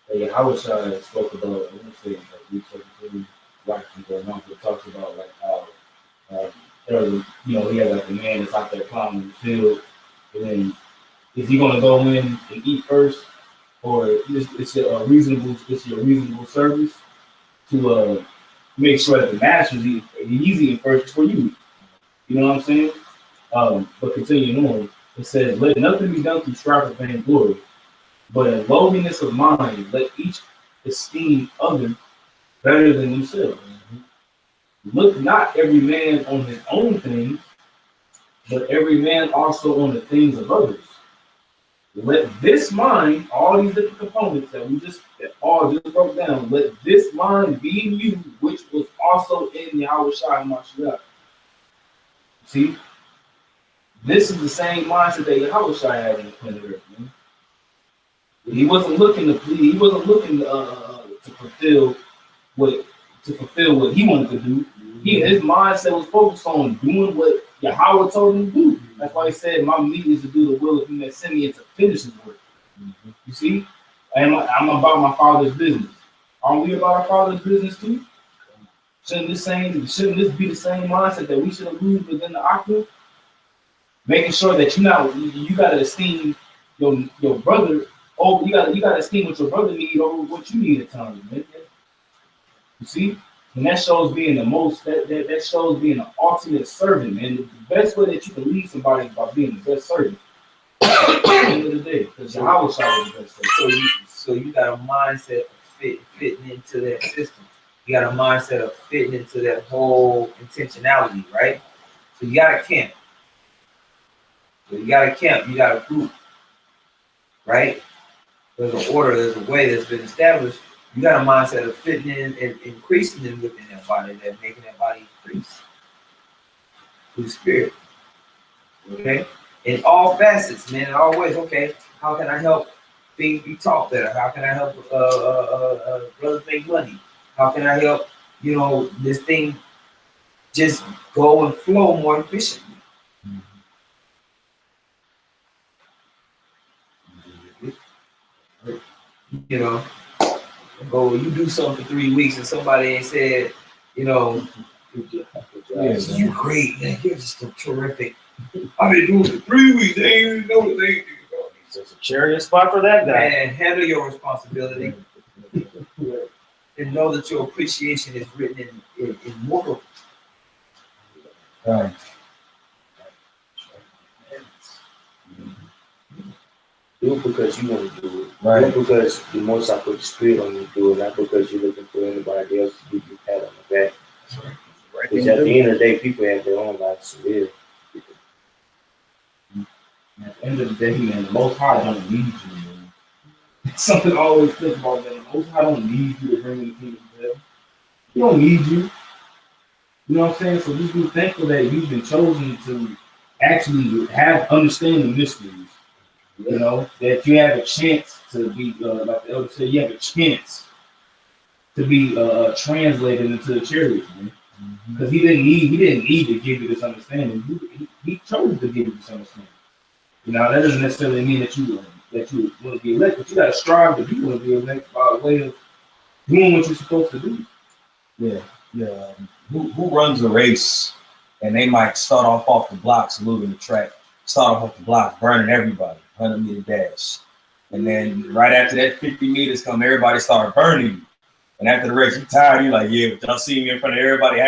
that Yahweh spoke about. I want to say like Luke 17, right? It talks about like how he had like a man that's out there plowing the field, and then is he gonna go in and eat first, or it's your reasonable service to make sure that the master's eating, he's eating first before you eat. You know what I'm saying? But continuing on, it says, let nothing be done through strife or vainglory, but in lowliness of mind, let each esteem others better than themselves. Look not every man on his own things, but every man also on the things of others. Let this mind, all these different components that all just broke down, let this mind be in you, which was also in Yahweh Shai and Mashiach. See? This is the same mindset that Yahweh Shai had in the planet Earth, man. He wasn't looking to plead, he wasn't looking to fulfill what he wanted to do. His mindset was focused on doing what Yahweh told him to do. That's why he said, my meat is to do the will of him that sent me and to finish his work. You see? I'm about my Father's business. Aren't we about our Father's business too? Shouldn't this be the same mindset that we should have used within the octave? Making sure that you gotta esteem your brother. Oh, you gotta esteem what your brother needs over what you need at times, man. You see? And that shows being that shows being an ultimate servant, man. The best way that you can lead somebody is by being the best servant. At the end of the day, because Yahweh Shai is the best servant. So you got a mindset of fitting into that system. You got a mindset of fitting into that whole intentionality, right? So you got a camp. You got a group, right? There's an order, there's a way that's been established. You got a mindset of fitting in and increasing in within that body, that making that body increase through the spirit. Okay? In all facets, man, in all ways. Okay, how can I help things be taught better? How can I help brothers make money? How can I help, this thing just go and flow more efficiently? You do something for 3 weeks and somebody ain't said, you great, man, you're just terrific. I've been doing it for 3 weeks, they ain't even know what they There's a chariot spot for that guy. And handle your responsibility and know that your appreciation is written in immortal. Right. Do it because you want to do it. Right. Do it because the most I put the spirit on you to do it, not because you're looking for anybody else to give you a pat on the back. Because at the end of the day, people have their own lives to live. And at the end of the day, man, the Most High don't need you, man. It's something I always think about, man. The Most High don't need you to bring in the kingdom of heaven. He don't need you. You know what I'm saying? So just be thankful that you've been chosen to actually understand the mysteries. You know, that you have a chance to be, like the elder said, you have a chance to be translated into the chariots, man. Because he didn't need to give you this understanding. He chose to give you this understanding. You know, that doesn't necessarily mean that you want to be elected, but you got to strive to be want to be elected by way of doing what you're supposed to do. Yeah, yeah. Who runs a race and they might start off the blocks, looting the track, start off the blocks, burning everybody, 100-meter dash. And then right after that 50 meters come, everybody start burning you. And after the race, you're tired, you're like, yeah, but y'all see me in front of everybody.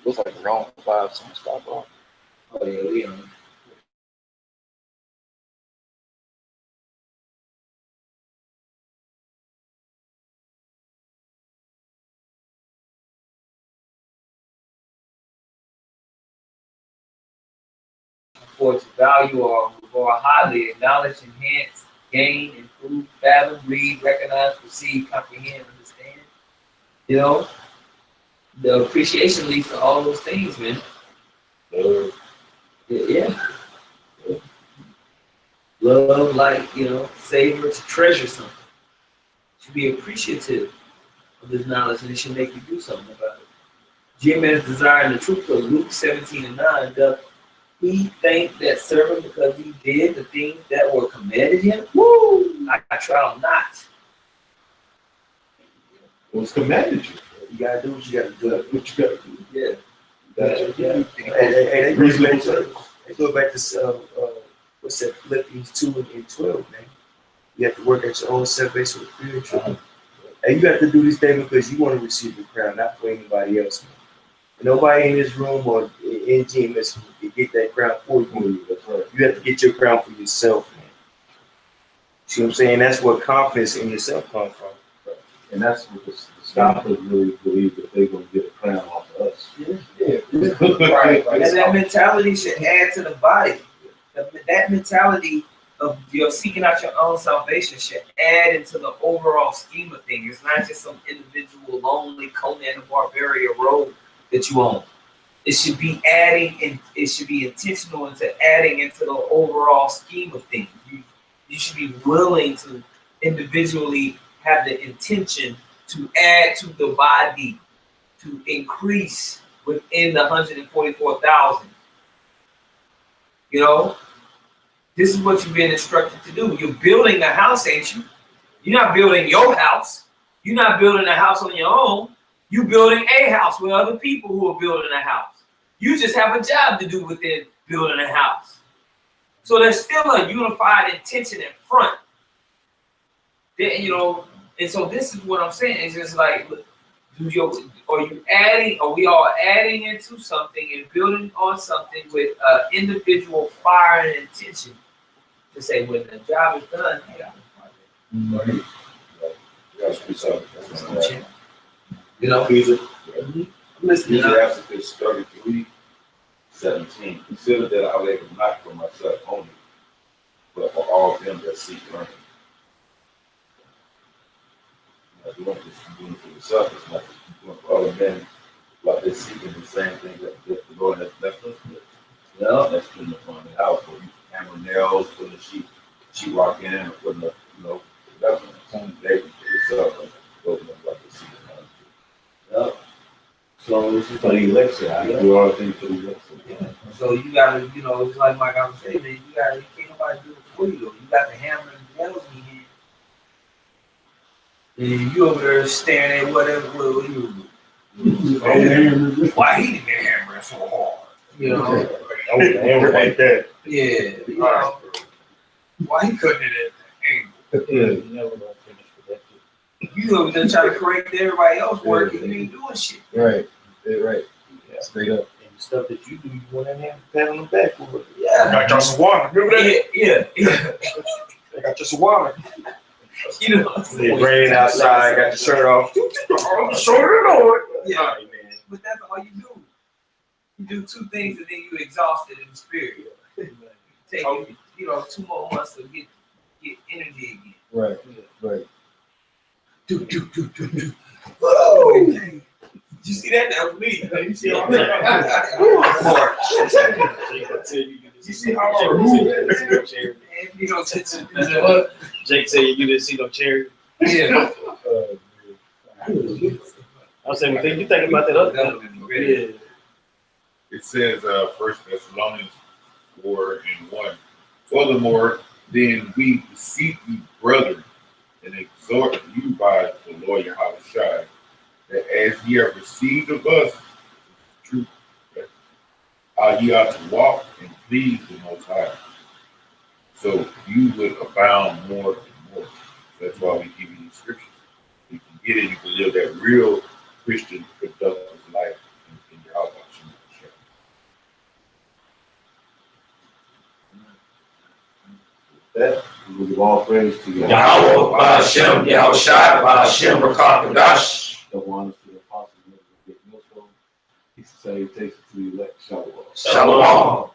Looks like wrong 5 some stop off. Oh yeah, we on. For its value or highly acknowledge, enhance, gain, improve, fathom, read, recognize, perceive, comprehend, understand. You know, the appreciation leads to all those things, man. Yeah. Love, like, you know, savor, to treasure something. To be appreciative of this knowledge, and it should make you do something about it. Jim has desired the truth of Luke 17:9. Doth he thank that servant because he did the things that were commanded him? Woo! I trow not. What's commanded you? You gotta do what you gotta do. What you gotta do? Yeah. Yeah. Hey, Reasonable service. they go back to what's that? Philippians 2:12, man. You have to work at your own salvation with fear and trembling. And you have to do this thing because you want to receive the crown, not for anybody else, man. Nobody in this room or in GMS can get that crown for you. That's right. You have to get your crown for yourself, man. See what I'm saying? That's where confidence in yourself comes from. And that's what the scoffers really believe that they're going to get a crown off of us. Yeah. Right. And that mentality should add to the body. That mentality of you're seeking out your own salvation should add into the overall scheme of things. It's not just some individual lonely Conan the Barbarian road that you own. It should be adding, and it should be intentional into adding into the overall scheme of things. You should be willing to individually have the intention to add to the body, to increase within the 144,000. You know, this is what you've been instructed to do. You're building a house, ain't you? You're not building your house. You're not building a house on your own. You're building a house with other people who are building a house. You just have a job to do within building a house. So there's still a unified intention in front. Then, you know, and so this is what I'm saying. It's just like, look, are we all adding into something and building on something with individual fire and intention to say when the job is done, hey, I'm a project. You know, Listen, Ecclesiastes 33:17. Consider that I labor not for myself only, but for all them that seek learning. You want this doing for yourself, it's not doing for other men, like they're seeking the same thing that the Lord has left us with. Well, that's putting upon the house, or you hammer nails, putting a sheet rock in, or putting a, that's some labor for yourself, and those men like they seek learning. Yep. So this is for the election. I do all things for the election. Yeah. So you gotta, it's like I was saying, man, you can't nobody do it for you though. You got the hammer and the nails in your hand. And you over there staring at whatever you why he didn't get hammered so hard. Hammer like that. Yeah. Why he couldn't at that angle. Yeah, you never gonna finish with that. You over there trying to correct everybody else work and you ain't doing shit. Right. Right. Yeah, straight up. And the stuff that you do, you want to have pat on the back for it. Yeah. Got y'all some water. Remember that? Yeah. I got you some water. You know. It's raining outside, got your shirt off. Yeah. But that's all you do. You do two things and then you exhausted in the spirit. Take 2 more months to get energy again. Right. Right. Whoa! Did you see that? That was me. You see how You see how I removed it? Jake said you didn't see no cherry. Yeah. I was saying, you think about that other thing? Yeah. It says, 1 Thessalonians 4:1. Furthermore, then we beseech you, brethren, and exhort you by the Lord Yahushua, that as ye have received of us truth, how ye ought to walk and please the Most High, so you would abound more and more. That's why we give you these scriptures. You can get it, you can live that real Christian productive life in your house. That we will give all praise to you. Yahweh, Hashem, Yahushua, Hashem, Rakakadash. The one to the apostles, peace and salutations to the elect. Shalom. Shalom.